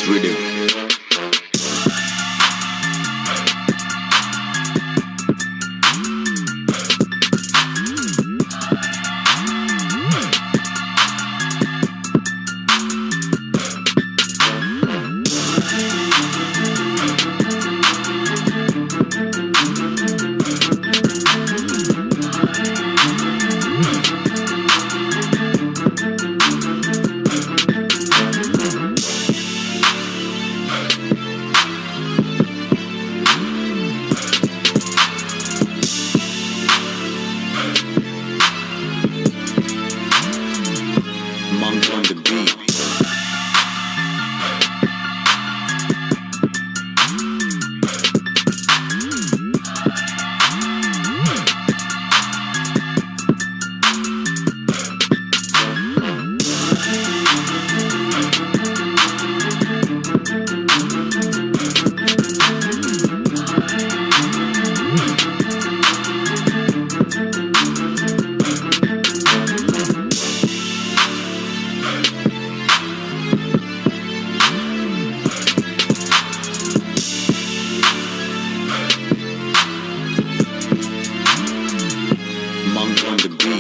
this rhythm. Monk on the beat.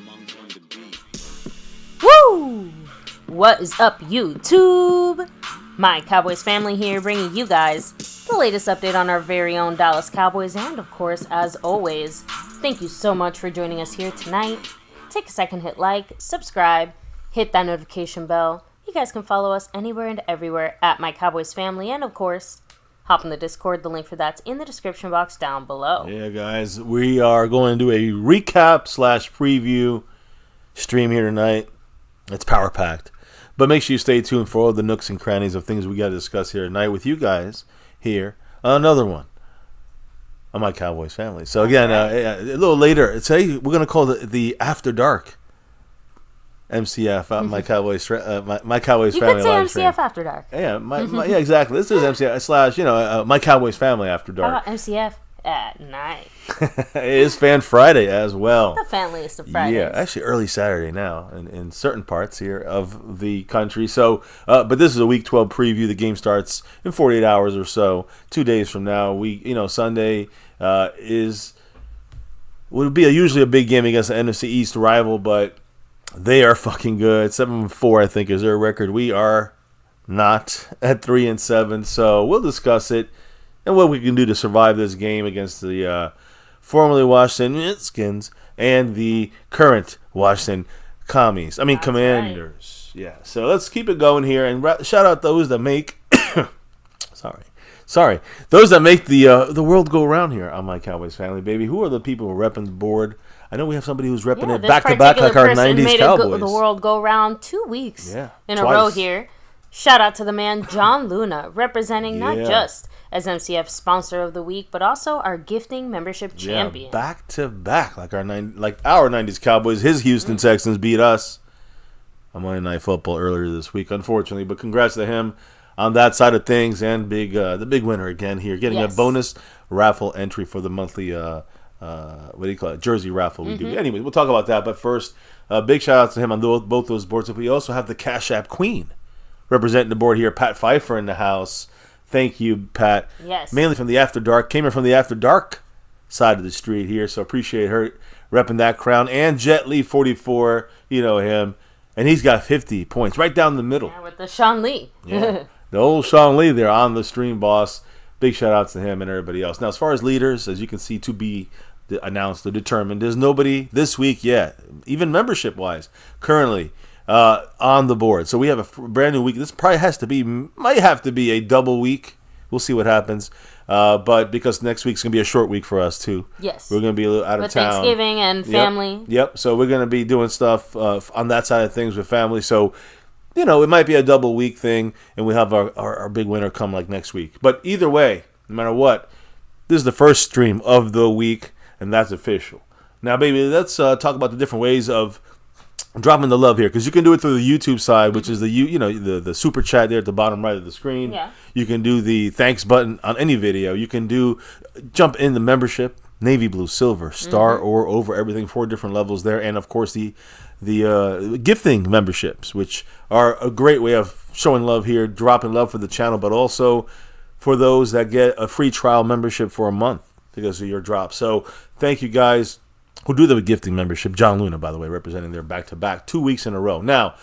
Monk on the beat. Woo! What is up, YouTube? My Cowboys family here, bringing you guys the latest update on our very own Dallas Cowboys. And of course, as always, thank you so much for joining us here tonight. Take a second, hit like, subscribe, hit that notification bell. You guys can follow us anywhere and everywhere at My Cowboys Family. And of course, hop in the Discord. The link for that's in the description box down below. Yeah, guys, we are going to do a recap / preview stream here tonight. It's power packed, but make sure you stay tuned for all the nooks and crannies of things we got to discuss here tonight with you guys here on another one on My Cowboys Family. So again, a little later today, we're going to call it the After Dark MCF, My Cowboys, My Cowboys You Family. could say live MCF stream. After Dark. Yeah, yeah, exactly. This is MCF / My Cowboys Family After How Dark. about MCF at night? It is Fan Friday as well. The familiest of Fridays. Yeah, actually early Saturday now in certain parts here of the country. So, but this is a Week 12 preview. The game starts in 48 hours or so, 2 days from now. Sunday would be usually a big game against the NFC East rival, but they are fucking good. 7-4, I think, is their record. We are not at 3-7, so we'll discuss it and what we can do to survive this game against the formerly Washington Redskins and the current Washington Commanders. Right. Yeah, so let's keep it going here and shout out those that make those that make the world go around here on My Cowboys Family, baby. Who are the people who are repping the board? I know we have somebody who's repping it back to back like our 90s Cowboys. The world go round 2 weeks in twice. A row here. Shout out to the man John Luna, representing not just as MCF sponsor of the week, but also our gifting membership champion. Back to back like our 90s Cowboys. His Houston Texans beat us on Monday Night Football earlier this week, unfortunately. But congrats to him on that side of things, and the big winner again here, getting a bonus raffle entry for the monthly jersey raffle we do. Anyway, we'll talk about that. But first, big shout out to him on both those boards. We also have the Cash App Queen representing the board here, Pat Pfeiffer in the house. Thank you, Pat. Yes. Mainly from the After Dark. Came in from the After Dark side of the street here, so appreciate her repping that crown. And Jet Lee 44, you know him, and he's got 50 points right down the middle. Yeah, with the Sean Lee. Yeah. The old Sean Lee there on the stream, boss. Big shout outs to him and everybody else. Now, as far as leaders, as you can see, to be announced or determined, there's nobody this week yet, even membership-wise, currently on the board. So we have a brand new week. This probably might have to be a double week We'll see what happens. But because next week's going to be a short week for us, too. Yes. We're going to be a little out of with town. Thanksgiving and family. Yep. So we're going to be doing stuff on that side of things with family. So, it might be a double week thing, and we have our big winner come like next week. But either way, no matter what, this is the first stream of the week, and that's official. Now, baby, let's talk about the different ways of dropping the love here, because you can do it through the YouTube side, which is the super chat there at the bottom right of the screen. Yeah. You can do the thanks button on any video. You can jump in the membership, navy, blue, silver, star, or over everything, 4 different levels there, and of course the gifting memberships, which are a great way of showing love here, dropping love for the channel, but also for those that get a free trial membership for a month because of your drop. So thank you guys who do the gifting membership. John Luna, by the way, representing their back-to-back 2 weeks in a row. Now,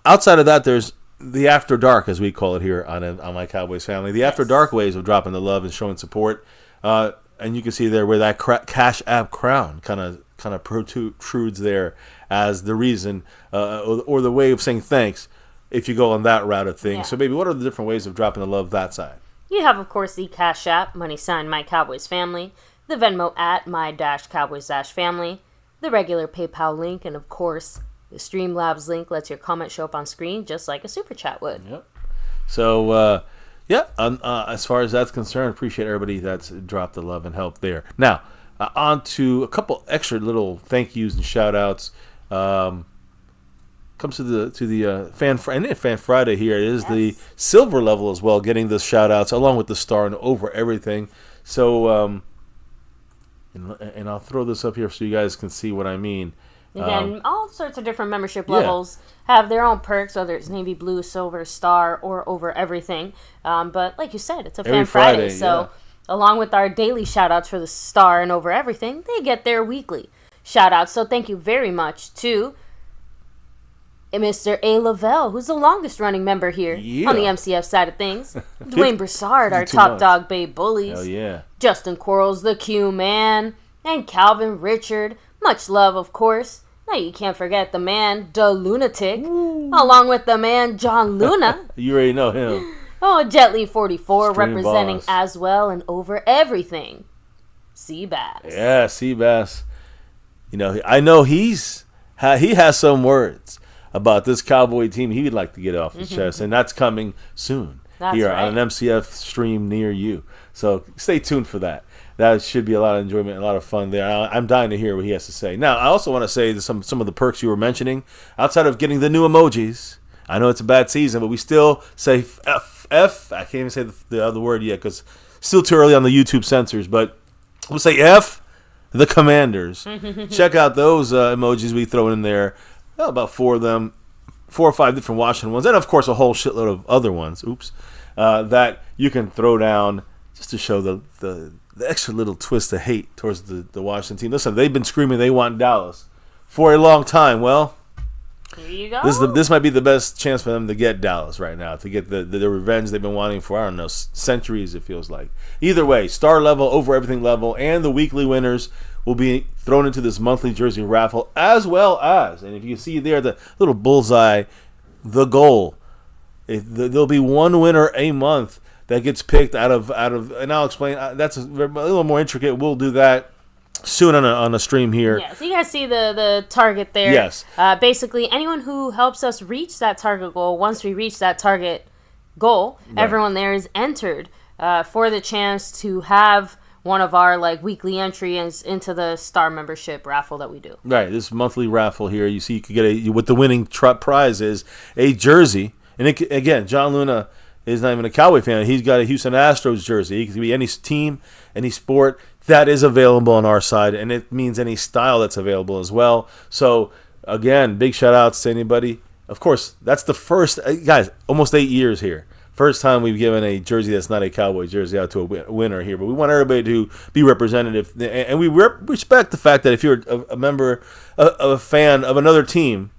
outside of that, there's the After Dark, as we call it here on My Cowboys Family. The After Dark ways of dropping the love and showing support. And you can see there where that Cash App crown kind of protrudes there as the reason or the way of saying thanks if you go on that route of things. Yeah. So, baby, what are the different ways of dropping the love that side? You have, of course, the Cash App, money sign My Cowboys Family, the Venmo at My-Cowboys-Family, the regular PayPal link, and, of course, the Streamlabs link lets your comment show up on screen just like a super chat would. Yep. So, as far as that's concerned, appreciate everybody that's dropped the love and help there. Now, on to a couple extra little thank yous and shout outs. Comes to the Fan Friday here. It is the silver level as well, getting the shout outs along with the star and over everything. So, and I'll throw this up here so you guys can see what I mean. Again, all sorts of different membership levels have their own perks, whether it's navy, blue, silver, star, or over everything. But like you said, it's a Fan Friday. So along with our daily shout-outs for the star and over everything, they get their weekly shout-outs. So thank you very much to Mr. A. Lavelle, who's the longest-running member here on the MCF side of things. Dwayne Broussard, our top dog Bay Bullies. Hell yeah. Justin Quarles, the Q-Man. And Calvin Richard. Much love, of course. Now you can't forget the man, the Lunatic, along with the man, John Luna. You already know him. Oh, Jetly44 Stream representing boss. as well and over everything. Seabass. Yeah, Seabass. I know he has some words about this Cowboy team he would like to get off his chest, and that's coming soon here on an MCF stream near you. So stay tuned for that. That should be a lot of enjoyment and a lot of fun there. I'm dying to hear what he has to say. Now, I also want to say that some of the perks you were mentioning, outside of getting the new emojis, I know it's a bad season, but we still say F. I can't even say the other word yet because still too early on the YouTube censors, but we'll say F, the Commanders. Check out those emojis we throw in there. Well, about 4 of them, 4 or 5 different Washington ones, and of course a whole shitload of other ones. That you can throw down just to show the extra little twist of hate towards the Washington team. Listen, they've been screaming they want Dallas for a long time. Well, here you go. This might be the best chance for them to get Dallas right now, to get the revenge they've been wanting for, I don't know, centuries it feels like. Either way, star level, over everything level, and the weekly winners will be thrown into this monthly jersey raffle, as well as, and if you see there the little bullseye, the goal, there'll be one winner a month that gets picked out of, and I'll explain. That's a little more intricate. We'll do that soon on a stream here. Yeah, so you guys see the target there. Yes. Basically, anyone who helps us reach that target goal, once we reach that target goal, everyone there is entered for the chance to have one of our weekly entries into the star membership raffle that we do. Right, this monthly raffle here. You see, you could get what the winning prize is, a jersey. And again, John Luna is not even a Cowboy fan. He's got a Houston Astros jersey. It can be any team, any sport that is available on our side, and it means any style that's available as well. So, again, big shout-outs to anybody. Of course, that's the first, guys, almost 8 years here. First time we've given a jersey that's not a Cowboy jersey out to a winner here. But we want everybody to be representative, and we respect the fact that if you're a member, a fan of another team,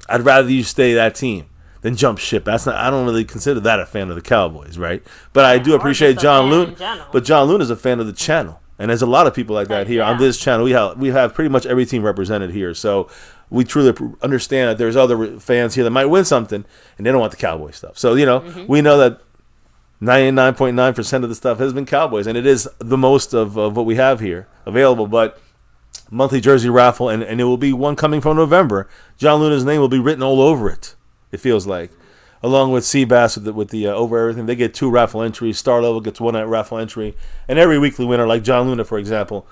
I'd rather you stay that team than jump ship. I don't really consider that a fan of the Cowboys, right? But I do appreciate John Luna. But John Luna is a fan of the channel, and there's a lot of people like that here on this channel. We have pretty much every team represented here, so we truly understand that there's other fans here that might win something, and they don't want the Cowboy stuff. So we know that 99.9% of the stuff has been Cowboys, and it is the most of what we have here available. But monthly jersey raffle, and it will be one coming from November. John Luna's name will be written all over it, it feels like. Along with Seabass with the over everything. They get 2 raffle entries. Star Level gets 1 raffle entry. And every weekly winner, like John Luna, for example,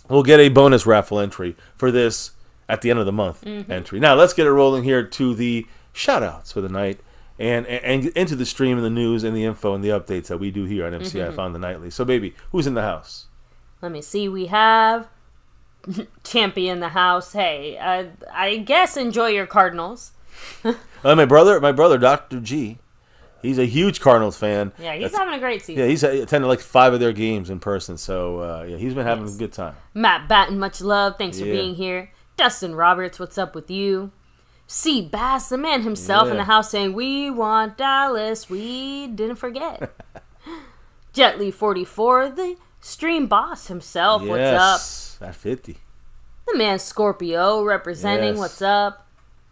will get a bonus raffle entry for this at the end of the month entry. Now, let's get it rolling here to the shout-outs for the night and into the stream and the news and the info and the updates that we do here on MCF on the nightly. So, baby, who's in the house? Let me see. We have Champy in the house. Hey, I guess enjoy your Cardinals. My brother, Dr. G, he's a huge Cardinals fan. Yeah, he's having a great season. Yeah, he's attended like 5 of their games in person. So, he's been having a good time. Matt Batten, much love. Thanks for being here. Dustin Roberts, what's up with you? C. Bass, the man himself in the house saying, we want Dallas. We didn't forget. Jet Li 44, the stream boss himself. What's up? At 50. The man Scorpio representing. What's up?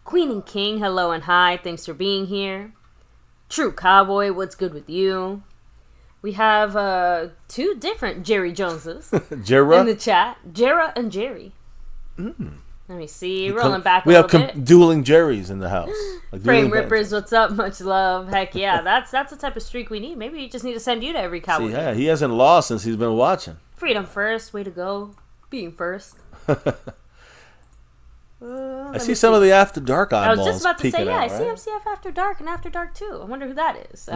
Queen and King, hello and hi. Thanks for being here. True Cowboy, what's good with you? We have 2 different Jerry Joneses in the chat. Jera and Jerry. Let me see. Rolling back a little bit. We have dueling Jerrys in the house. Like Frame Rippers, what's up? Much love. Heck yeah, that's the type of streak we need. Maybe we just need to send you to every Cowboy game. He hasn't lost since he's been watching. Freedom first. Way to go. Being first. I see some of the After Dark eyeballs. I was just about to say, I see MCF After Dark and After Dark 2. I wonder who that is.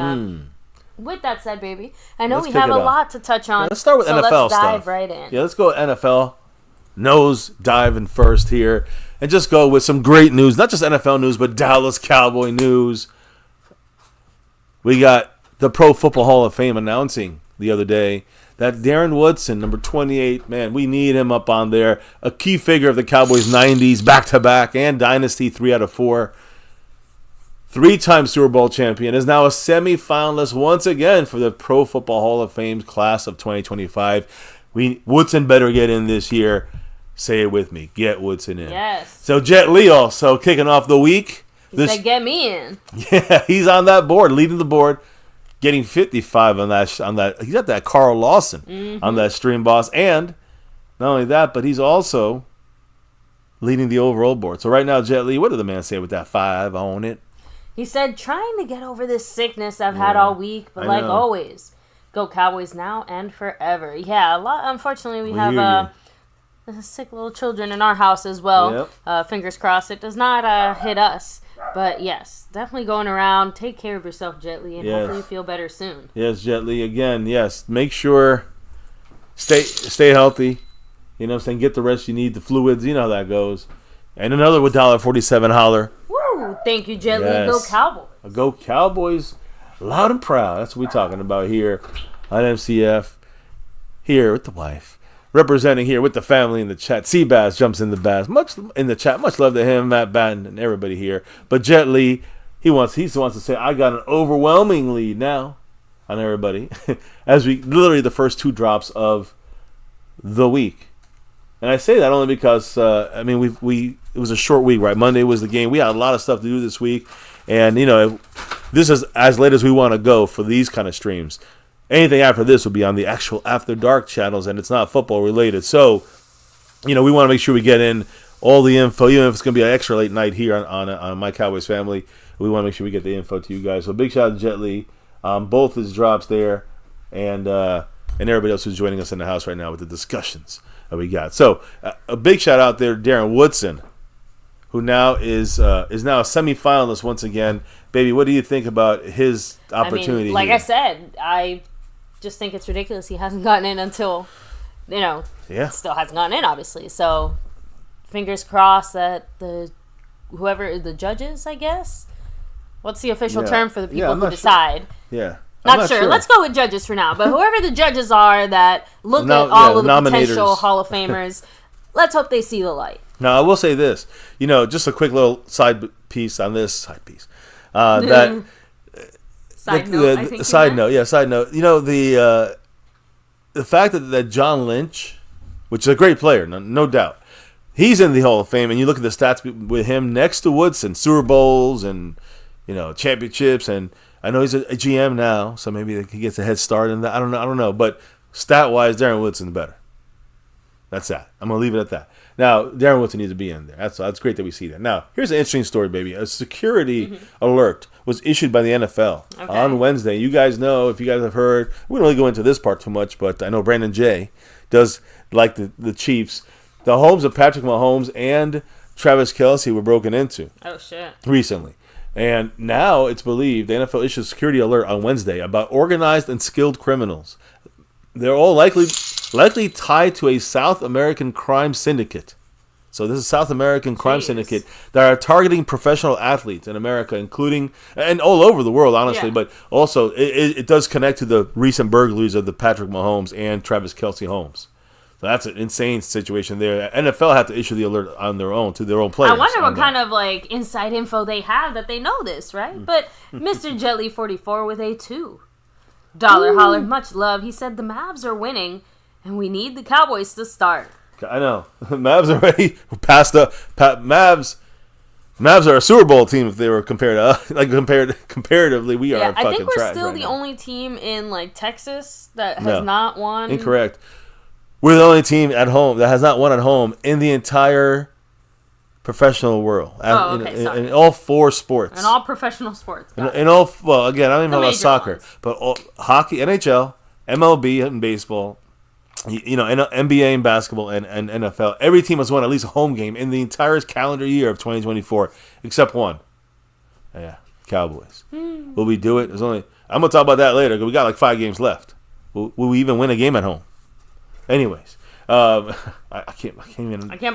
With that said, baby, I know we have a lot to touch on. Let's start with NFL let's stuff. dive right in. Yeah, let's go NFL. Nose diving first here. And just go with some great news. Not just NFL news, but Dallas Cowboy news. We got the Pro Football Hall of Fame announcing the other day that Darren Woodson, number 28, man, we need him up on there. A key figure of the Cowboys' 90s, back-to-back, and Dynasty, 3 out of 4. 3-time Super Bowl champion, is now a semifinalist once again for the Pro Football Hall of Fame class of 2025. Woodson better get in this year. Say it with me. Get Woodson in. Yes. So Jet Li also kicking off the week. He said, get me in. Yeah, he's on that board, leading the board. Getting 55 on that. He's got that Carl Lawson on that stream boss. And not only that, but he's also leading the overall board. So right now, Jet Li, what did the man say with that 5 on it? He said, trying to get over this sickness I've had all week, but like always, go Cowboys now and forever. Yeah, unfortunately, we have sick little children in our house as well. Yep. Fingers crossed it does not hit us. But yes, definitely going around. Take care of yourself, Jet Li, and hopefully you feel better soon. Yes, Jet Li, again, yes. Make sure, stay healthy. You know what I'm saying? Get the rest you need, the fluids. You know how that goes. And another $1.47 holler. Woo! Thank you, Jet Li. Go Cowboys. Go Cowboys. Loud and proud. That's what we're talking about here on MCF. Here with the wife. Representing here with the family in the chat. Seabass jumps in the bass. Much in the chat. Much love to him, Matt Batten, and everybody here. But Jet Li, he wants to say, I got an overwhelming lead now on everybody. As we literally the first 2 drops of the week. And I say that only because it was a short week, right? Monday was the game. We had a lot of stuff to do this week. And this is as late as we want to go for these kind of streams. Anything after this will be on the actual After Dark channels, and it's not football related. So, we want to make sure we get in all the info, even if it's going to be an extra late night here on My Cowboys Family. We want to make sure we get the info to you guys. So, big shout out to Jet Li, both his drops there, and everybody else who's joining us in the house right now with the discussions that we got. So, a big shout out there, Darren Woodson, who now is now a semifinalist once again. Baby, what do you think about his opportunity? I said, I just think it's ridiculous he hasn't gotten in until, still hasn't gotten in, obviously. So, fingers crossed that whoever the judges, I guess. What's the official term for the people who decide? Sure. Yeah. Not sure. Let's go with judges for now. But whoever the judges are that look at all of the potential Hall of Famers, let's hope they see the light. Now, I will say this. Just a quick little side piece on this. Side piece. Side note. The fact that John Lynch, which is a great player, no doubt, he's in the Hall of Fame, and you look at the stats with him next to Woodson, Super Bowls and championships, and I know he's a GM now, so maybe he gets a head start in that. I don't know. But stat-wise, Darren Woodson better. That's that. I'm going to leave it at that. Now, Darren Woodson needs to be in there. That's great that we see that. Now, here's an interesting story, baby. A security alert was issued by the NFL on Wednesday. You guys know, if you guys have heard, we don't really go into this part too much, but I know Brandon J. does like the Chiefs. The homes of Patrick Mahomes and Travis Kelce were broken into. Oh, shit. Recently. And now it's believed the NFL issued a security alert on Wednesday about organized and skilled criminals. They're all likely tied to a South American crime syndicate. So this is a South American crime syndicate that are targeting professional athletes in America, including, and all over the world, honestly, but also it does connect to the recent burglaries of the Patrick Mahomes and Travis Kelce homes. So that's an insane situation there. NFL had to issue the alert on their own, to their own players. I wonder what kind of like inside info they have that they know this, right? But Mr. Jelly 44 with a $2 holler, much love. He said the Mavs are winning, and we need the Cowboys to start. I know. Mavs already passed up. Mavs are a Super Bowl team if they were compared to us. Comparatively, we are fucking trash. I think we're still right the now. only team in like Texas that has not won. Incorrect. We're the only team at home that has not won at home in the entire professional world. Sorry. In all four sports. In all professional sports. In all, well, again, I don't even know about soccer, ones. but hockey, NHL, MLB, and baseball. NBA and basketball and NFL. Every team has won at least a home game in the entire calendar year of 2024, except one. Yeah, Cowboys. Will we do it? I'm gonna talk about that later because we got like 5 games left. Will we even win a game at home? Anyways, I can't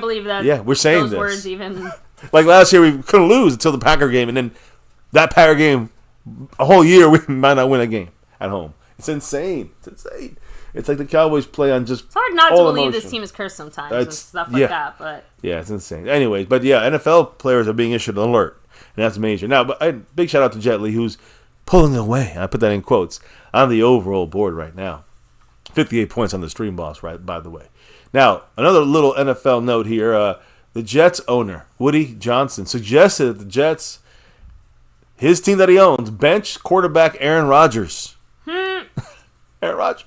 believe that. Yeah, we're saying those this. Words even. Like last year, we couldn't lose until the Packer game, and then that Packer game, a whole year we might not win a game at home. It's insane. It's like the Cowboys play on just. It's hard not to believe emotion. this team is cursed sometimes and stuff like that. But yeah, it's insane. Anyways, but yeah, NFL players are being issued an alert, and that's major. Now, but big shout out to Jet Li, who's pulling away. I put that in quotes on the overall board right now. 58 points on the stream boss, right? By the way. Now, another little NFL note here: the Jets owner Woody Johnson suggested that the Jets, his team that he owns, bench quarterback Aaron Rodgers. Aaron Rodgers.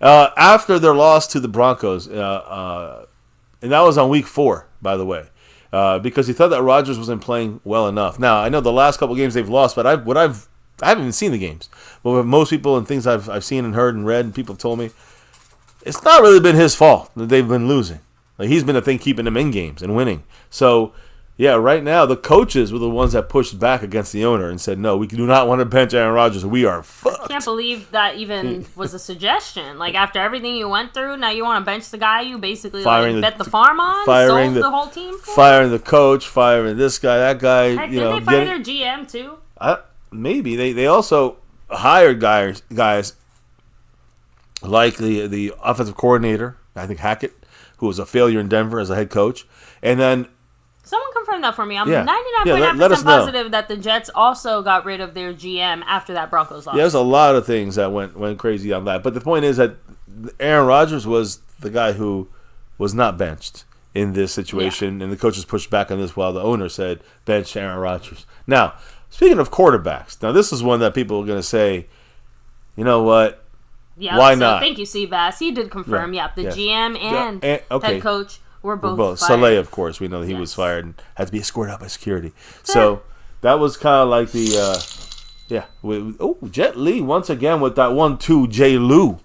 After their loss to the Broncos, and that was on week 4, by the way, because he thought that Rodgers wasn't playing well enough. Now, I know the last couple games they've lost, but I haven't even seen the games. But with most people and things I've seen and heard and read, and people have told me, it's not really been his fault that they've been losing. Like, he's been the thing keeping them in games and winning. So, yeah, right now, the coaches were the ones that pushed back against the owner and said, no, we do not want to bench Aaron Rodgers. We are fucked. I can't believe that even was a suggestion. Like, after everything you went through, now you want to bench the guy you basically bet the farm on? Sold the whole team for? Firing the coach, firing this guy, that guy. Heck, did they fire their GM, too? Maybe. They also hired guys like the offensive coordinator, I think Hackett, who was a failure in Denver as a head coach. And then someone confirm that for me. I'm 99.9% positive that the Jets also got rid of their GM after that Broncos loss. Yeah, there's a lot of things that went crazy on that. But the point is that Aaron Rodgers was the guy who was not benched in this situation, and the coaches pushed back on this while the owner said, bench Aaron Rodgers. Now, speaking of quarterbacks, now this is one that people are going to say, you know what? Yeah, why not? Thank you, Seabass. He did confirm. Yeah, the GM and head coach were both fired. Saleh, of course, we know that he was fired and had to be escorted out by security. So that was kind of like the Jet Li once again with that 1-2 J. Lou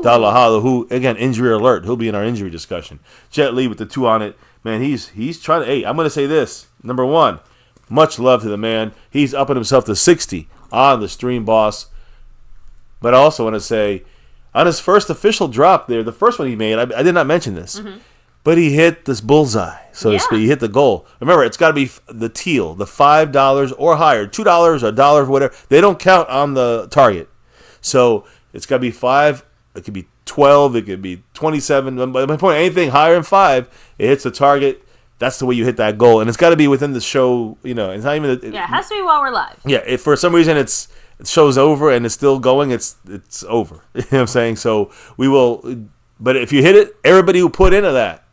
Dalahala, who again injury alert. He'll be in our injury discussion. Jet Li with the 2 on it, man. He's trying to. Hey, I'm gonna say this. Number 1, much love to the man. He's upping himself to 60 on the stream boss. But I also want to say, on his first official drop there, the first one he made, I did not mention this, but he hit this bullseye, so to speak. He hit the goal. Remember, it's got to be the teal, the $5 or higher, $2 or $1, whatever. They don't count on the target. So it's got to be 5. It could be 12. It could be 27. But my point, anything higher than 5, it hits the target. That's the way you hit that goal. And it's got to be within the show. It's not even. It has to be while we're live. Yeah, if for some reason it show's over and it's still going, it's over. You know what I'm saying? So we will. But if you hit it, everybody who put into that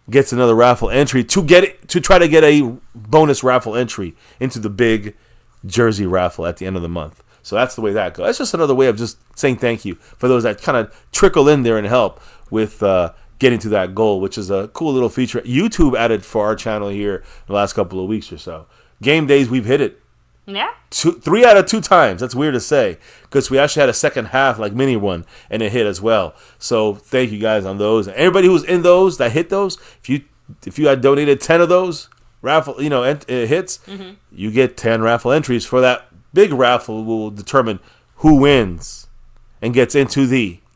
gets another raffle entry to try to get a bonus raffle entry into the big jersey raffle at the end of the month. So that's the way that goes. That's just another way of just saying thank you for those that kind of trickle in there and help with getting to that goal, which is a cool little feature YouTube added for our channel here in the last couple of weeks or so. Game days, we've hit it. Yeah. 3 out of 2 times. That's weird to say because we actually had a second half like mini one and it hit as well. So thank you guys on those. And everybody who's in those that hit those, if you had donated 10 of those raffle, hits, you get 10 raffle entries for that big raffle. Will determine who wins and gets into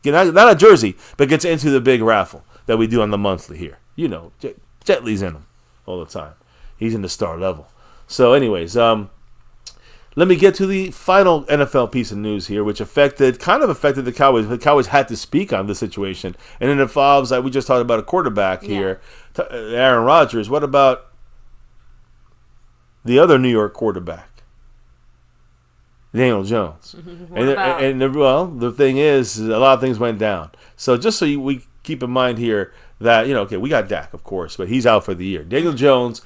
not a jersey, but gets into the big raffle that we do on the monthly here. Jet Li's in them all the time. He's in the star level. So anyways, let me get to the final NFL piece of news here, which kind of affected the Cowboys. The Cowboys had to speak on this situation, and it involves, like we just talked about, a quarterback here, Aaron Rodgers. What about the other New York quarterback, Daniel Jones? The thing is, a lot of things went down. So just so we keep in mind here that, we got Dak, of course, but he's out for the year. Daniel Jones,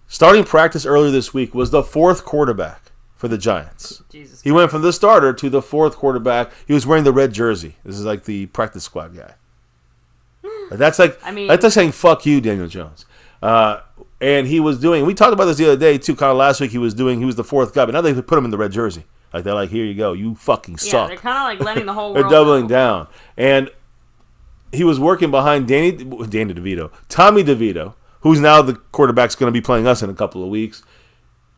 starting practice earlier this week, was the 4th quarterback for the Giants. Jesus he went from the starter to the 4th quarterback. He was wearing the red jersey. This is like the practice squad guy. That's saying fuck you, Daniel Jones. And he was doing, we talked about this the other day too, kind of last week he was the 4th guy, but now they put him in the red jersey. Like they're like, here you go, you fucking suck. They're kind of like letting the whole world They're doubling down. And he was working behind Tommy DeVito, who's now the quarterback's going to be playing us in a couple of weeks.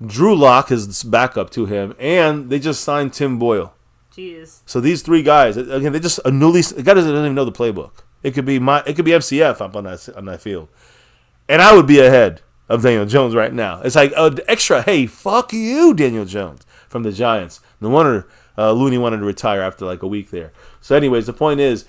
Drew Lock is backup to him, and they just signed Tim Boyle. Jeez. So these 3 guys, again, they just the guy doesn't even know the playbook. It could be MCF up on that field, and I would be ahead of Daniel Jones right now. It's like extra. Hey, fuck you, Daniel Jones from the Giants. No wonder Looney wanted to retire after like a week there. So, anyways, the point is,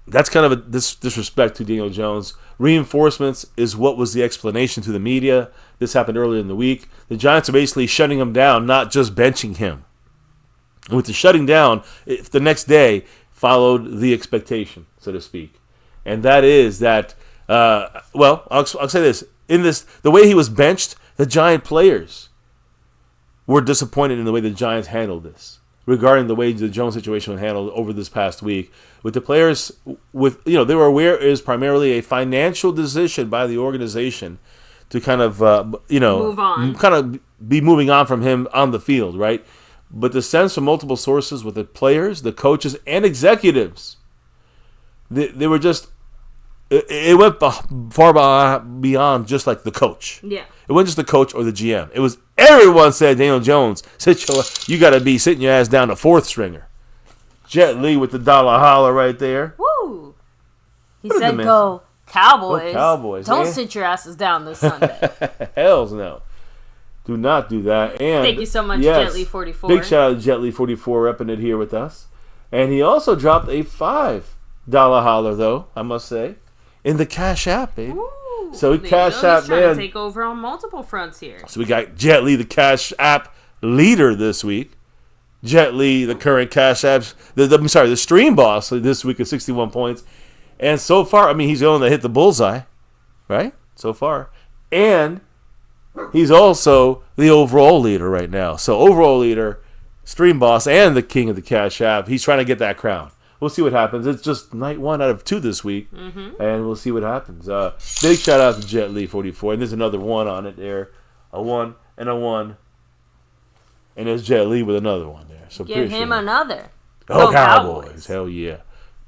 that's kind of a disrespect to Daniel Jones. Reinforcements is what was the explanation to the media. This happened earlier in the week. The Giants are basically shutting him down, not just benching him. And with the shutting down, the next day followed the expectation, so to speak. And that is that, I'll say this. The way he was benched, the Giant players were disappointed in the way the Giants handled this. Regarding the way the Jones situation was handled over this past week, with the players, they were aware it was primarily a financial decision by the organization to kind of, move on, kind of be moving on from him on the field, right? But the sense from multiple sources with the players, the coaches, and executives, they were just, it went far beyond just like the coach. Yeah. It wasn't just the coach or the GM. It was everyone said, Daniel Jones, you got to be sitting your ass down to 4th stringer. Jet Li with the dollar holler right there. Woo! He said, go Cowboys. Go Cowboys. Don't sit your asses down this Sunday. Hells no. Do not do that. And thank you so much, Jet Li 44. Big shout out to Jet Li 44 repping it here with us. And he also dropped a $5 holler, though, I must say, in the Cash App, baby. Ooh. So he Cash App, man. To take over on multiple fronts here. So we got Jet Li, the Cash App leader this week. Jet Li, the current Cash Apps, the stream boss this week at 61 points. And so far, he's the only one that hit the bullseye, right? So far. And he's also the overall leader right now. So overall leader, stream boss, and the king of the Cash App. He's trying to get that crown. We'll see what happens. It's just night 1 out of 2 this week, and we'll see what happens. Big shout out to Jet Li 44, and there's another 1 on it there, a 1 and a 1, and there's Jet Li with another 1 there. So give him another. Go Cowboys! Hell yeah!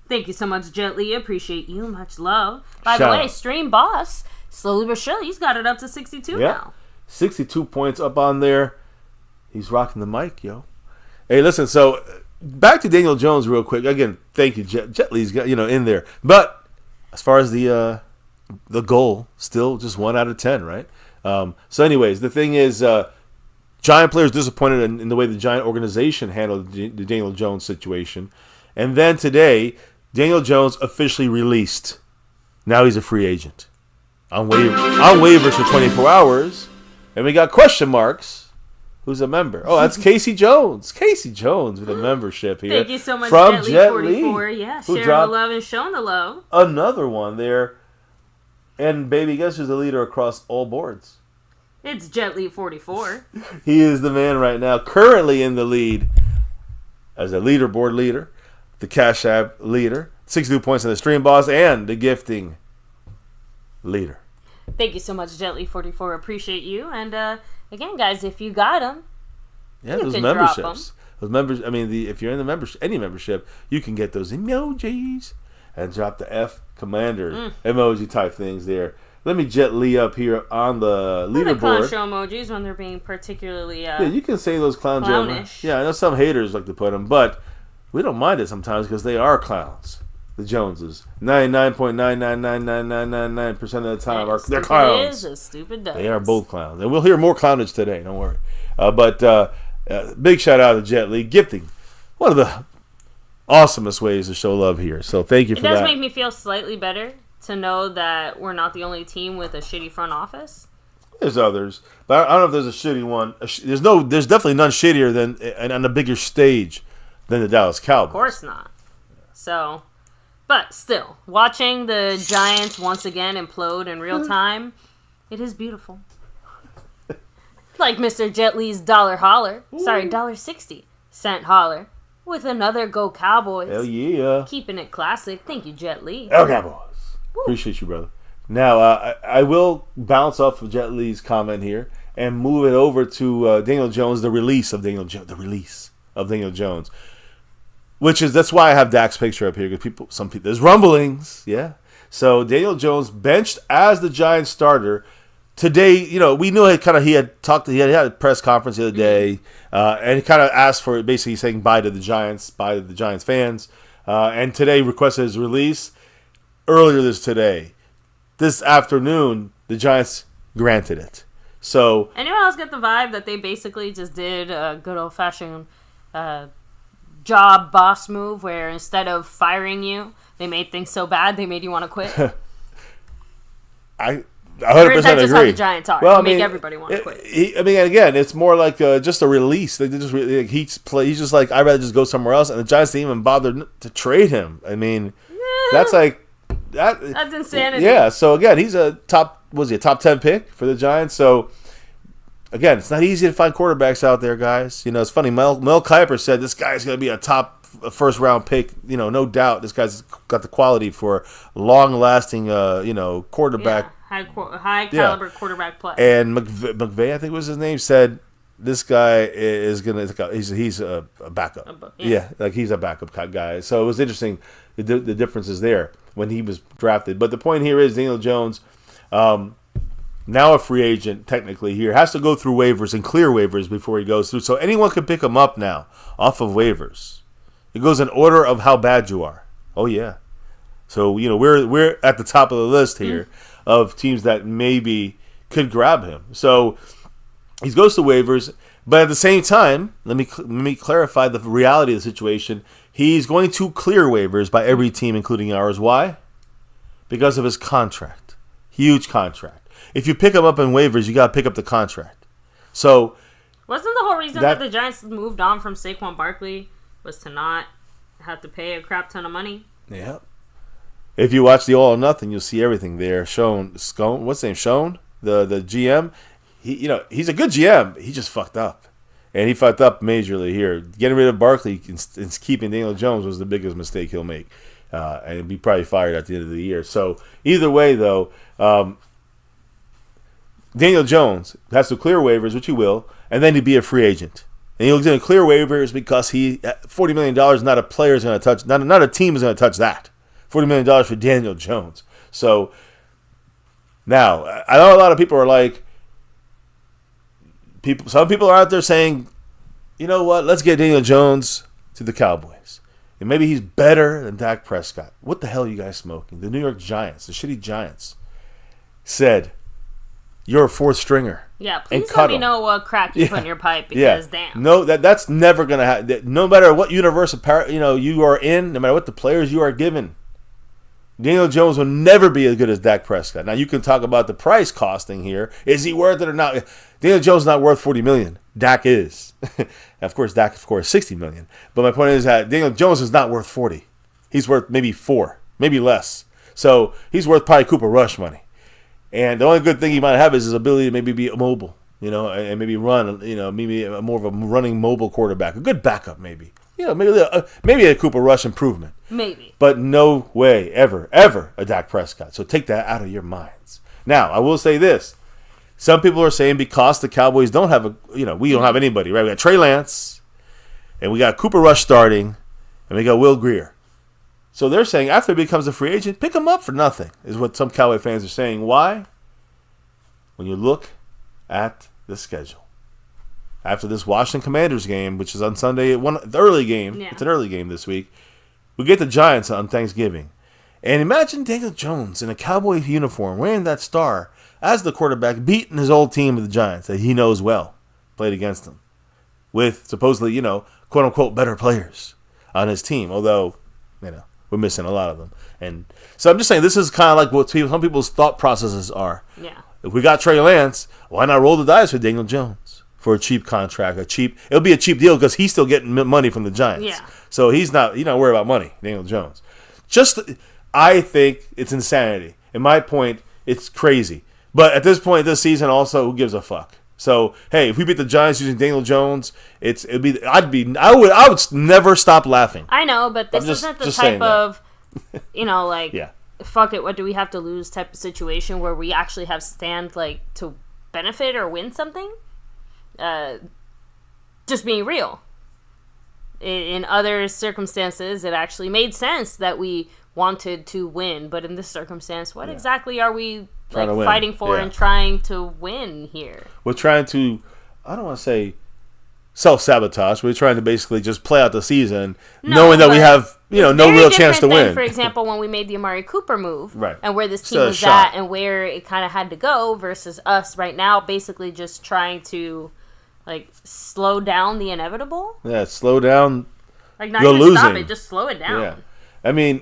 Thank you so much, Jet Li. Appreciate you. Much love. By the way, stream boss, slowly but surely, he's got it up to 62 now. 62 points up on there. He's rocking the mic, yo. Hey, listen. So. Back to Daniel Jones real quick. Again, thank you, Jet Li's got in there. But as far as the goal, still just 1 out of 10, right? So, anyways, the thing is, Giant players disappointed in the way the Giant organization handled the Daniel Jones situation, and then today, Daniel Jones officially released. Now he's a free agent on waivers for 24 hours, and we got question marks. Who's a member? Oh, that's Casey Jones. Casey Jones with a membership here. Thank you so much, from Jet Li 44. Yeah, sharing the love and showing the love. Another 1 there. And baby, guess who's the leader across all boards? It's Jet Li 44. He is the man right now, currently in the lead as a leaderboard leader, the Cash App leader, 62 points in the stream boss, and the gifting leader. Thank you so much, Jet Li 44. Appreciate you. And again, guys, if you got them, Yeah, you those can memberships. drop 'em. Those members. I mean, if you're in the any membership, you can get those emojis and drop the F Commander emoji type things there. Let me Jet Li up here on the The clown leaderboard. show emojis when they're being particularly Yeah, you can say those clowns. clownish. Yeah, I know some haters like to put them, but we don't mind it sometimes because they are clowns. The Joneses, 99.9999999% of the time, they're clowns. Is, stupid does. They are both clowns, and we'll hear more clownage today. Don't worry. But big shout out to Jet Li gifting, one of the awesomest ways to show love here. So thank you It for does that. make me feel slightly better to know that we're not the only team with a shitty front office. There's others, but I don't know if there's a shitty one. There's definitely none shittier than and on a bigger stage than the Dallas Cowboys. Of course not. So, but still, watching the Giants once again implode in real time, it is beautiful. Like Mr. Jet Li's dollar holler, sorry, $1.60 holler, with another Go Cowboys. Hell yeah. Keeping it classic. Thank you, Jet Li. Hell Cowboys. Appreciate you, brother. Now, I will bounce off of Jet Li's comment here and move it over to Daniel Jones, the release of Daniel Jones. That's why I have Dak's picture up here, because some people, there's rumblings, yeah. So Daniel Jones benched as the Giants starter today. You know, we knew he had a press conference the other day, and he kind of asked for it, basically saying bye to the Giants fans, and today requested his release. Earlier this afternoon, the Giants granted it. So anyone else get the vibe that they basically just did a good old fashioned job boss move where instead of firing you, they made things so bad they made you want to quit? I 100% Or is that just agree. how the Giants are? Well, They make everybody want to quit. Again, it's more like just a release. They just he's just like, I'd rather just go somewhere else, and the Giants didn't even bother to trade him. I mean, that's like that. That's insanity. Yeah. So again, he's a top 10 pick for the Giants. So again, it's not easy to find quarterbacks out there, guys. You know, it's funny. Mel Kiper said this guy's going to be a top first round pick. You know, no doubt. This guy's got the quality for long lasting. Quarterback. Yeah. High caliber quarterback play. And McVay, I think was his name, said this guy is gonna. He's a backup. Yeah, like he's a backup guy. So it was interesting. The difference is there when he was drafted. But the point here is Daniel Jones, now a free agent technically here, has to go through waivers and clear waivers before he goes through. So anyone can pick him up now off of waivers. It goes in order of how bad you are. Oh yeah. So you know we're at the top of the list here of teams that maybe could grab him. So he goes to waivers, but at the same time, let me clarify the reality of the situation. He's going to clear waivers by every team, including ours. Why? Because of his contract. Huge contract. If you pick him up in waivers, you got to pick up the contract. So wasn't the whole reason that the Giants moved on from Saquon Barkley was to not have to pay a crap ton of money? Yeah. If you watch the All or Nothing, you'll see everything there. What's his name? Schoen, the GM. He's a good GM. He just fucked up, and he fucked up majorly here. Getting rid of Barkley and keeping Daniel Jones was the biggest mistake he'll make, and he'll be probably fired at the end of the year. So either way, though, Daniel Jones has to clear waivers, which he will, and then he'd be a free agent. And he'll get clear waivers because $40 million. Not a player is going to touch. Not a team is going to touch that. $40 million for Daniel Jones. So now I know a lot of people are like, some people are out there saying, you know what? Let's get Daniel Jones to the Cowboys, and maybe he's better than Dak Prescott. What the hell are you guys smoking? The New York Giants, the shitty Giants, said you're a fourth stringer. Yeah, please let me know what crack you put in your pipe, because damn. No, that's never gonna happen. No matter what universe you are in, no matter what the players you are given, Daniel Jones will never be as good as Dak Prescott. Now you can talk about the price costing here. Is he worth it or not? Daniel Jones is not worth $40 million. Dak is. Of course, $60 million. But my point is that Daniel Jones is not worth 40. He's worth maybe 4, maybe less. So he's worth probably Cooper Rush money. And the only good thing he might have is his ability to maybe be mobile, and maybe run, maybe more of a running mobile quarterback, a good backup maybe. Maybe a Cooper Rush improvement. Maybe. But no way, ever a Dak Prescott. So take that out of your minds. Now, I will say this. Some people are saying because the Cowboys don't have we don't have anybody, right? We got Trey Lance, and we got Cooper Rush starting, and we got Will Grier. So they're saying after he becomes a free agent, pick him up for nothing, is what some Cowboy fans are saying. Why? When you look at the schedule. After this Washington Commanders game, which is on Sunday, the early game, It's an early game this week, we get the Giants on Thanksgiving. And imagine Daniel Jones in a Cowboy uniform, wearing that star, as the quarterback, beating his old team of the Giants that he knows well, played against them, with supposedly, quote-unquote, better players on his team, although, we're missing a lot of them. And so I'm just saying this is kind of like what some people's thought processes are. Yeah. If we got Trey Lance, why not roll the dice with Daniel Jones for a cheap contract? It'll be a cheap deal because he's still getting money from the Giants. Yeah. So he's not worried about money, Daniel Jones. I think it's insanity. In my point, it's crazy. But at this point this season, also, who gives a fuck? So hey, if we beat the Giants using Daniel Jones, I would never stop laughing. I know, but this isn't the type of, yeah. Fuck it, what do we have to lose type of situation where we actually have stand to benefit or win something. Just being real. In other circumstances, it actually made sense that we wanted to win, but in this circumstance, what exactly are we fighting for and trying to win here? We're trying to, I don't want to say self-sabotage. We're trying to basically just play out the season, knowing that we have, no real chance to win. For example, when we made the Amari Cooper move, right, and where this team was at and where it kind of had to go, versus us right now, basically just trying to slow down the inevitable. Yeah, slow down. Not even stop it, just slow it down. Yeah, I mean,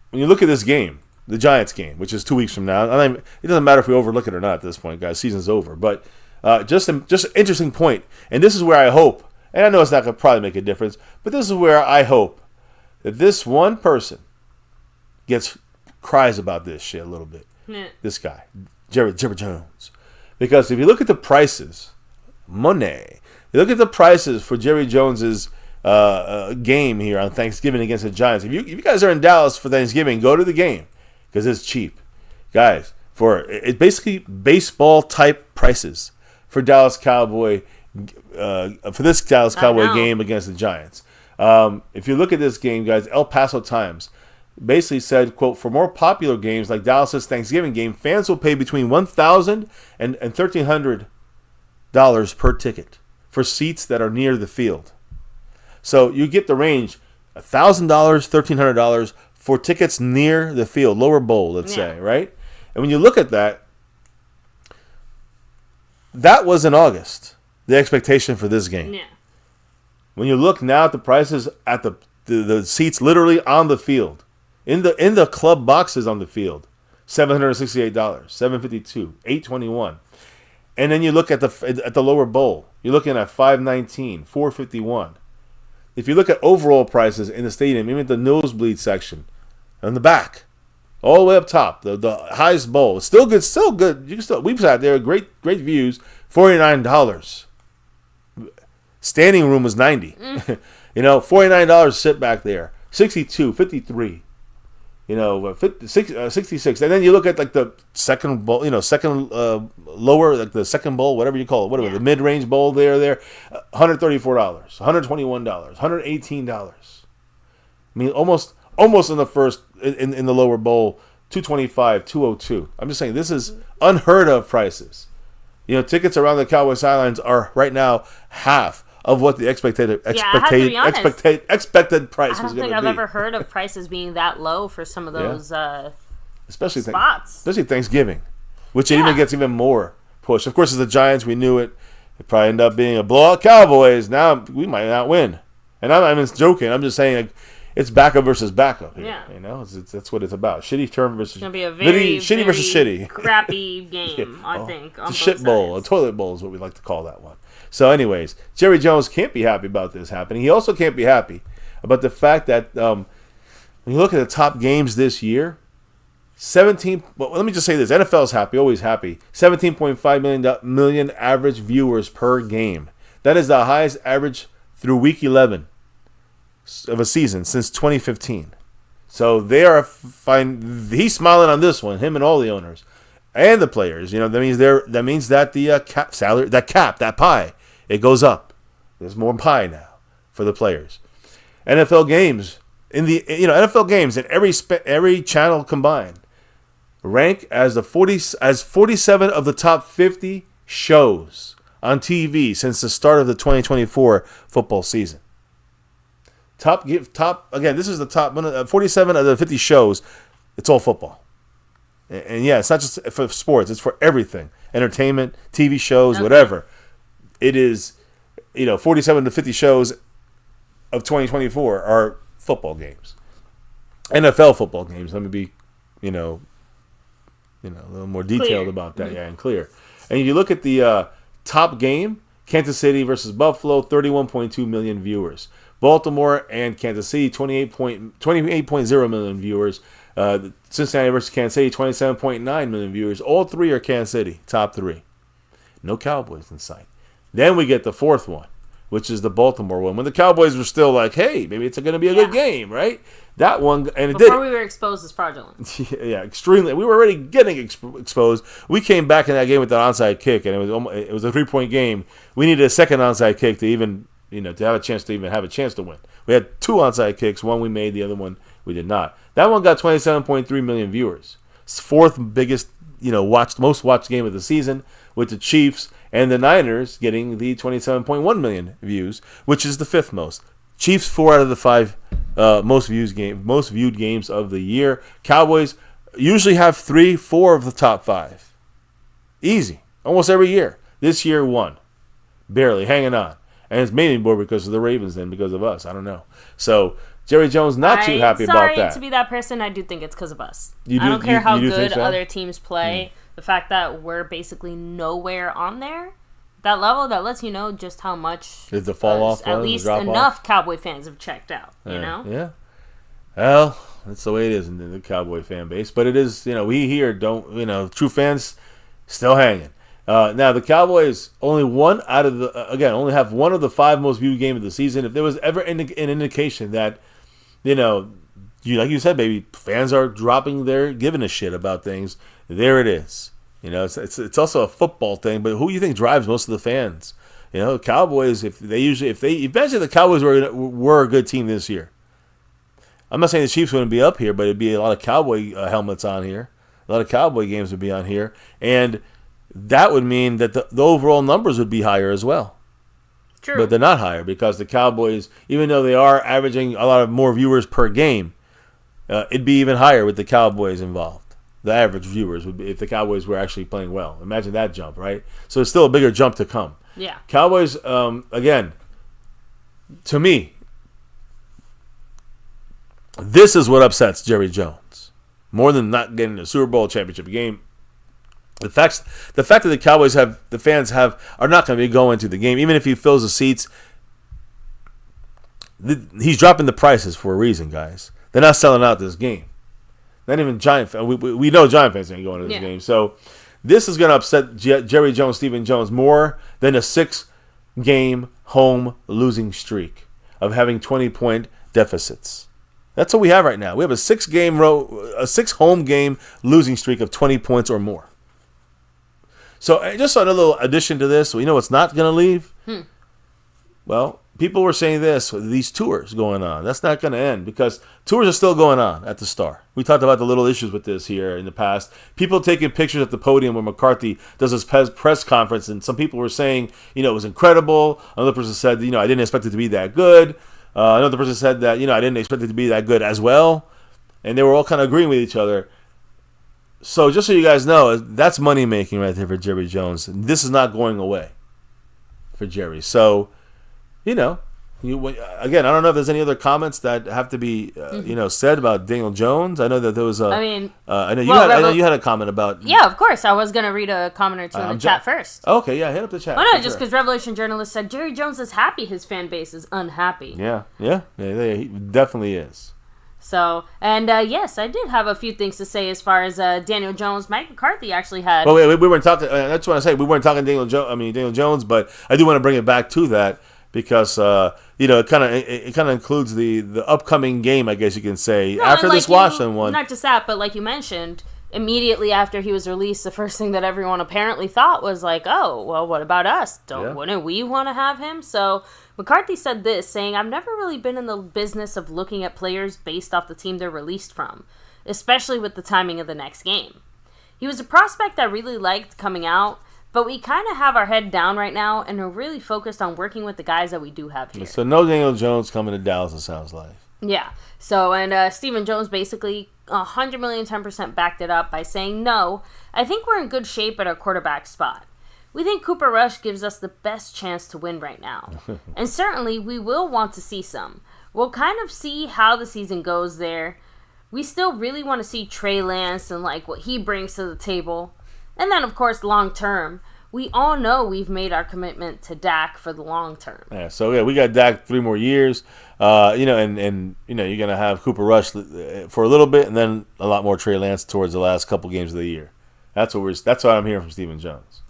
when you look at this game, the Giants game, which is 2 weeks from now, it doesn't matter if we overlook it or not at this point, guys. Season's over. But just an interesting point, and this is where I hope, and I know it's not going to probably make a difference, but this is where I hope that this one person cries about this shit a little bit. Yeah. This guy, Jerry Jones. Because if you look at the prices, money, you look at the prices for Jerry Jones's game here on Thanksgiving against the Giants. If you guys are in Dallas for Thanksgiving, go to the game because it's cheap, guys. It's basically baseball type prices for Dallas Cowboy for this Dallas Cowboy game against the Giants. If you look at this game, guys, El Paso Times basically said, quote, for more popular games like Dallas's Thanksgiving game, fans will pay between $1,000 and $1,300 per ticket for seats that are near the field. So you get the range, $1,000, $1,300 for tickets near the field, lower bowl, let's say, right? And when you look at that, that was in August, the expectation for this game. Yeah. When you look now at the prices at the seats literally on the field, in the club boxes on the field, $768, $752, $821. And then you look at the lower bowl, you're looking at $519, $451. If you look at overall prices in the stadium, even the nosebleed section, on the back, all the way up top, the highest bowl, it's still good. You can we've sat there, great views, $49. Standing room was $90. $49 sit back there, $62, $53. 66, and then you look at the second bowl, lower, the second bowl, whatever you call it, the mid-range bowl there, $134, $121, $118. I mean, almost in the first in the lower bowl, $225, $202. I'm just saying this is unheard of prices. Tickets around the Cowboy sidelines are right now half of what the expected price was going to be. I don't think I've ever heard of prices being that low for some of those especially spots. Especially Thanksgiving, which it even gets even more push. Of course, as the Giants, we knew it. It probably ended up being a blowout Cowboys. Now we might not win. And I'm not even joking. I'm just saying it's backup versus backup here. Yeah. That's what it's about. Shitty term versus it's gonna be a very shitty versus shitty. Crappy game, I think. It's a shit bowl. A toilet bowl is what we like to call that one. So anyways, Jerry Jones can't be happy about this happening. He also can't be happy about the fact that when you look at the top games this year, 17. Well, let me just say this: NFL's happy, always happy. 17.5 million average viewers per game. That is the highest average through week 11 of a season since 2015. So they are fine. He's smiling on this one. Him and all the owners and the players. You know, that means that the cap salary, that pie, it goes up. There's more pie now for the players. NFL games NFL games in every channel combined rank as 47 of the top 50 shows on TV since the start of the 2024 football season. Again, this is the top 47 of the 50 shows. It's all football. And yeah, it's not just for sports, it's for everything. Entertainment, TV shows, whatever. It is, 47 to 50 shows of 2024 are football games. NFL football games. Let me be, a little more detailed about that, and clear. And you look at the top game, Kansas City versus Buffalo, 31.2 million viewers. Baltimore and Kansas City, 28.0 million viewers. Cincinnati versus Kansas City, 27.9 million viewers. All three are Kansas City, top three. No Cowboys in sight. Then we get the fourth one, which is the Baltimore one. When the Cowboys were still like, hey, maybe it's going to be a good game, right? That one, and before we were exposed as fraudulent. Yeah, extremely. We were already getting exposed. We came back in that game with that onside kick, and it was a 3-point game. We needed a second onside kick to even, to have a chance to win. We had 2 onside kicks. One we made, the other one we did not. That one got 27.3 million viewers. It's fourth biggest, most watched game of the season, with the Chiefs and the Niners getting the 27.1 million views, which is the fifth most. Chiefs 4 out of the 5 most viewed games of the year. Cowboys usually have 3-4 of the top 5. Easy, almost every year. This year 1, barely hanging on, and it's mainly more because of the Ravens than because of us. I don't know. So Jerry Jones not too happy about that. Sorry to be that person. I do think it's because of us. I don't care how good other teams play. The fact that we're basically nowhere on there, that level, that lets you know just how much is the fall off. At least enough Cowboy fans have checked out. Yeah. Well, that's the way it is in the Cowboy fan base. But it is, we here don't, true fans still hanging. Now the Cowboys only only have one of the 5 most viewed games of the season. If there was ever an indication that, like you said, baby, fans are giving a shit about things, there it is. It's also a football thing, but who do you think drives most of the fans? Cowboys. If imagine the Cowboys were a good team this year. I'm not saying the Chiefs wouldn't be up here, but it'd be a lot of Cowboy helmets on here. A lot of Cowboy games would be on here, and that would mean that the overall numbers would be higher as well. True. But they're not higher because the Cowboys, even though they are averaging a lot of more viewers per game, it'd be even higher with the Cowboys involved. The average viewers would be if the Cowboys were actually playing well. Imagine that jump, right? So it's still a bigger jump to come. Yeah. Cowboys, again, to me, this is what upsets Jerry Jones more than not getting a Super Bowl championship game. The fact that the Cowboys are not going to be going to the game, even if he fills the seats. He's dropping the prices for a reason, guys. They're not selling out this game. Not even Giant fans. We know Giant fans ain't going to this game. So this is going to upset Jerry Jones, Stephen Jones, more than a 6-game home losing streak of having 20-point deficits. That's what we have right now. We have a 6 home game losing streak of 20 points or more. So just another little addition to this. What's not going to leave? Well, people were saying these tours going on. That's not going to end because tours are still going on at the Star. We talked about the little issues with this here in the past. People taking pictures at the podium when McCarthy does his press conference, and some people were saying, it was incredible. Another person said, I didn't expect it to be that good. Another person said that, I didn't expect it to be that good as well. And they were all kind of agreeing with each other. So just so you guys know, that's money making right there for Jerry Jones. This is not going away for Jerry. So, again, I don't know if there's any other comments that have to be, said about Daniel Jones. I know that there was I know you had a comment about. Yeah, of course. I was gone read a comment or two in the chat first. Okay, yeah, hit up the chat. Oh no, just because Revelation Journalist said Jerry Jones is happy, his fan base is unhappy. Yeah, he definitely is. So, and yes, I did have a few things to say as far as Daniel Jones. Mike McCarthy actually had. Well, we weren't talking. That's what I say. We weren't talking Daniel Jones, but I do want to bring it back to that because it kind of includes the upcoming game, I guess you can say, after this Washington one. Not just that, but like you mentioned, immediately after he was released, the first thing that everyone apparently thought was like, "Oh, well, what about us? Wouldn't we want to have him?" So McCarthy said this, saying, "I've never really been in the business of looking at players based off the team they're released from, especially with the timing of the next game. He was a prospect I really liked coming out, but we kind of have our head down right now and are really focused on working with the guys that we do have here." So no Daniel Jones coming to Dallas, it sounds like. Yeah. So, and Stephen Jones basically 100 million, 10% backed it up by saying, "No, I think we're in good shape at our quarterback spot. We think Cooper Rush gives us the best chance to win right now. And certainly we will want to see some. We'll kind of see how the season goes there. We still really want to see Trey Lance and like what he brings to the table. And then, of course, long term, we all know we've made our commitment to Dak for the long term." Yeah, so yeah, we got Dak 3 more years. And you're gonna have Cooper Rush for a little bit, and then a lot more Trey Lance towards the last couple games of the year. That's what I'm hearing from Stephen Jones.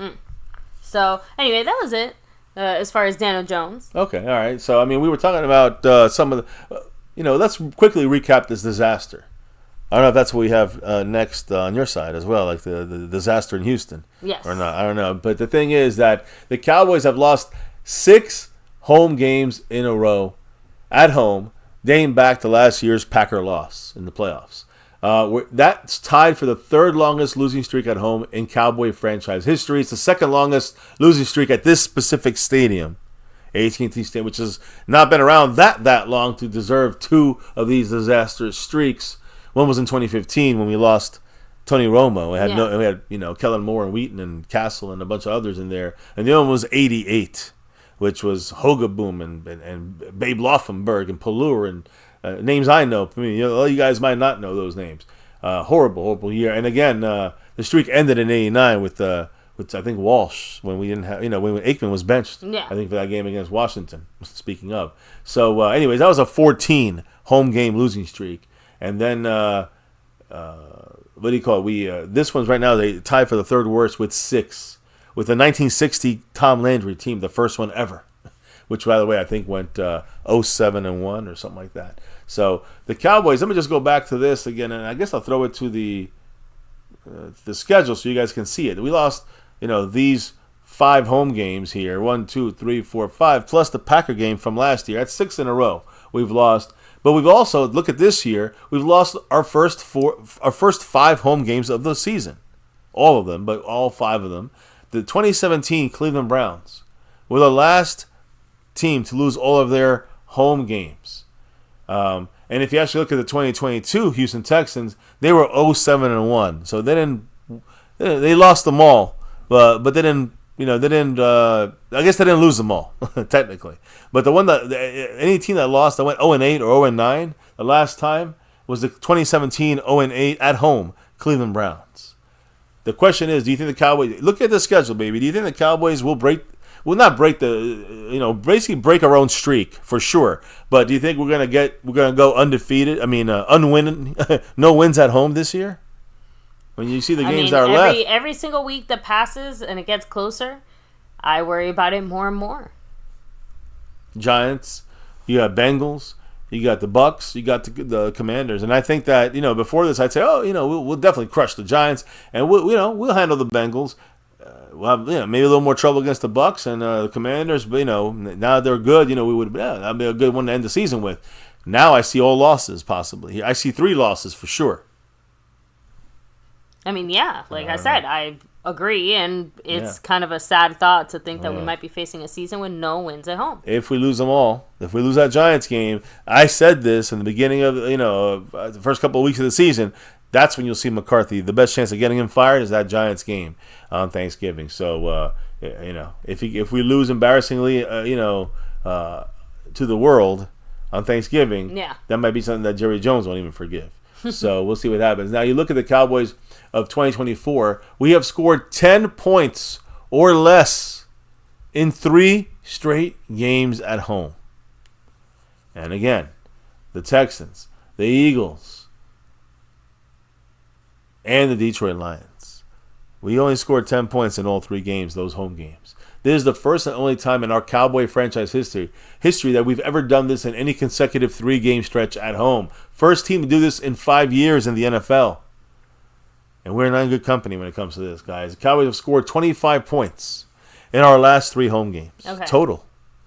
So anyway, that was it as far as Daniel Jones. Okay, all right. So I mean, we were talking about some of the, let's quickly recap this disaster. I don't know if that's what we have next on your side as well, like the disaster in Houston. Yes. Or not, I don't know. But the thing is that the Cowboys have lost 6 home games in a row at home, dating back to last year's Packer loss in the playoffs. That's tied for the 3rd longest losing streak at home in Cowboy franchise history. It's the 2nd longest losing streak at this specific stadium, AT&T Stadium, which has not been around that long to deserve 2 of these disastrous streaks. One was in 2015 when we lost Tony Romo. We had Kellen Moore and Wheaton and Castle and a bunch of others in there. And the other one was 88, which was Hogaboom and Babe Laufenberg and Pallur and names I know. I mean, you guys might not know those names. Horrible year. And again, the streak ended in '89 with I think Walsh when we didn't have when Aikman was benched. Yeah. I think for that game against Washington. Speaking of, so anyways, that was a 14 home game losing streak. And then, what do you call it? This one's right now, they tied for the 3rd worst with 6. With the 1960 Tom Landry team, the first one ever. Which, by the way, I think went 0-7-1 or something like that. So, the Cowboys, let me just go back to this again. And I guess I'll throw it to the schedule so you guys can see it. We lost, these 5 home games here. 1, 2, 3, 4, 5. Plus the Packer game from last year. That's 6 in a row we've lost. But we've also, look at this year, we've lost our first 5 home games of the season. All of them, but all 5 of them. The 2017 Cleveland Browns were the last team to lose all of their home games. And if you actually look at the 2022 Houston Texans, they were 0-7-1. So they lost them all, but they didn't. I guess they didn't lose them all, technically. But the one any team that lost that went 0-8 or 0-9 the last time was the 2017 0-8 at home Cleveland Browns. The question is, do you think the Cowboys, look at the schedule, baby, do you think the Cowboys will not break basically break our own streak for sure, but do you think we're going to go undefeated, unwinning, no wins at home this year? When you see the games that are left. Every single week that passes and it gets closer, I worry about it more and more. Giants, you got Bengals, you got the Bucks, you got the Commanders, and I think that before this I'd say, we'll definitely crush the Giants, and we'll handle the Bengals. We'll have maybe a little more trouble against the Bucks and the Commanders, but now they're good. We would that'd be a good one to end the season with. Now I see all losses possibly. I see 3 losses for sure. I mean, yeah, I said, I agree, and it's kind of a sad thought to think that we might be facing a season with no wins at home. If we lose them all, if we lose that Giants game, I said this in the beginning of the first couple of weeks of the season. That's when you'll see McCarthy. The best chance of getting him fired is that Giants game on Thanksgiving. So if we lose embarrassingly, to the world on Thanksgiving, that might be something that Jerry Jones won't even forgive. So we'll see what happens. Now you look at the Cowboys of 2024. We have scored 10 points or less in 3 straight games at home. And again, the Texans, the Eagles, and the Detroit Lions. We only scored 10 points in all 3 games, those home games. This is the first and only time in our Cowboy franchise history that we've ever done this in any consecutive 3-game stretch at home. First team to do this in 5 years in the NFL. And we're not in good company when it comes to this, guys. The Cowboys have scored 25 points in our last 3 home games. Okay. Total.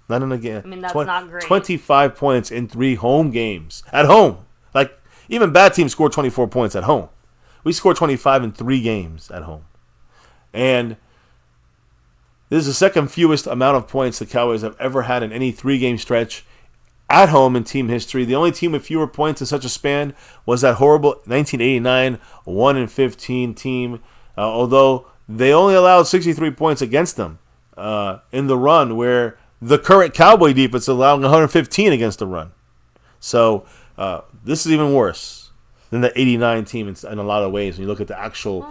Not in a game. I mean, that's not great. 25 points in 3 home games. At home. Like, even bad teams score 24 points at home. We scored 25 in 3 games at home. And this is the second fewest amount of points the Cowboys have ever had in any 3-game stretch at home in team history. The only team with fewer points in such a span was that horrible 1989 1-15 team, although they only allowed 63 points against them in the run, where the current Cowboy defense allowing 115 against the run. So this is even worse than the 89 team in a lot of ways when you look at the actual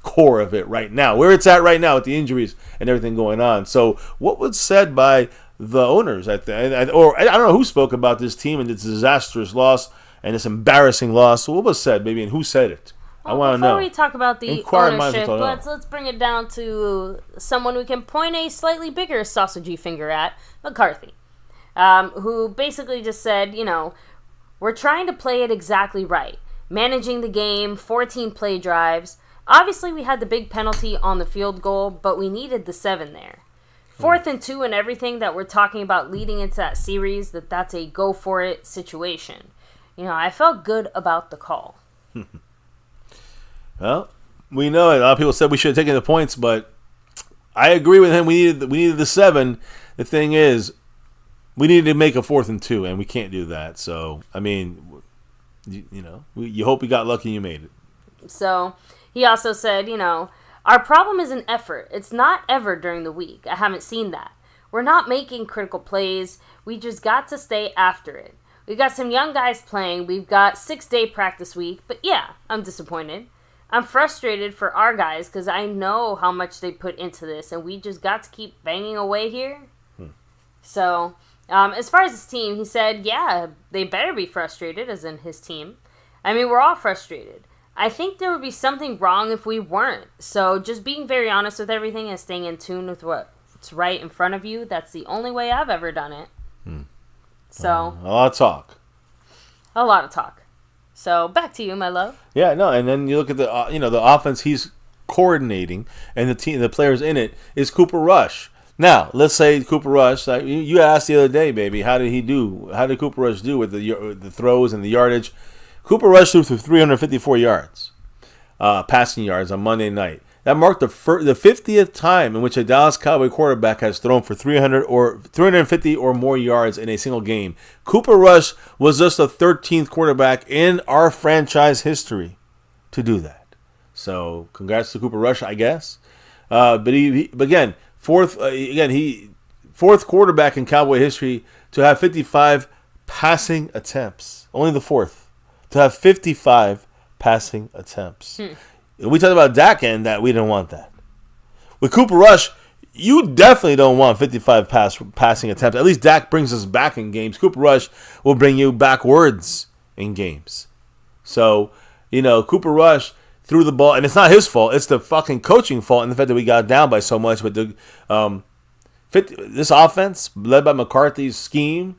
core of it right now, where it's at right now with the injuries and everything going on. So what was said by the owners, or I don't know who spoke about this team and this disastrous loss and this embarrassing loss. So what was said, maybe, and who said it? I want to know. Before we talk about the ownership, let's bring it down to someone we can point a slightly bigger sausagey finger at, McCarthy, who basically just said, we're trying to play it exactly right. Managing the game, 14 play drives. Obviously, we had the big penalty on the field goal, but we needed the 7 there. 4th and 2 and everything that we're talking about leading into that series, that's a go-for-it situation. I felt good about the call. Well, we know it. A lot of people said we should have taken the points, but I agree with him. We needed the 7. The thing is, we needed to make a 4th and 2, and we can't do that. So, I mean, you hope we got lucky and you made it. So, he also said, our problem is an effort. It's not ever during the week. I haven't seen that. We're not making critical plays. We just got to stay after it. We got some young guys playing. We've got 6-day practice week. But yeah, I'm disappointed. I'm frustrated for our guys because I know how much they put into this. And we just got to keep banging away here. So, as far as his team, he said, yeah, they better be frustrated, as in his team. I mean, we're all frustrated. I think there would be something wrong if we weren't. So just being very honest with everything and staying in tune with what's right in front of you, that's the only way I've ever done it. So a lot of talk. A lot of talk. So back to you, my love. Yeah, no, and then you look at the the offense he's coordinating and the players in it is Cooper Rush. Now, let's say Cooper Rush, you asked the other day, baby, how did he do? How did Cooper Rush do with the throws and the yardage? Cooper Rush threw for 354 yards, passing yards on Monday night. That marked the 50th time in which a Dallas Cowboy quarterback has thrown for 350 or more yards in a single game. Cooper Rush was just the 13th quarterback in our franchise history to do that. So, congrats to Cooper Rush, I guess. But again, fourth quarterback in Cowboy history to have 55 passing attempts. Only the 4th to have 55 passing attempts. We talked about Dak and that we didn't want that. With Cooper Rush, you definitely don't want 55 passing attempts. At least Dak brings us back in games. Cooper Rush will bring you backwards in games. So, Cooper Rush threw the ball, and it's not his fault. It's the fucking coaching fault and the fact that we got down by so much. But this offense, led by McCarthy's scheme,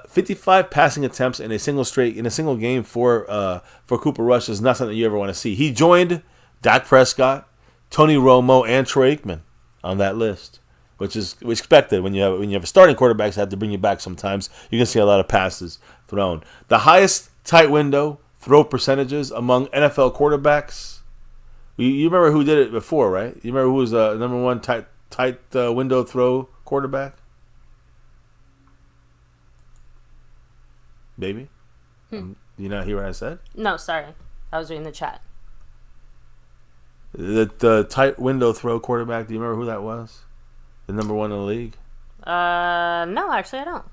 55 passing attempts in a single game for Cooper Rush is not something you ever want to see. He joined Dak Prescott, Tony Romo, and Troy Aikman on that list, which is expected when you have a starting quarterback that have to bring you back sometimes. You can see a lot of passes thrown. The highest tight window throw percentages among NFL quarterbacks. You remember who did it before, right? You remember who was the number one tight window throw quarterback? Baby? You not hear what I said? No, sorry. I was reading the chat. The tight window throw quarterback, do you remember who that was? The number one in the league? No, actually I don't.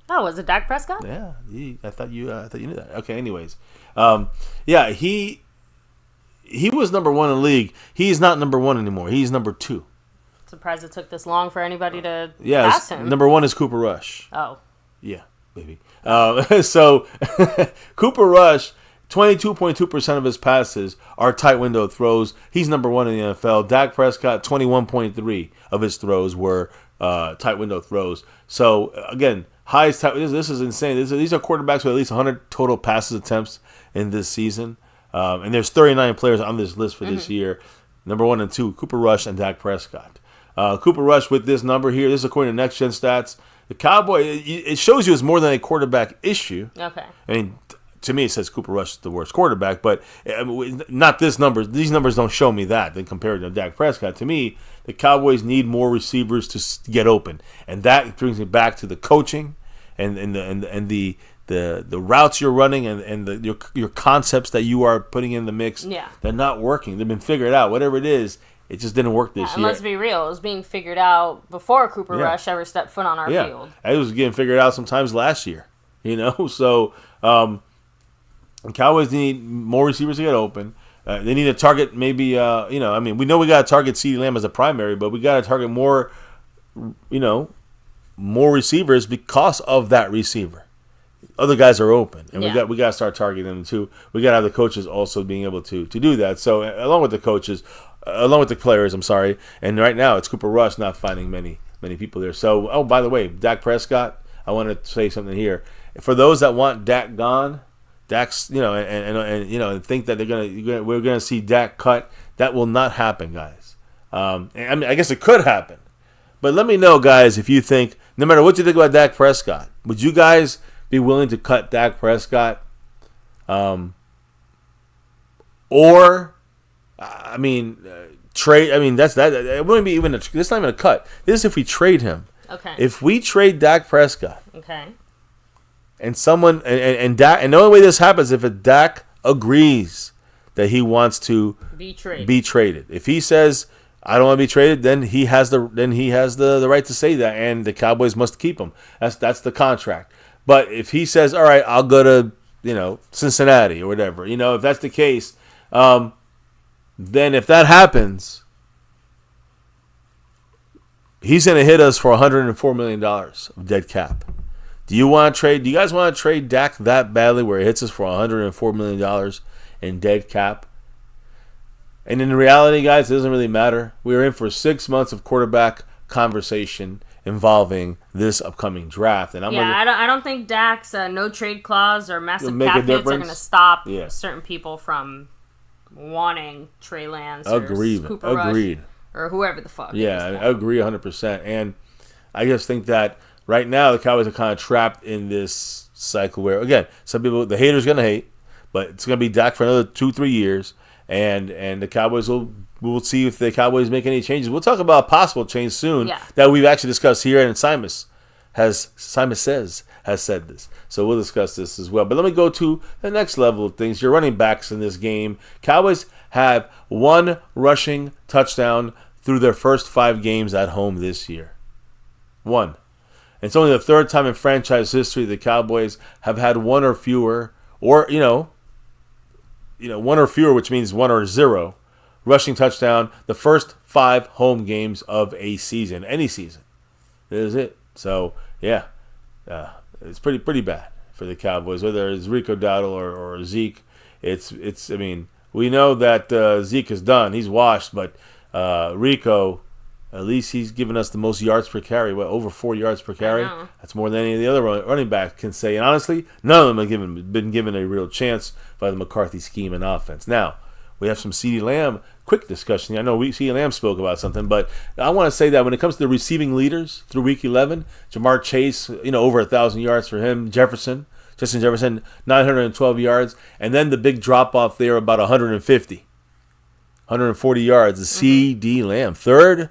Oh, was it Dak Prescott? Yeah, I thought you knew that. Okay, anyways. Yeah, he was number one in the league. He's not number one anymore. He's number 2. Surprised it took this long for anybody to pass him. Number 1 is Cooper Rush. Oh. Yeah. baby. So Cooper Rush, 22.2% of his passes are tight window throws. He's number one in the NFL. Dak Prescott, 21.3% of his throws were tight window throws. So again, highest tight. This is insane. These are quarterbacks with at least 100 total passes attempts in this season. And there's 39 players on this list for this year. Number 1 and 2, Cooper Rush and Dak Prescott. Cooper Rush with this number here. This is according to Next Gen Stats. The Cowboy, it shows you it's more than a quarterback issue. Okay. I mean, to me, it says Cooper Rush is the worst quarterback, but not this number. These numbers don't show me that. Then compared to Dak Prescott, to me, the Cowboys need more receivers to get open, and that brings me back to the coaching and the routes you're running and your concepts that you are putting in the mix. Yeah. They're not working. They've been figured out. Whatever it is, it just didn't work this year. And let's be real, it was being figured out before Cooper Rush ever stepped foot on our field. It was getting figured out sometimes last year. So Cowboys need more receivers to get open. They need to target maybe, we know we got to target CeeDee Lamb as a primary, but we got to target more receivers because of that receiver. Other guys are open, and we got to start targeting them too. We got to have the coaches also being able to do that. So along with the players, I'm sorry. And right now it's Cooper Rush not finding many people there. So by the way, Dak Prescott, I want to say something here. For those that want Dak gone, Dak's and think that we're gonna see Dak cut. That will not happen, guys. I guess it could happen, but let me know, guys, if you think, no matter what you think about Dak Prescott, would you guys be willing to cut Dak Prescott? Trade. That's that. It wouldn't be even. This is not even a cut. This is if we trade him. Okay. If we trade Dak Prescott. Okay. And someone and Dak, and the only way this happens is if Dak agrees that he wants to be traded. If he says I don't want to be traded, then he has the right to say that, and the Cowboys must keep him. That's the contract. But if he says, all right, I'll go to Cincinnati or whatever, if that's the case, then if that happens, he's going to hit us for $104 million of dead cap. Do you guys want to trade Dak that badly where it hits us for $104 million in dead cap? And in reality, guys, it doesn't really matter. We're in for 6 months of quarterback conversation involving this upcoming draft. And I don't think Dak's no trade clause or massive cap hits are going to stop certain people from wanting Trey Lance or Cooper Rush or whoever the fuck. Yeah, I agree 100%. And I just think that right now, the Cowboys are kind of trapped in this cycle where, again, some people, the haters going to hate, but it's going to be Dak for another 2-3 years, and the Cowboys we'll see if the Cowboys make any changes. We'll talk about a possible change soon that we've actually discussed here, and Simon has said this. So we'll discuss this as well. But let me go to the next level of things. Your running backs in this game. Cowboys have 1 rushing touchdown through their first 5 games at home this year. 1. It's only the 3rd time in franchise history the Cowboys have had 1 or fewer, or 1 or fewer, which means 1 or 0 rushing touchdown the first 5 home games of a season, any season. That is it. So it's pretty bad for the Cowboys, whether it's Rico Dowdle or Zeke. We know that Zeke is done; he's washed, but Rico. At least he's given us the most yards per carry. Over 4 yards per carry? That's more than any of the other running backs can say. And honestly, none of them have been given a real chance by the McCarthy scheme and offense. Now, we have some CeeDee Lamb quick discussion. I know CeeDee Lamb spoke about something, but I want to say that when it comes to the receiving leaders through Week 11, Jamar Chase, over 1,000 yards for him. Justin Jefferson, 912 yards. And then the big drop-off there, about 140 yards. The CeeDee Lamb. 3rd.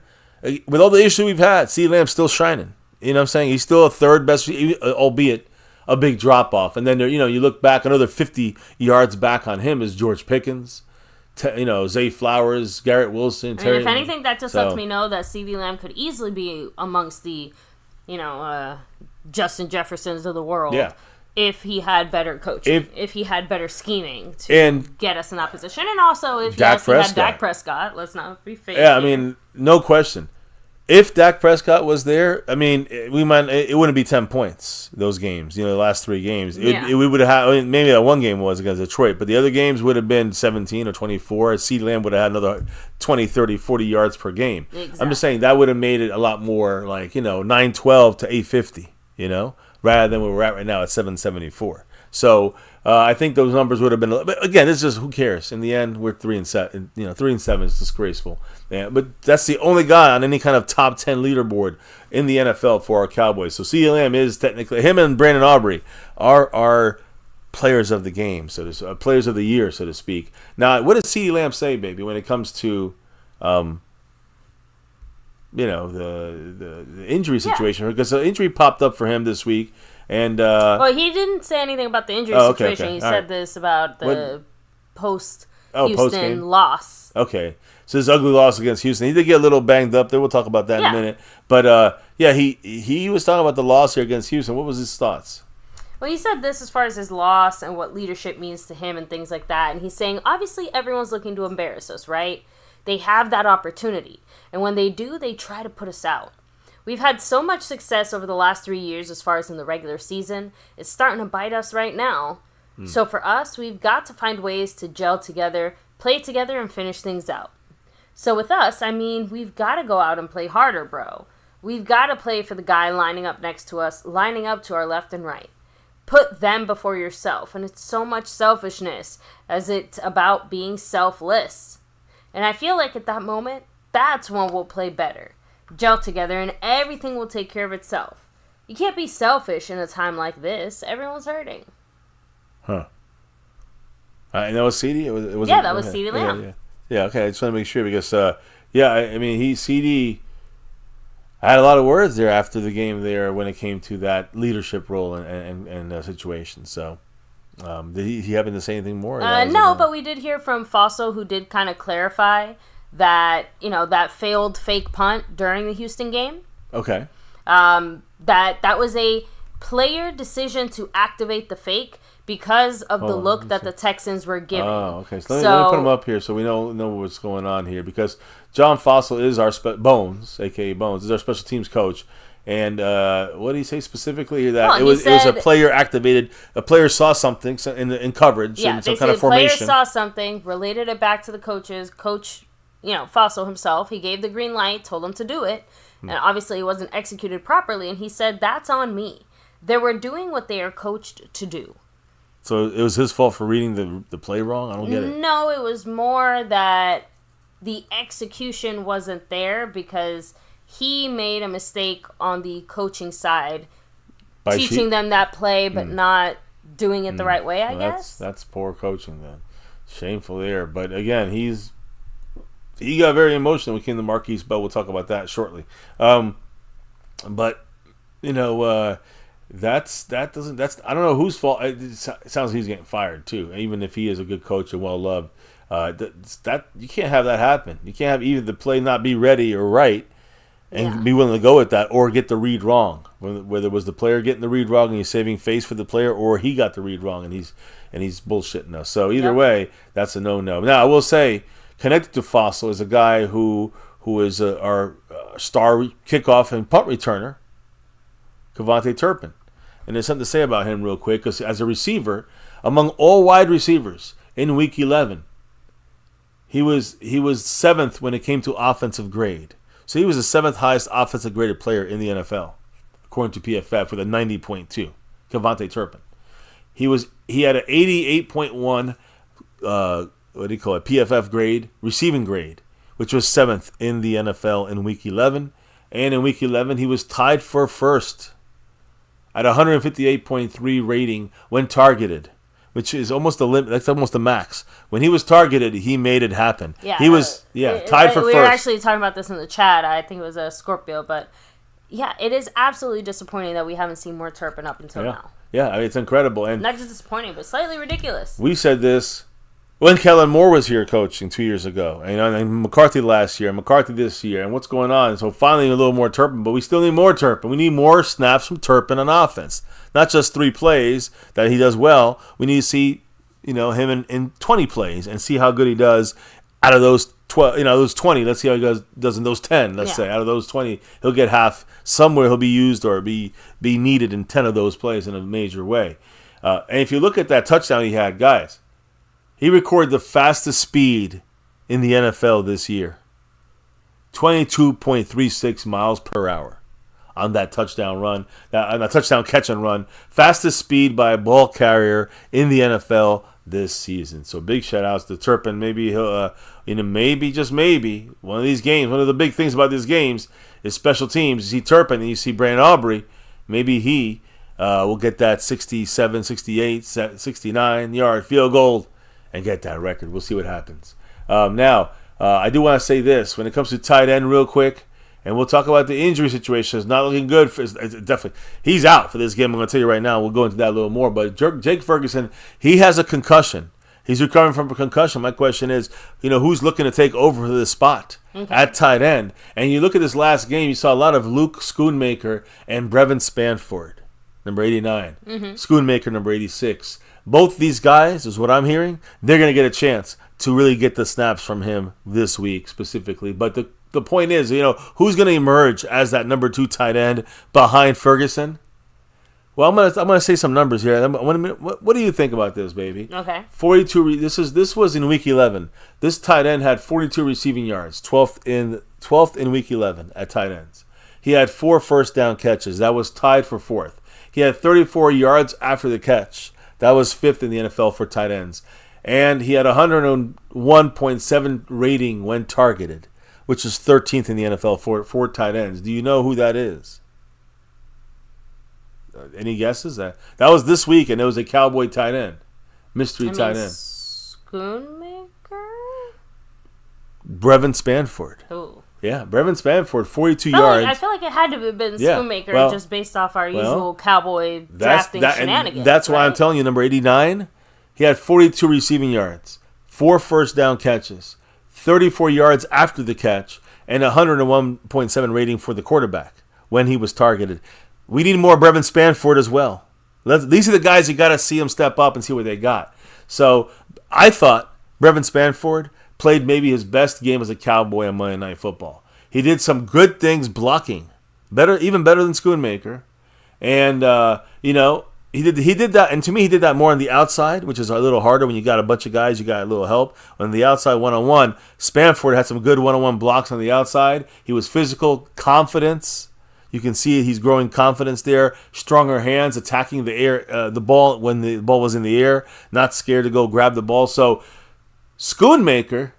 With all the issues we've had, CeeDee Lamb's still shining. You know what I'm saying? He's still a 3rd best, albeit a big drop-off. And then, you look back, another 50 yards back on him is George Pickens, Zay Flowers, Garrett Wilson. Terry. If anything, that just lets me know that CeeDee Lamb could easily be amongst the, Justin Jeffersons of the world. Yeah. If he had better coaching, if he had better scheming to get us in that position. And also, if he had Dak Prescott, let's not be fake. Yeah, no question. if Dak Prescott was there, I mean, it wouldn't be 10 points, those games, the last 3 games. We would have had, maybe that one game was against Detroit, but the other games would have been 17 or 24. CeeDee Lamb would have had another 20, 30, 40 yards per game. Exactly. I'm just saying that would have made it a lot more like, 912 to 850, rather than where we're at right now at 774. So I think those numbers would have been. But again, it's just who cares. In the end, we're 3-7. 3-7 is disgraceful. Yeah, but that's the only guy on any kind of top 10 leaderboard in the NFL for our Cowboys. So CeeDee Lamb is technically, him and Brandon Aubrey are players of the game, players of the year, so to speak. Now, what does CeeDee Lamb say, baby, when it comes to the injury situation? Because the injury popped up for him this week. And well, he didn't say anything about the injury situation. Okay. He said this about the post-Houston loss. Okay. So his ugly loss against Houston. He did get a little banged up there. We'll talk about that in a minute. But, he was talking about the loss here against Houston. What was his thoughts? Well, he said this as far as his loss and what leadership means to him and things like that. And he's saying, obviously, everyone's looking to embarrass us, right? They have that opportunity. And when they do, they try to put us out. We've had so much success over the last 3 years as far as in the regular season. It's starting to bite us right now. So for us, we've got to find ways to gel together, play together, and finish things out. So with us, I mean, we've got to go out and play harder, bro. We've got to play for the guy lining up next to us, lining up to our left and right. Put them before yourself. And it's so much selfishness as it's about being selfless. And I feel like at that moment, that's when we'll play better. Gel together and everything will take care of itself. You can't be selfish in a time like this. Everyone's hurting. Huh. And that was CeeDee? That was CeeDee Lamb. Yeah, okay. I just want to make sure because, I mean, CeeDee had a lot of words there after the game there when it came to that leadership role and situation. So, did he happen to say anything more? No, but we did hear from Fossil, who did kind of clarify that, that failed fake punt during the Houston game. Okay. That was a player decision to activate the fake because of the look that the Texans were giving. Oh, okay. So let me put him up here so we know what's going on here, because John Fossil is our Bones, a.k.a. Bones, is our special teams coach. And what did he say specifically? That it was a player activated. A player saw something in coverage in some kind of formation. The player saw something, related it back to the coaches. Coach, Fossil himself, he gave the green light, told him to do it. And obviously it wasn't executed properly. And he said, that's on me. They were doing what they are coached to do. So it was his fault for reading the play wrong? I don't get it. No, it was more that the execution wasn't there because he made a mistake on the coaching side, teaching them that play but not doing it the right way, I guess. That's poor coaching then. Shameful there. But again, he got very emotional when it came to Marquise Bell. We'll talk about that shortly. But that's I don't know whose fault. It sounds like he's getting fired too, even if he is a good coach and well loved. That you can't have that happen. You can't have either the play not be ready or right, and be willing to go with that, or get the read wrong. Whether it was the player getting the read wrong and he's saving face for the player, or he got the read wrong and he's bullshitting us. So either way, that's a no-no. Now I will say, connected to Fossil is a guy who is our star kickoff and punt returner, Kevontae Turpin. And there's something to say about him real quick, because as a receiver, among all wide receivers in Week 11, he was 7th when it came to offensive grade. So he was the 7th highest offensive graded player in the NFL, according to PFF, with a 90.2. Kevontae Turpin. He had an 88.1 PFF grade, receiving grade, which was 7th in the NFL in Week 11. And in Week 11, he was tied for first at 158.3 rating when targeted, which is almost the limit. That's almost the max. When he was targeted, he made it happen. Yeah, he was tied for first. We were actually talking about this in the chat. I think it was a Scorpio, but yeah, it is absolutely disappointing that we haven't seen more Turpin up until now. Yeah, I mean, it's incredible, and not just disappointing, but slightly ridiculous. We said this when Kellen Moore was here coaching 2 years ago, and McCarthy last year, and McCarthy this year, and what's going on? So finally a little more Turpin, but we still need more Turpin. We need more snaps from Turpin on offense. Not just 3 plays that he does well. We need to see, him in 20 plays and see how good he does out of those 12, those 20, let's see how he does in those 10, let's say. Out of those 20, he'll get half. Somewhere he'll be used or be needed in 10 of those plays in a major way. And if you look at that touchdown he had, guys, he recorded the fastest speed in the NFL this year. 22.36 miles per hour on that touchdown run, on a touchdown catch and run. Fastest speed by a ball carrier in the NFL this season. So big shout outs to Turpin. Maybe he'll, maybe, just maybe, one of these games, one of the big things about these games is special teams. You see Turpin and you see Brandon Aubrey. Maybe he will get that 67, 68, 69 yard field goal and get that record. We'll see what happens. Now, I do want to say this. When it comes to tight end real quick, and we'll talk about the injury situation. It's not looking good. It's definitely, he's out for this game. I'm going to tell you right now. We'll go into that a little more. But Jake Ferguson, he has a concussion. He's recovering from a concussion. My question is, who's looking to take over this spot at tight end? And you look at this last game, you saw a lot of Luke Schoonmaker and Brevin Spanford, number 89. Schoonmaker, number 86. Both these guys, is what I'm hearing, they're going to get a chance to really get the snaps from him this week specifically. But the point is, who's going to emerge as that number 2 tight end behind Ferguson? Well, I'm gonna say some numbers here. What do you think about this, baby? Okay. 42. This was in week 11. This tight end had 42 receiving yards, 12th in week 11 at tight ends. He had 4 first down catches. That was tied for 4th. He had 34 yards after the catch. That was 5th in the NFL for tight ends. And he had 101.7 rating when targeted, which is 13th in the NFL for tight ends. Do you know who that is? Any guesses? That was this week, and it was a Cowboy tight end. Mystery tight end. Schoonmaker? Brevin Spanford. Oh. Yeah, Brevin Spanford, 42 yards. I feel like it had to have been Schoonmaker just based off our usual Cowboy drafting shenanigans. That's why I'm telling you, number 89, he had 42 receiving yards, 4 first down catches, 34 yards after the catch, and 101.7 rating for the quarterback when he was targeted. We need more Brevin Spanford as well. These are the guys you got to see them step up and see what they got. So I thought Brevin Spanford played maybe his best game as a Cowboy on Monday Night Football. He did some good things blocking, even better than Schoonmaker, and he did that. And to me, he did that more on the outside, which is a little harder when you got a bunch of guys. You got a little help on the outside, one-on-one. Spanford had some good one-on-one blocks on the outside. He was physical, confidence. You can see he's growing confidence there. Stronger hands, attacking the ball when the ball was in the air. Not scared to go grab the ball. So Schoonmaker,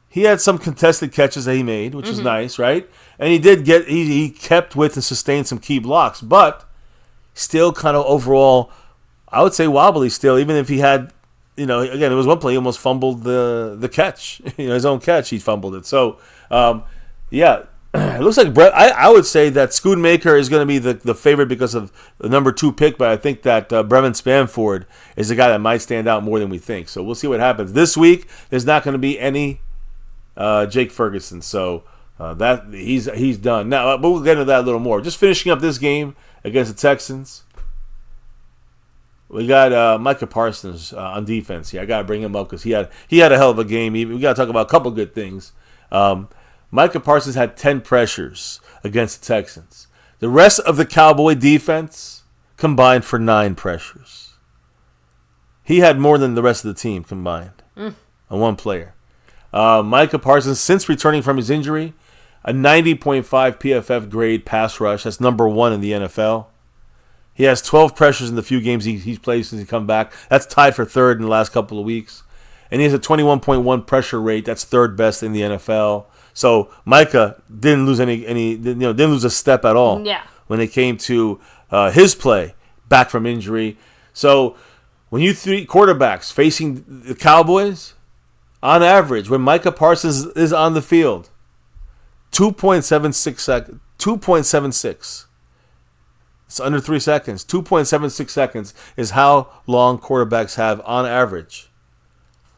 he had some contested catches that he made, which is nice, right? And he kept with and sustained some key blocks, but still kind of overall, I would say wobbly still. Even if he had, again, there was one play he almost fumbled the catch, his own catch. He fumbled it. So, it looks like I would say that Schoonmaker is going to be the favorite because of the number 2 pick, but I think that Brevin Spanford is the guy that might stand out more than we think. So we'll see what happens. This week, there's not going to be any Jake Ferguson, so that he's done. Now, but we'll get into that a little more. Just finishing up this game against the Texans. We got Micah Parsons on defense here. I got to bring him up because he had a hell of a game. We got to talk about a couple good things. Micah Parsons had 10 pressures against the Texans. The rest of the Cowboy defense combined for 9 pressures. He had more than the rest of the team combined on one player. Micah Parsons, since returning from his injury, a 90.5 PFF grade pass rush. That's number 1 in the NFL. He has 12 pressures in the few games he's played since he come back. That's tied for 3rd in the last couple of weeks. And he has a 21.1 pressure rate. That's 3rd best in the NFL. So Micah didn't lose didn't lose a step at all when it came to his play back from injury. So when you 3 quarterbacks facing the Cowboys, on average, when Micah Parsons is on the field, 2.76. It's under 3 seconds. 2.76 seconds is how long quarterbacks have on average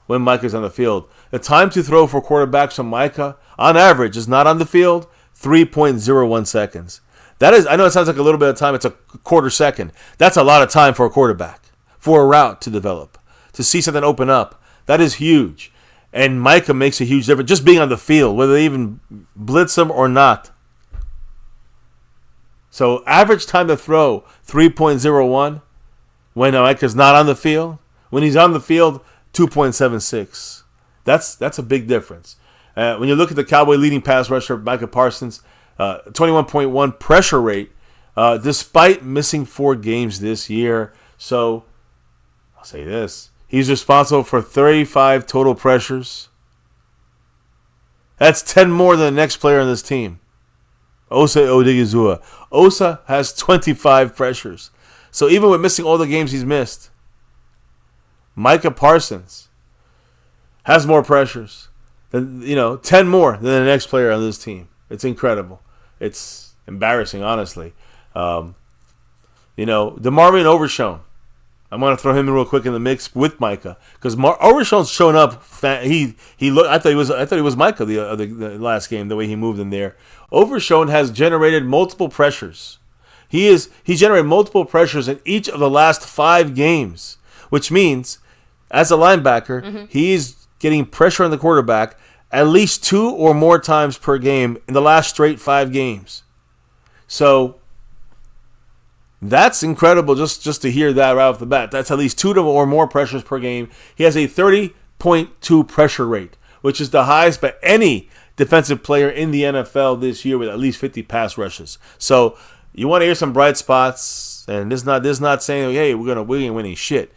when Micah's on the field. The time to throw for quarterbacks from Micah, on average, is not on the field, 3.01 seconds. That is, I know it sounds like a little bit of time. It's a quarter second. That's a lot of time for a quarterback, for a route to develop, to see something open up. That is huge. And Micah makes a huge difference just being on the field, whether they even blitz him or not. So average time to throw, 3.01 when Micah's not on the field. When he's on the field, 2.76. That's a big difference. When you look at the Cowboy leading pass rusher, Micah Parsons, 21.1 pressure rate, despite missing 4 games this year. So I'll say this. He's responsible for 35 total pressures. That's 10 more than the next player on this team. Osa Odigizua. Osa has 25 pressures. So even with missing all the games he's missed, Micah Parsons has more pressures. 10 more than the next player on this team. It's incredible. It's embarrassing, honestly. DeMarvin Overshown. I'm going to throw him in real quick in the mix with Micah because Overshown's shown up. He looked. I thought he was Micah the last game. The way he moved in there, Overshown has generated multiple pressures. He generated multiple pressures in each of the last 5 games, which means as a linebacker, he's getting pressure on the quarterback at least 2 or more times per game in the last straight 5 games. So that's incredible just to hear that right off the bat. That's at least 2 or more pressures per game. He has a 30.2 pressure rate, which is the highest by any defensive player in the NFL this year with at least 50 pass rushes. So you want to hear some bright spots, and this not saying, hey, we ain't winning shit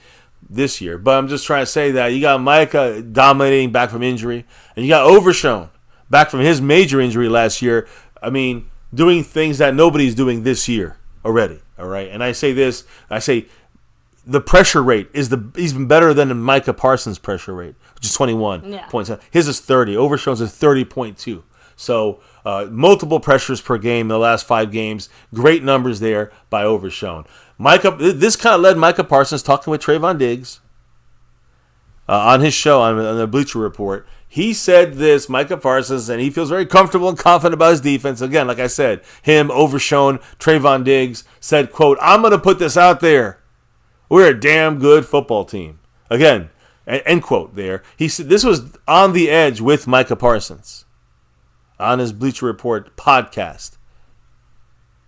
this year. But I'm just trying to say that you got Micah dominating back from injury, and you got Overshown back from his major injury last year. I mean, doing things that nobody's doing this year already. All right, and I say the pressure rate is even better than the Micah Parsons pressure rate, which is 21.7. His is 30. Overshown's is 30.2. So multiple pressures per game in the last 5 games. Great numbers there by Overshown. This kind of led Micah Parsons talking with Trayvon Diggs on his show on the Bleacher Report. He said this, Micah Parsons, and he feels very comfortable and confident about his defense. Again, like I said, him, Overshown, Trayvon Diggs said, quote, I'm going to put this out there. We're a damn good football team. Again, end quote there. He said this was On the Edge with Micah Parsons on his Bleacher Report podcast.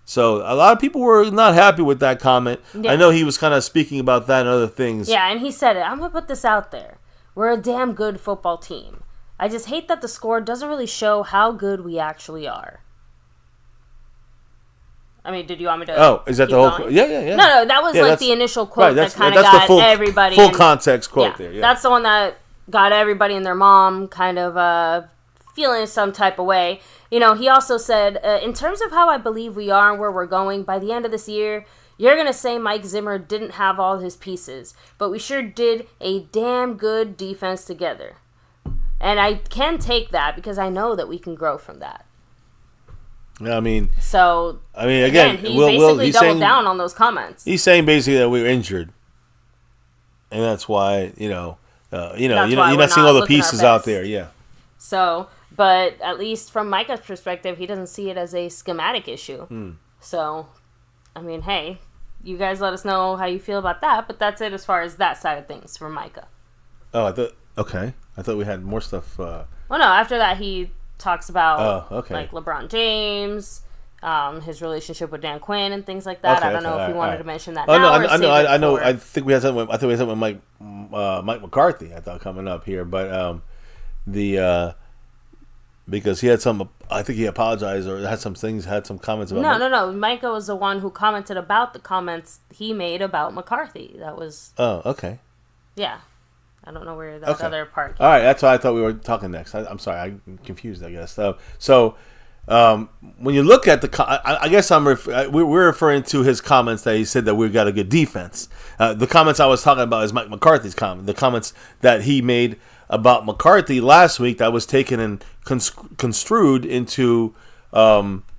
So a lot of people were not happy with that comment. Yeah. I know he was kind of speaking about that and other things. Yeah, and he said it. I'm going to put this out there. We're a damn good football team. I just hate that the score doesn't really show how good we actually are. I mean, did you want me to? Oh, is that the whole quote? Yeah. No, that was like the initial quote that kind of got everybody. Full context quote there. Yeah. That's the one that got everybody and their mom kind of feeling some type of way. He also said, in terms of how I believe we are and where we're going, by the end of this year, you're going to say Mike Zimmer didn't have all his pieces, but we sure did a damn good defense together. And I can take that because I know that we can grow from that. I mean, again, he basically doubled down on those comments. He's saying basically that we were injured, and that's why you're not seeing all the pieces out there. Yeah. So, but at least from Micah's perspective, he doesn't see it as a schematic issue. So, I mean, hey, you guys let us know how you feel about that. But that's it as far as that side of things for Micah. Oh, I thought we had more stuff. Well, no. After that, he talks about like LeBron James, his relationship with Dan Quinn and things like that. I don't know if you wanted to mention that. I know. I think we had something. I think we had something with Mike McCarthy. I thought coming up here, but because he had some. I think he apologized or had some comments about. No. Micah was the one who commented about the comments he made about McCarthy. That was. Oh, okay. Yeah. I don't know where that other part came All right, that's why I thought we were talking next. I'm sorry, I'm confused, I guess. When you look at I guess we're referring to his comments that he said that we've got a good defense. The comments I was talking about is Mike McCarthy's comment. The comments that he made about McCarthy last week that was taken and construed into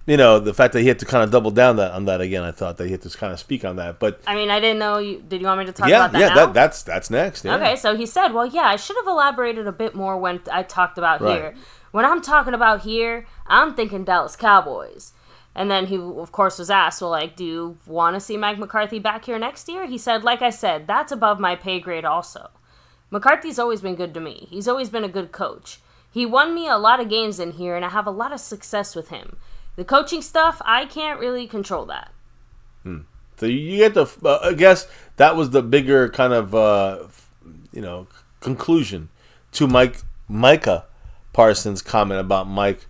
the fact that he had to kind of double down on that again. I thought that he had to kind of speak on that, but I mean, I didn't know. Did you want me to talk about that? Yeah, that's next. Yeah. Okay, so he said, "Well, yeah, I should have elaborated a bit more when I talked about here. When I'm talking about here, I'm thinking Dallas Cowboys." And then he, of course, was asked, "Well, like, do you want to see Mike McCarthy back here next year?" He said, "Like I said, that's above my pay grade. Also, McCarthy's always been good to me. He's always been a good coach. He won me a lot of games in here, and I have a lot of success with him. The coaching stuff, I can't really control that. So you get the, I guess that was the bigger kind of, conclusion to Micah Parsons' comment about Mike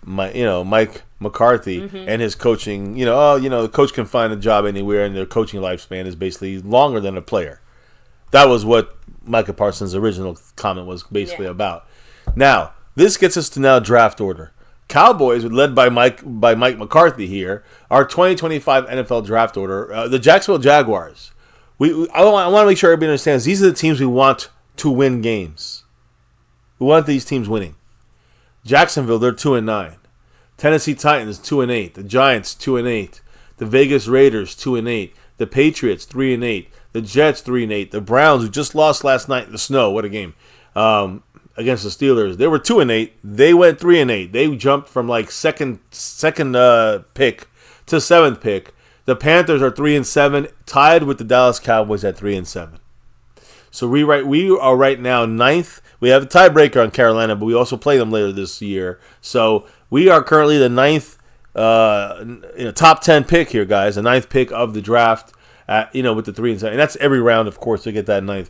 McCarthy and his coaching. The coach can find a job anywhere, and their coaching lifespan is basically longer than a player. That was what Micah Parsons' original comment was basically about. Now, this gets us to now draft order. Cowboys, led by Mike McCarthy here, our 2025 NFL draft order. The Jacksonville Jaguars. I want to make sure everybody understands these are the teams we want to win games. We want these teams winning. Jacksonville, they're 2-9. Tennessee Titans 2-8. The Giants 2-8. The Vegas Raiders 2-8. The Patriots 3-8. The Jets 3-8. The Browns, who just lost last night in the snow, what a game, against the Steelers. They were 2-8. They went 3-8. They jumped from like second pick to seventh pick. The Panthers are 3-7, tied with the Dallas Cowboys at 3-7. So we are right now ninth. We have a tiebreaker on Carolina, but we also play them later this year. So we are currently the ninth, top 10 pick here, guys. The ninth pick of the draft. With the 3-7, and that's every round, of course, to get that ninth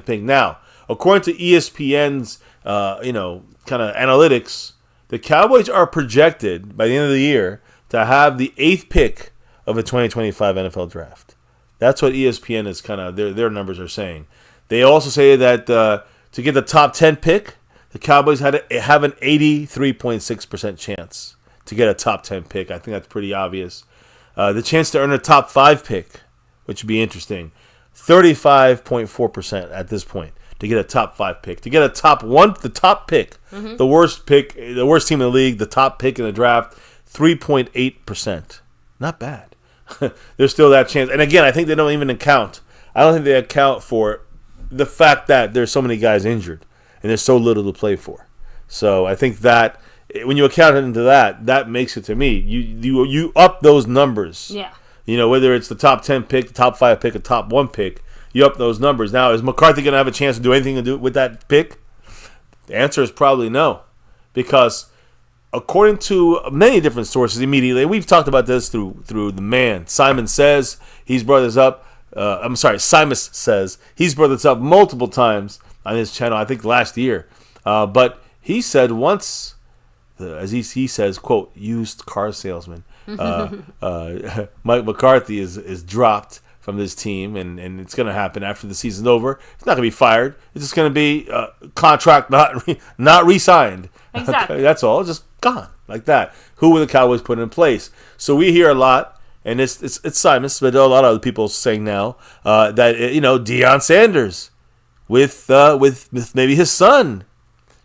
pick. Now, according to ESPN's, kind of analytics, the Cowboys are projected by the end of the year to have the 8th pick of the 2025 NFL draft. That's what ESPN is kind of their numbers are saying. They also say that to get the top 10 pick, the Cowboys have an 83.6% chance to get a top 10 pick. I think that's pretty obvious. The chance to earn a top 5 pick, which would be interesting, 35.4% at this point to get a top 5 pick. To get the top pick, the worst pick, the worst team in the league, the top pick in the draft, 3.8%. Not bad. There's still that chance. And again, I think they don't even account. I don't think they account for the fact that there's so many guys injured and there's so little to play for. So I think that when you account into that makes it, to me, you up those numbers. Yeah. Whether it's the top 10 pick, the top 5 pick, a top 1 pick, you up those numbers. Now, is McCarthy going to have a chance to do anything to do with that pick? The answer is probably no. Because according to many different sources immediately, we've talked about this through the man. Simon says, he's brought this up. Simus says, he's brought this up multiple times on his channel, I think last year. But he said once, as he says, quote, used car salesman, Mike McCarthy is dropped from this team, and it's going to happen after the season's over. It's not going to be fired. It's just going to be contract not re-signed. Exactly. Okay, that's all. Just gone like that. Who will the Cowboys put in place? So we hear a lot, and it's Simus, but a lot of other people saying now that Deion Sanders with maybe his son,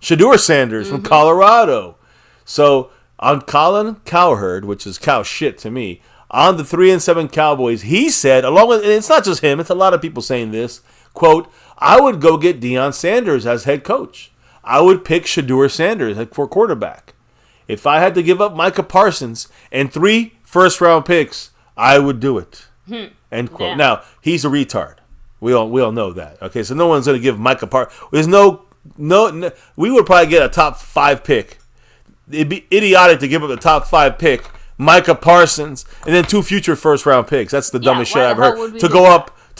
Shedeur Sanders from Colorado. So on Colin Cowherd, which is cow shit to me, on the 3-7 Cowboys, he said, along with, and it's not just him, it's a lot of people saying this, quote, I would go get Deion Sanders as head coach. I would pick Shedeur Sanders for quarterback. If I had to give up Micah Parsons and 3 first-round picks, I would do it. End quote. Yeah. Now, he's a retard. We all know that. Okay, so no one's going to give Micah Parsons. There's no. We would probably get a top 5 pick. It'd be idiotic to give up the top 5 pick, Micah Parsons, and then 2 future first-round picks. That's the dumbest shit I've heard. To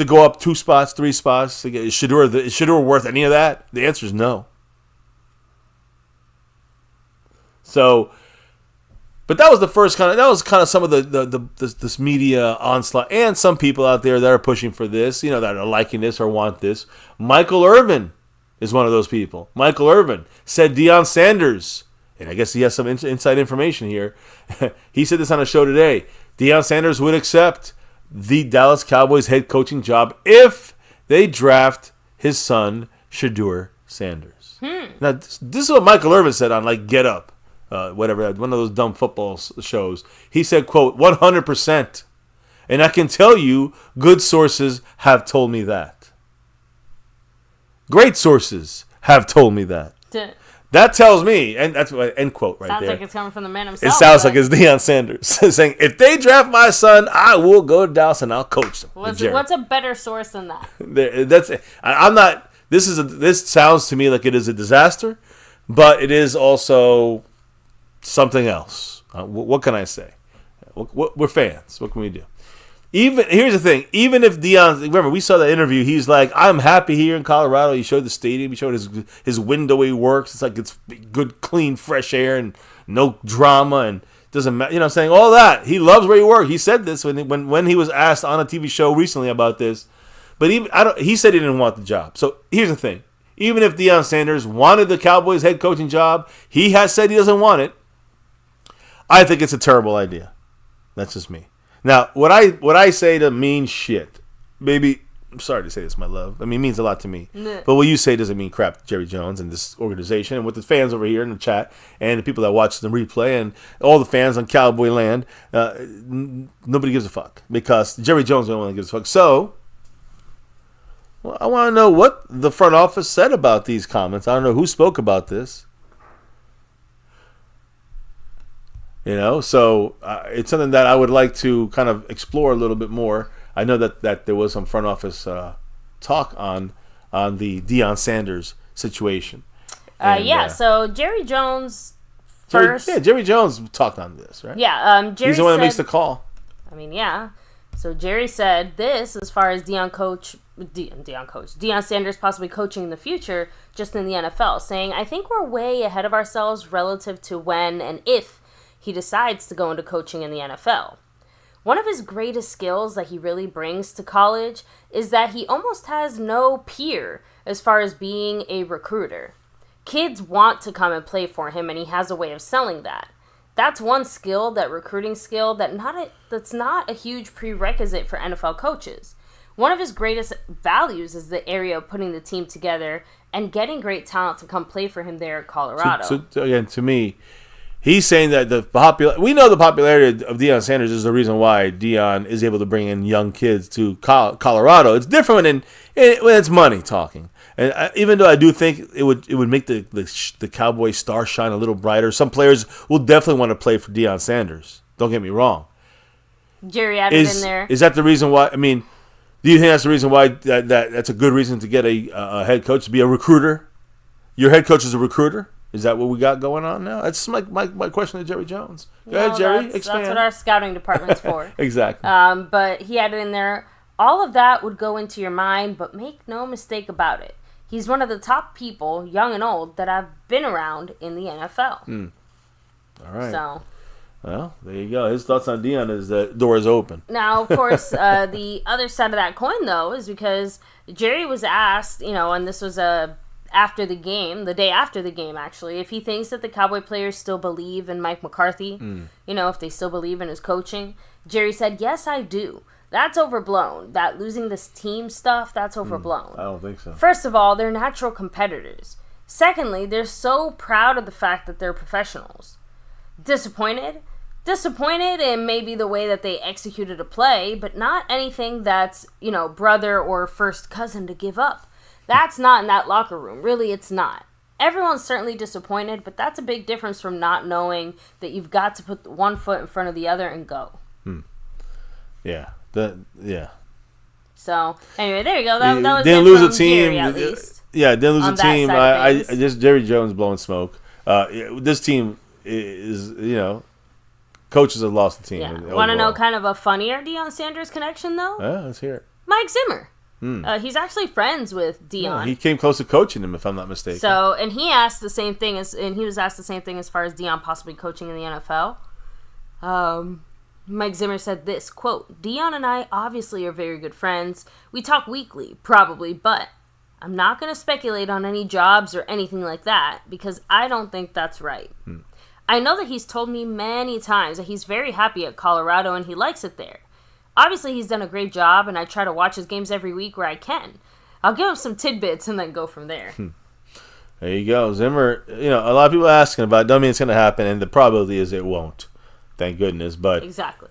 go up 2 spots, 3 spots. Is Shedeur worth any of that? The answer is no. So, but that was the first kind of some of this media onslaught, and some people out there that are pushing for this, that are liking this or want this. Michael Irvin is one of those people. Michael Irvin said Deion Sanders. And I guess he has some inside information here. He said this on a show today. Deion Sanders would accept the Dallas Cowboys head coaching job if they draft his son, Shedeur Sanders. Now, this is what Michael Irvin said on, Get Up, whatever, one of those dumb football shows. He said, quote, 100%. And I can tell you, good sources have told me that. Great sources have told me that. That tells me, and that's what end quote right sounds there. Sounds like it's coming from the man himself. It sounds like it's Deion Sanders saying, if they draft my son, I will go to Dallas and I'll coach them. What's a better source than that? That's I'm not. this sounds to me like it is a disaster, but it is also something else. What can I say? We're fans. What can we do? Here's the thing. Even if Deion, remember we saw the interview. He's like, I'm happy here in Colorado. He showed the stadium. He showed his window where he works. It's like it's good, clean, fresh air and no drama and doesn't matter. You know what I'm saying? All that. He loves where he works. He said this when he was asked on a TV show recently about this. But he said he didn't want the job. So here's the thing. Even if Deion Sanders wanted the Cowboys head coaching job, he has said he doesn't want it. I think it's a terrible idea. That's just me. Now, what I say to mean shit, baby, I'm sorry to say this, my love. I mean, it means a lot to me. Nah. But what you say doesn't mean crap to Jerry Jones and this organization and with the fans over here in the chat and the people that watch the replay and all the fans on Cowboy Land. Nobody gives a fuck because Jerry Jones is the only one that gives a fuck. So, well, I want to know what the front office said about these comments. I don't know who spoke about this. You know, so it's something that I would like to kind of explore a little bit more. I know that there was some front office talk on the Deion Sanders situation. So Jerry Jones first. Jerry Jones talked on this, right? Yeah, Jerry he's the one said, that makes the call. I mean, yeah. So Jerry said this as far as Deion Sanders possibly coaching in the future, just in the NFL, saying, I think we're way ahead of ourselves relative to when and if he decides to go into coaching in the NFL. One of his greatest skills that he really brings to college is that he almost has no peer as far as being a recruiter. Kids want to come and play for him, and he has a way of selling that. That's one skill, that recruiting skill, that's not a huge prerequisite for NFL coaches. One of his greatest values is the area of putting the team together and getting great talent to come play for him there at Colorado. So again, to me, he's saying that we know the popularity of Deion Sanders is the reason why Deion is able to bring in young kids to Colorado. It's different when it's money talking. And even though I do think it would make the Cowboy star shine a little brighter, some players will definitely want to play for Deion Sanders. Don't get me wrong. Jerry added in there. Is that the reason why? I mean, do you think that's the reason why that's a good reason to get a head coach to be a recruiter? Your head coach is a recruiter? Is that what we got going on now? That's my question to Jerry Jones. Go ahead, Jerry. Expand. That's what our scouting department's for. Exactly. But he added in there, all of that would go into your mind, but make no mistake about it. He's one of the top people, young and old, that I've been around in the NFL. All right. So, well, there you go. His thoughts on Deion is the door is open. Now, of course, the other side of that coin, though, is because Jerry was asked, and this was after the game, the day after the game, actually, if he thinks that the Cowboy players still believe in Mike McCarthy, if they still believe in his coaching. Jerry said, yes, I do. That's overblown. That losing this team stuff, that's overblown. I don't think so. First of all, they're natural competitors. Secondly, they're so proud of the fact that they're professionals. Disappointed? Disappointed in maybe the way that they executed a play, but not anything that's, brother or first cousin to give up. That's not in that locker room. Really, it's not. Everyone's certainly disappointed, but that's a big difference from not knowing that you've got to put one foot in front of the other and go. Yeah. So, anyway, there you go. That was didn't it lose from a team. Jerry, at least. Yeah, didn't lose a team. I just Jerry Jones blowing smoke. This team is, coaches have lost the team. Yeah. Want to know kind of a funnier Deion Sanders connection, though? Yeah, let's hear it. Mike Zimmer. He's actually friends with Deion. Yeah, he came close to coaching him, if I'm not mistaken. So, and he was asked the same thing as far as Deion possibly coaching in the NFL. Mike Zimmer said this, quote, Deion and I obviously are very good friends. We talk weekly, probably, but I'm not going to speculate on any jobs or anything like that because I don't think that's right. I know that he's told me many times that he's very happy at Colorado and he likes it there. Obviously, he's done a great job, and I try to watch his games every week where I can. I'll give him some tidbits and then go from there. There you go. Zimmer, a lot of people are asking about it. Don't mean it's going to happen, and the probability is it won't. Thank goodness. But exactly.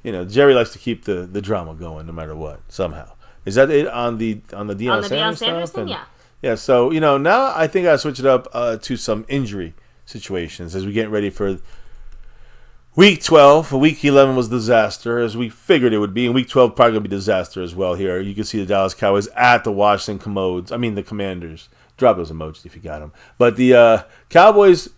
Jerry likes to keep the drama going no matter what, somehow. Is that it on the Deion Sanders thing? Yeah. Yeah, so, now I think I switch it up to some injury situations as we get ready for Week 12, Week 11 was disaster, as we figured it would be. And Week 12 probably going to be disaster as well here. You can see the Dallas Cowboys at the Washington the Commanders. Drop those emojis if you got them. But the Cowboys,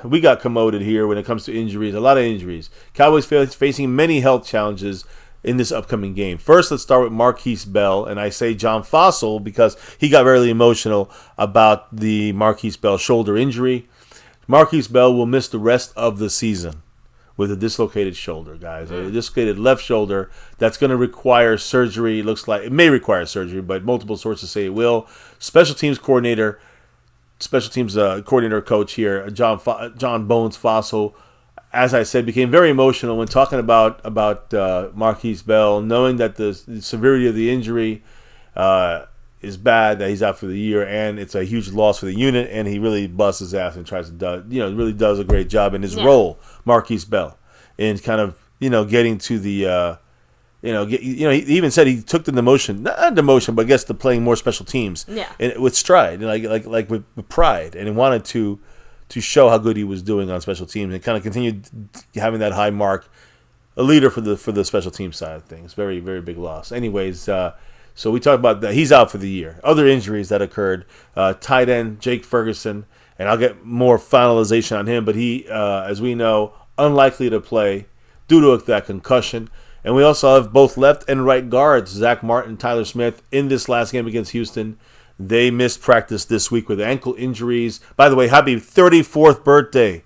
we got commoded here when it comes to injuries. A lot of injuries. Cowboys facing many health challenges in this upcoming game. First, let's start with Marquise Bell. And I say John Fossil because he got very emotional about the Marquise Bell shoulder injury. Marquise Bell will miss the rest of the season with a dislocated shoulder, guys. A dislocated left shoulder that's going to require surgery. It looks like it may require surgery, but multiple sources say it will. Special teams coordinator coach here, John Bones Fossil, as I said, became very emotional when talking about Marquise Bell, knowing that the severity of the injury is bad, that he's out for the year, and it's a huge loss for the unit, and he really busts his ass and tries to really does a great job in his role, Marquise Bell, in kind of getting to the he even said he took the demotion, not demotion, but I guess to playing more special teams, with stride, like with pride, and he wanted to show how good he was doing on special teams, and kind of continued having that high mark, a leader for the special team side of things. Very, very big loss. Anyways. So we talked about that. He's out for the year. Other injuries that occurred. Tight end Jake Ferguson, and I'll get more finalization on him, but he, as we know, unlikely to play due to that concussion. And we also have both left and right guards, Zach Martin, Tyler Smith, in this last game against Houston. They missed practice this week with ankle injuries. By the way, happy 34th birthday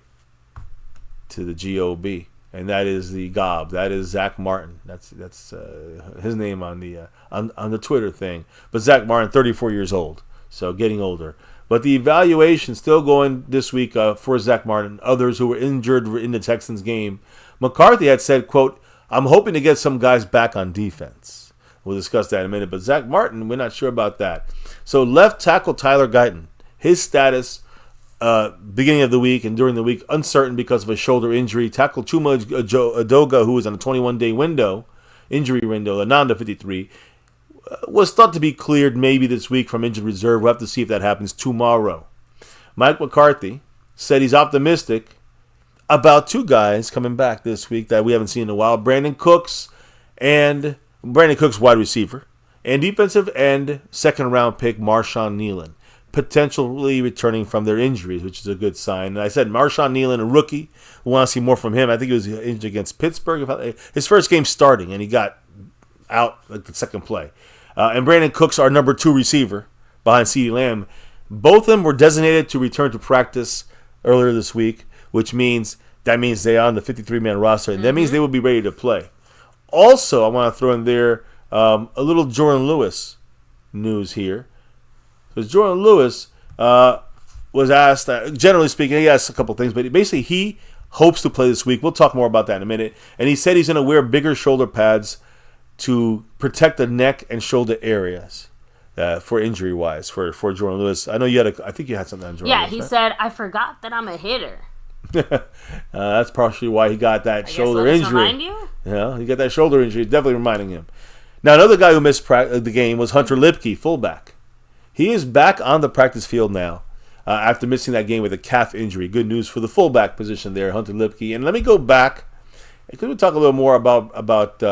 to the GOB. And that is the Gob. That is Zach Martin. That's his name on the Twitter thing. But Zach Martin, 34 years old, so getting older. But the evaluation still going this week for Zach Martin. Others who were injured in the Texans game. McCarthy had said, quote, "I'm hoping to get some guys back on defense." We'll discuss that in a minute. But Zach Martin, we're not sure about that. So left tackle Tyler Guyton, his status. Beginning of the week and during the week, uncertain because of a shoulder injury. Tackle Chuma Adoga, who was on a 21-day injury window, Ananda 53, was thought to be cleared maybe this week from injured reserve. We'll have to see if that happens tomorrow. Mike McCarthy said he's optimistic about two guys coming back this week that we haven't seen in a while. Brandon Cooks, wide receiver, and defensive end, second-round pick Marshawn Nealon, potentially returning from their injuries, which is a good sign. And I said Marshawn Nealon, a rookie. We want to see more from him. I think he was injured against Pittsburgh. His first game starting, and he got out like the second play. And Brandon Cooks, our number 2 receiver behind CeeDee Lamb. Both of them were designated to return to practice earlier this week, which means they are on the 53-man roster, and that means they will be ready to play. Also, I want to throw in there a little Jordan Lewis news here. Because Jordan Lewis was asked, generally speaking, he asked a couple things, but basically he hopes to play this week. We'll talk more about that in a minute. And he said he's going to wear bigger shoulder pads to protect the neck and shoulder areas for injury-wise for Jordan Lewis. I know I think you had something on Jordan Lewis, he right? said, "I forgot that I'm a hitter." That's partially why he got that shoulder injury. Remind you? Yeah, he got that shoulder injury. Definitely reminding him. Now, another guy who missed the game was Hunter Lipke, fullback. He is back on the practice field now after missing that game with a calf injury. Good news for the fullback position there, Hunter Lipke. And let me go back. Could we talk a little more about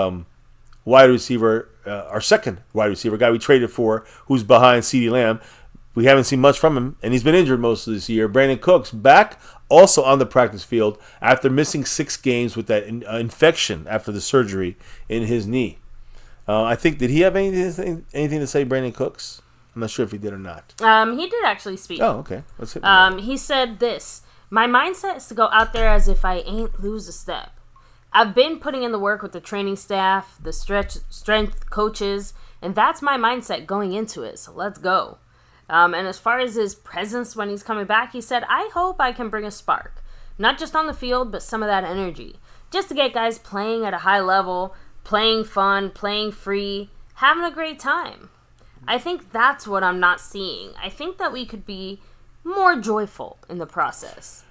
wide receiver, our second wide receiver, guy we traded for, who's behind CeeDee Lamb. We haven't seen much from him, and he's been injured most of this year. Brandon Cooks back also on the practice field after missing 6 games with that infection after the surgery in his knee. I think, did he have anything to say, Brandon Cooks? I'm not sure if he did or not. He did actually speak. Oh, okay. Let's hit he said this: "My mindset is to go out there as if I ain't lose a step. I've been putting in the work with the training staff, the strength coaches, and that's my mindset going into it. So let's go." And as far as his presence when he's coming back, he said, "I hope I can bring a spark, not just on the field, but some of that energy, just to get guys playing at a high level, playing fun, playing free, having a great time. I think that's what I'm not seeing. I think that we could be more joyful in the process."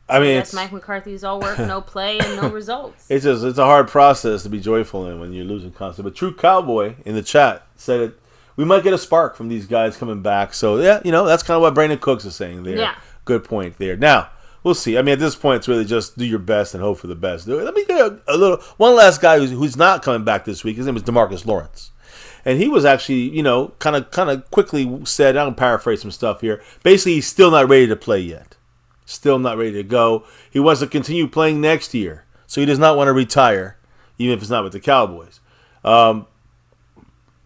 I mean, it's Mike McCarthy's all work, no play, and no results. It's a hard process to be joyful in when you're losing constantly. But True Cowboy in the chat said it. We might get a spark from these guys coming back. So yeah, that's kind of what Brandon Cooks is saying there. Yeah. Good point there. Now we'll see. I mean, at this point, it's really just do your best and hope for the best. Let me get one last guy who's not coming back this week. His name is DeMarcus Lawrence. And he was actually, kind of quickly said, I'm going to paraphrase some stuff here. Basically, he's still not ready to play yet. Still not ready to go. He wants to continue playing next year. So he does not want to retire, even if it's not with the Cowboys. But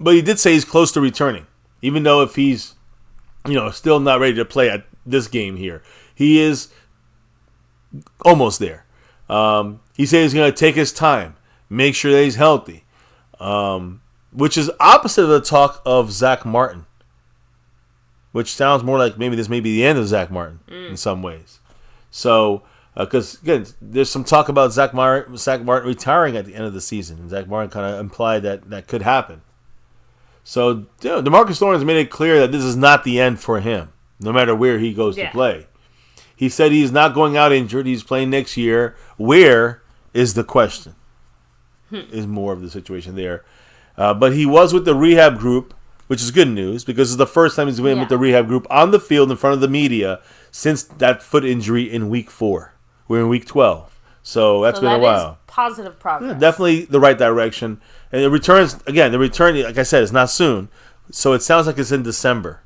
he did say he's close to returning. Even though if he's, still not ready to play at this game here. He is almost there. He said he's going to take his time. Make sure that he's healthy. Which is opposite of the talk of Zach Martin, which sounds more like maybe this may be the end of Zach Martin in some ways. So, because again, there's some talk about Zach Martin retiring at the end of the season, and Zach Martin kind of implied that could happen. So, DeMarcus Lawrence made it clear that this is not the end for him, no matter where he goes to play. He said he's not going out injured; he's playing next year. Where is the question? Is more of the situation there. But he was with the rehab group, which is good news because it's the first time he's been with the rehab group on the field in front of the media since that foot injury in week 4. We're in week 12. So that's been a while. Is positive progress. Yeah, definitely the right direction. And the return, like I said, is not soon. So it sounds like it's in December.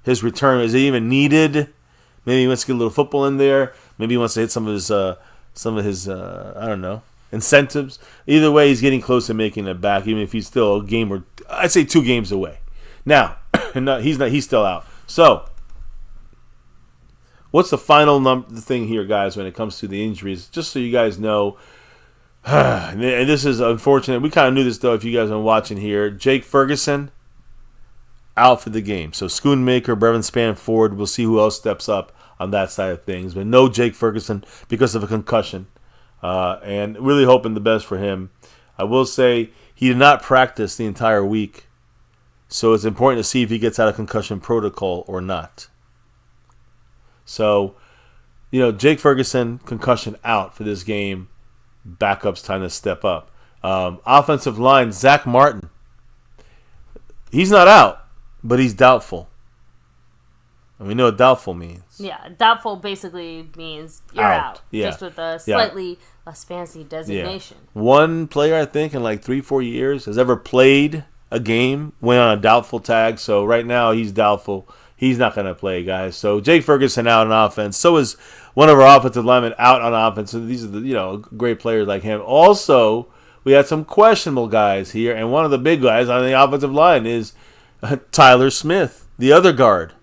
His return, is it even needed? Maybe he wants to get a little football in there. Maybe he wants to hit some of his I don't know, incentives. Either way, he's getting close to making it back, even if he's still a game or I'd say 2 games away. Now, he's still out. So, what's the final thing here, guys, when it comes to the injuries? Just so you guys know, and this is unfortunate. We kind of knew this, though, if you guys are watching here. Jake Ferguson, out for the game. So, Schoonmaker, Brevin Spanford, we'll see who else steps up on that side of things. But no Jake Ferguson because of a concussion. And really hoping the best for him. I will say he did not practice the entire week. So it's important to see if he gets out of concussion protocol or not. So, Jake Ferguson, concussion out for this game. Backup's time to step up. Offensive line, Zach Martin. He's not out, but he's doubtful. And we know what doubtful means. Yeah, doubtful basically means you're out. Yeah. Just with a slightly less fancy designation. Yeah. One player, I think, in like 3-4 years has ever played a game, went on a doubtful tag. So right now he's doubtful. He's not going to play, guys. So Jake Ferguson out on offense. So is one of our offensive linemen out on offense. So these are the great players like him. Also, we had some questionable guys here, and one of the big guys on the offensive line is Tyler Smith, the other guard.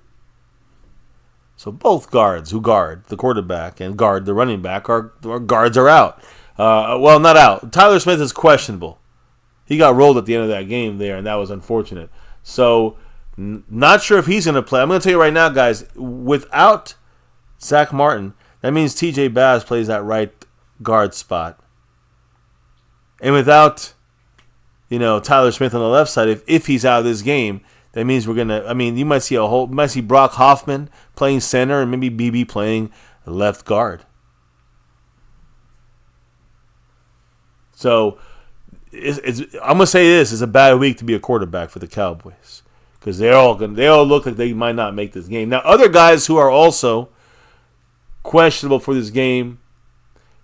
So both guards who guard the quarterback and guard the running back are out. Well, not out. Tyler Smith is questionable. He got rolled at the end of that game there, and that was unfortunate. So, not sure if he's going to play. I'm going to tell you right now, guys, without Zach Martin, that means T.J. Bass plays that right guard spot. And without, Tyler Smith on the left side, if he's out of this game, that means we're going to, you might see Brock Hoffman playing center and maybe BB playing left guard. So, I'm gonna say this is a bad week to be a quarterback for the Cowboys because they all look like they might not make this game. Now, other guys who are also questionable for this game,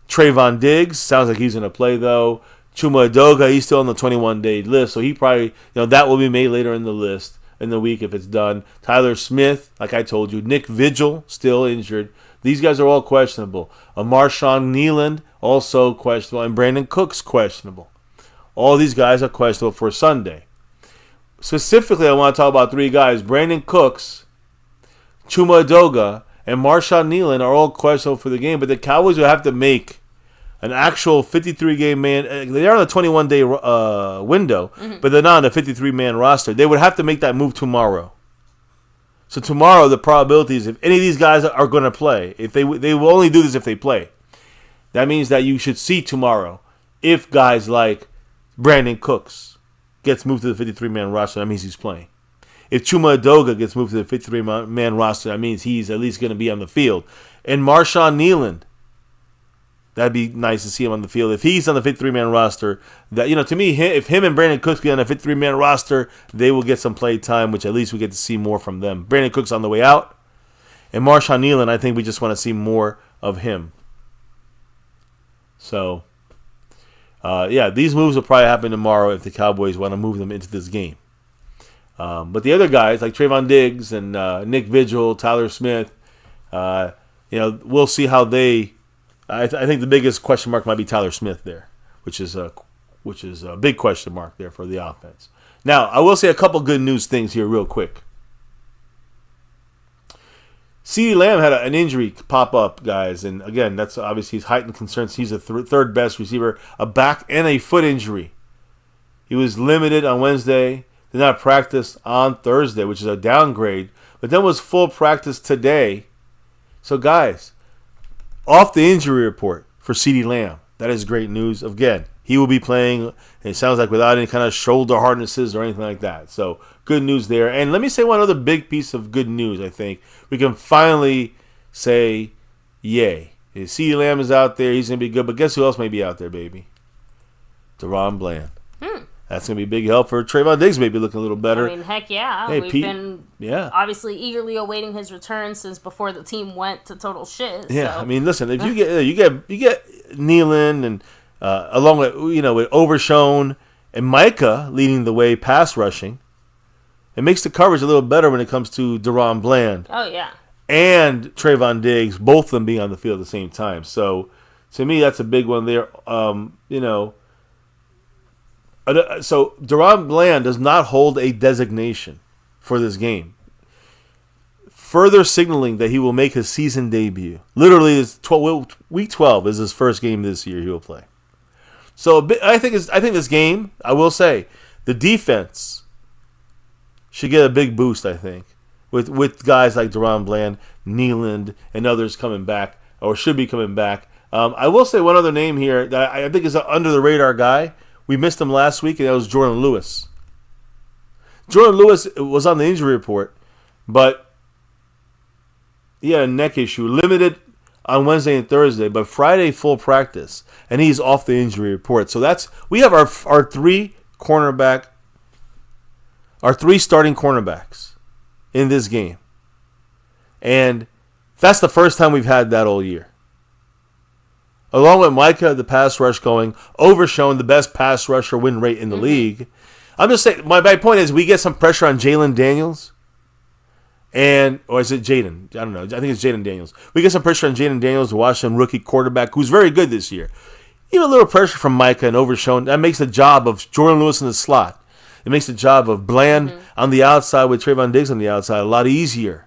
Trayvon Diggs sounds like he's gonna play though. Chuma Edoga, he's still on the 21-day list, so he probably that will be made later in the list in the week if it's done. Tyler Smith, like I told you, Nick Vigil still injured. These guys are all questionable. Marshawn Nealand also questionable, and Brandon Cooks questionable. All these guys are questionable for Sunday. Specifically, I want to talk about 3 guys. Brandon Cooks, Chuma Edoga, and Marshawn Nealand are all questionable for the game. But the Cowboys will have to make an actual 53-game man. They're on a 21-day window, but they're not on a 53-man roster. They would have to make that move tomorrow. So tomorrow, the probability is if any of these guys are going to play, if they will only do this if they play. That means that you should see tomorrow if guys like Brandon Cooks gets moved to the 53-man roster, that means he's playing. If Chuma Edoga gets moved to the 53-man roster, that means he's at least going to be on the field. And Marshawn Nealand, that'd be nice to see him on the field. If he's on the 53-man roster, that to me, if him and Brandon Cooks get on the 53-man roster, they will get some play time, which at least we get to see more from them. Brandon Cooks on the way out. And Marshawn Nealand, I think we just want to see more of him. So, these moves will probably happen tomorrow if the Cowboys want to move them into this game. But the other guys, like Trayvon Diggs and Nick Vigil, Tyler Smith, we'll see how they. I think the biggest question mark might be Tyler Smith there, which is a big question mark there for the offense. Now, I will say a couple good news things here real quick. CeeDee Lamb had an injury pop up, guys, and again, that's obviously his heightened concerns. He's the third best receiver, a back and a foot injury. He was limited on Wednesday, did not practice on Thursday, which is a downgrade, but then was full practice today. So, guys, off the injury report for CeeDee Lamb. That is great news. Again, he will be playing, it sounds like, without any kind of shoulder harnesses or anything like that. So, good news there. And let me say one other big piece of good news, I think. We can finally say, yay. CeeDee Lamb is out there. He's going to be good. But guess who else may be out there, baby? DaRon Bland. That's going to be a big help for Trayvon Diggs, maybe looking a little better. I mean, heck yeah. Hey, We've Pete, been obviously eagerly awaiting his return since before the team went to total shit. Yeah, so. I mean, listen, if you get Nealon and along with with Overshown and Micah leading the way pass rushing, it makes the coverage a little better when it comes to DaRon Bland. Oh yeah. And Trayvon Diggs, both of them being on the field at the same time. So to me, that's a big one there. So DaRon Bland does not hold a designation for this game, further signaling that he will make his season debut. Literally, week 12 is his first game this year he will play. So I think this game, I will say, the defense should get a big boost, I think, with guys like DaRon Bland, Nealon, and others coming back, or should be coming back. I will say one other name here that I think is an under-the-radar guy. We missed him last week, and that was Jordan Lewis. Jordan Lewis was on the injury report, but he had a neck issue. Limited on Wednesday and Thursday, but Friday full practice, and he's off the injury report. So we have our three starting cornerbacks in this game, and that's the first time we've had that all year. Along with Micah, the pass rush going, Overshown, the best pass rusher win rate in the league. I'm just saying, my point is we get some pressure on Jalen Daniels. Or is it Jaden? I don't know. I think it's Jaden Daniels. We get some pressure on Jaden Daniels, the Washington rookie quarterback, who's very good this year. Even a little pressure from Micah and Overshown. That makes the job of Jordan Lewis in the slot. It makes the job of Bland on the outside with Trayvon Diggs on the outside a lot easier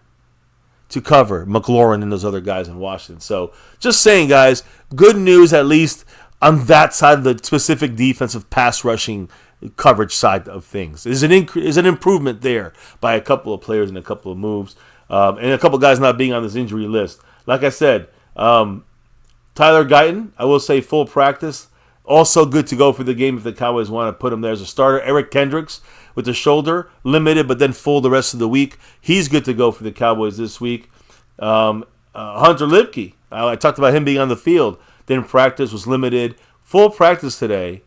to cover McLaurin and those other guys in Washington. So, just saying, guys, good news at least on that side of the specific defensive pass rushing coverage side of things. Is an improvement there by a couple of players and a couple of moves, and a couple of guys not being on this injury list. Like I said, Tyler Guyton, I will say full practice. Also good to go for the game if the Cowboys want to put him there as a starter. Eric Kendricks with the shoulder, limited but then full the rest of the week. He's good to go for the Cowboys this week. Hunter Lipke, I talked about him being on the field. Didn't practice, was limited. Full practice today.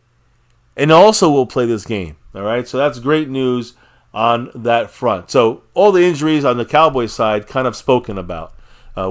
And also will play this game. All right, so that's great news on that front. So all the injuries on the Cowboys side kind of spoken about.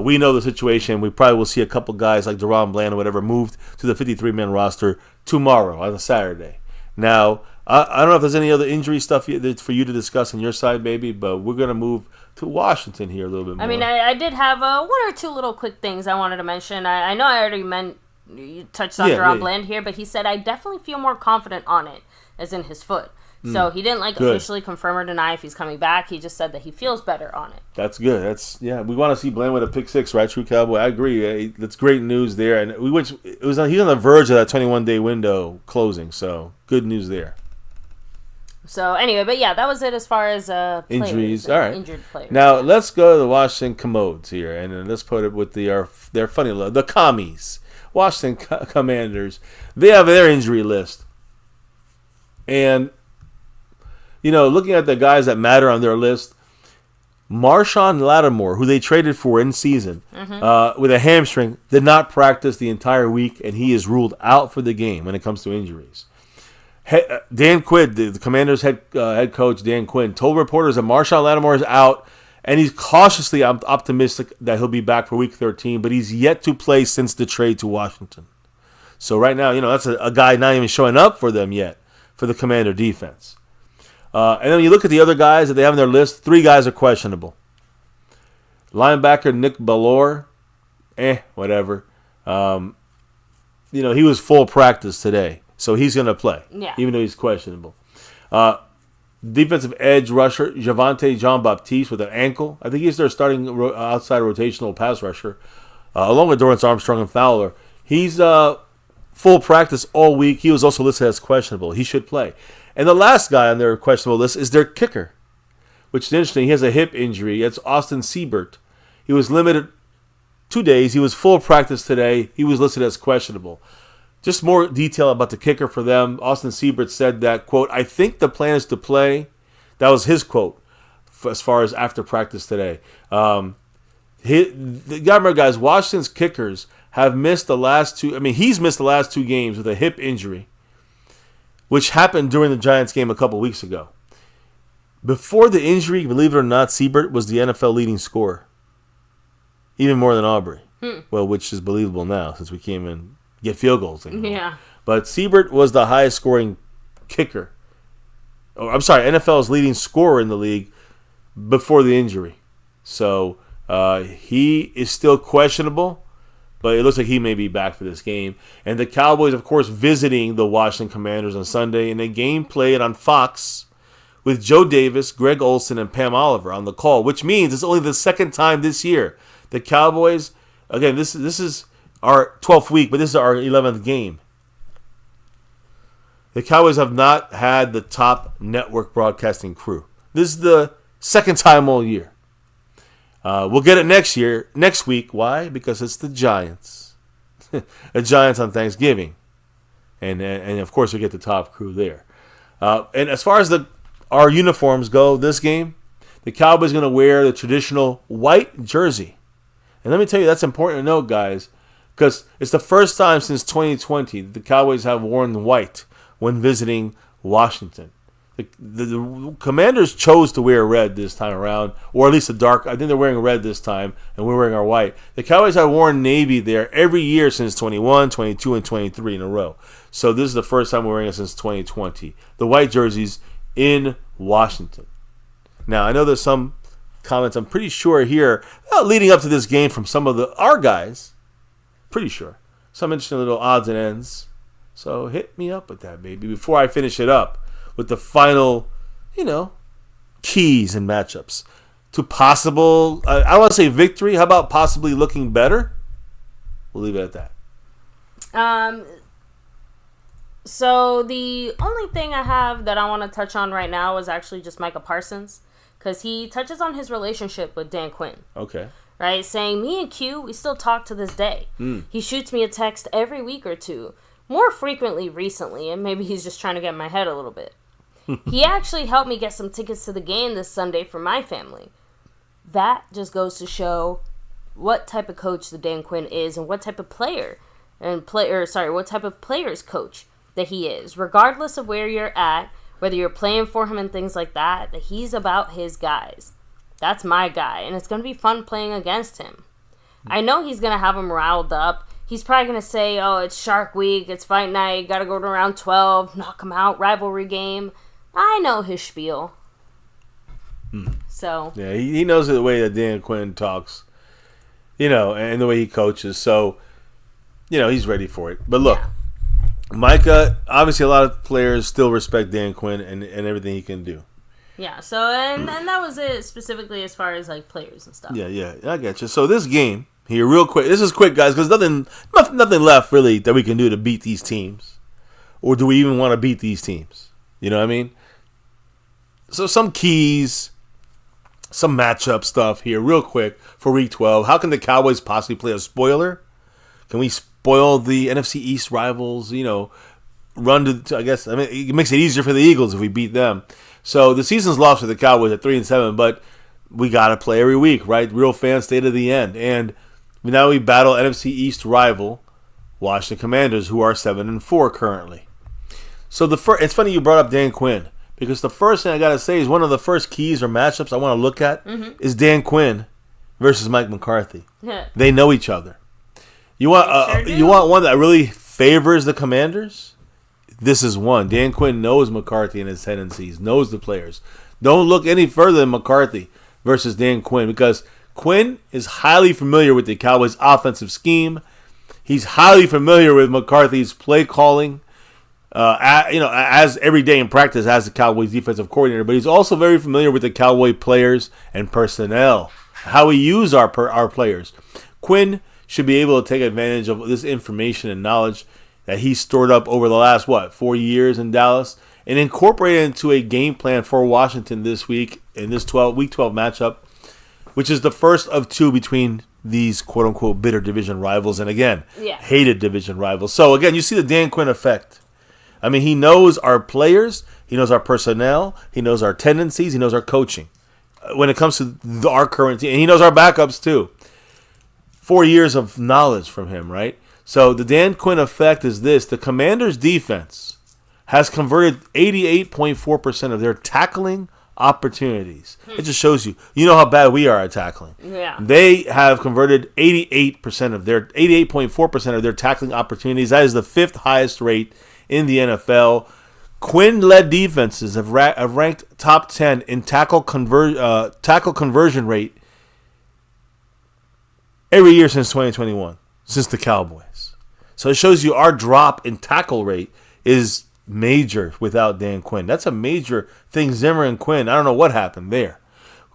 We know the situation. We probably will see a couple guys like DaRon Bland or whatever moved to the 53-man roster tomorrow on a Saturday. Now, I don't know if there's any other injury stuff for you to discuss on your side, maybe, but we're going to move to Washington here a little bit more. I mean, I did have one or two little quick things I wanted to mention. I know I already you touched on DaRon Bland here, but he said, I definitely feel more confident on it, as in his foot. So he didn't officially confirm or deny if he's coming back. He just said that he feels better on it. That's good. We want to see Bland with a pick six, right? True Cowboy. I agree. That's great news there. And he's on the verge of that 21-day window closing. So good news there. So anyway, but yeah, that was it as far as injuries. All right, injured players. Now let's go to the Washington Commodes here, and then let's put it with their funny look, the Commies, Washington Commanders. They have their injury list, and looking at the guys that matter on their list, Marshawn Lattimore, who they traded for in season with a hamstring, did not practice the entire week, and he is ruled out for the game when it comes to injuries. Dan Quinn, the Commanders' head coach, Dan Quinn, told reporters that Marshawn Lattimore is out And he's cautiously optimistic that he'll be back for Week 13, but he's yet to play since the trade to Washington. So right now, that's a guy not even showing up for them yet, for the Commander defense. And then you look at the other guys that they have on their list. 3 guys are questionable. Linebacker Nick Ballore, whatever. He was full practice today, so he's going to play, even though he's questionable. Defensive edge rusher Javonte Jean-Baptiste with an ankle. I think he's their starting outside rotational pass rusher, along with Dorrance Armstrong and Fowler. He's full practice all week. He was also listed as questionable. He should play. And the last guy on their questionable list is their kicker, which is interesting. He has a hip injury. It's Austin Siebert. He was limited 2 days. He was full practice today. He was listed as questionable. Just more detail about the kicker for them. Austin Siebert said that, quote, "I think the plan is to play." That was his quote as far as after practice today. Remember, guys, Washington's kickers have missed the last 2. He's missed the last 2 games with a hip injury, which happened during the Giants game a couple weeks ago. Before the injury, believe it or not, Siebert was the NFL leading scorer, even more than Aubrey. Well, which is believable now since we came in. Get field goals anymore. Yeah. But Siebert was the highest scoring kicker. NFL's leading scorer in the league before the injury. So he is still questionable, but it looks like he may be back for this game. And the Cowboys, of course, visiting the Washington Commanders on Sunday in a game played on Fox with Joe Davis, Greg Olsen, and Pam Oliver on the call, which means it's only the second time this year the Cowboys, again, this is our 12th week, but this is our 11th game. The Cowboys have not had the top network broadcasting crew. This is the second time all year. We'll get it next week. Why? Because it's the Giants. The Giants on Thanksgiving. And of course, we get the top crew there. And as far as our uniforms go this game, the Cowboys are going to wear the traditional white jersey. And let me tell you, that's important to note, guys, because it's the first time since 2020 that the Cowboys have worn white when visiting Washington. The Commanders chose to wear red this time around, or at least a dark. I think they're wearing red this time, and we're wearing our white. The Cowboys have worn navy there every year since 21, 22, and 23 in a row. So this is the first time we're wearing it since 2020. The white jerseys in Washington. Now, I know there's some comments, I'm pretty sure here, leading up to this game from some of our guys. Pretty sure. Some interesting little odds and ends. So hit me up with that, baby, before I finish it up with the final, keys and matchups to possible, I don't want to say victory. How about possibly looking better? We'll leave it at that. So the only thing I have that I want to touch on right now is actually just Micah Parsons, because he touches on his relationship with Dan Quinn. Okay. Right? Saying, me and Q, we still talk to this day. He shoots me a text every week or two, more frequently recently, and maybe he's just trying to get in my head a little bit. He actually helped me get some tickets to the game this Sunday for my family. That just goes to show what type of coach the Dan Quinn is and what type of what type of players coach that he is. Regardless of where you're at, whether you're playing for him and things like that he's about his guys. That's my guy, and it's going to be fun playing against him. I know he's going to have him riled up. He's probably going to say, oh, it's Shark Week, it's fight night, got to go to round 12, knock him out, rivalry game. I know his spiel. So. Yeah, he knows the way that Dan Quinn talks, and the way he coaches. So, he's ready for it. But look, Micah, obviously a lot of players still respect Dan Quinn and everything he can do. Yeah, so, and that was it specifically as far as, players and stuff. Yeah, I get you. So this game here, real quick. This is quick, guys, because nothing left, really, that we can do to beat these teams. Or do we even want to beat these teams? You know what I mean? So some keys, some matchup stuff here, real quick, for Week 12. How can the Cowboys possibly play a spoiler? Can we spoil the NFC East rivals, run to, I guess, it makes it easier for the Eagles if we beat them. So the season's lost for the Cowboys at 3-7, but we got to play every week, right? Real fans stay to the end. And now we battle NFC East rival Washington Commanders, who are 7-4 currently. So it's funny you brought up Dan Quinn, because the first thing I got to say is one of the first keys or matchups I want to look at is Dan Quinn versus Mike McCarthy. Yeah. They know each other. You want Sure you want one that really favors the Commanders? This is one. Dan Quinn knows McCarthy and his tendencies, knows the players. Don't look any further than McCarthy versus Dan Quinn, because Quinn is highly familiar with the Cowboys' offensive scheme. He's highly familiar with McCarthy's play calling, as every day in practice as the Cowboys' defensive coordinator. But he's also very familiar with the Cowboy players and personnel, how we use our players. Quinn should be able to take advantage of this information and knowledge that he stored up over the last, 4 years in Dallas, and incorporate it into a game plan for Washington this week in this Week 12 matchup, which is the first of two between these quote-unquote bitter division rivals, and again, hated division rivals. So again, you see the Dan Quinn effect. I mean, he knows our players, he knows our personnel, he knows our tendencies, he knows our coaching when it comes to our current team, and he knows our backups too. 4 years of knowledge from him, right? So the Dan Quinn effect is this. The Commanders' defense has converted 88.4% of their tackling opportunities. It just shows you know how bad we are at tackling. Yeah. They have converted 88.4% of their tackling opportunities. That is the fifth highest rate in the NFL. Quinn-led defenses have ranked top 10 in tackle conversion rate every year since 2021, since the Cowboys. So it shows you our drop in tackle rate is major without Dan Quinn. That's a major thing. Zimmer and Quinn, I don't know what happened there.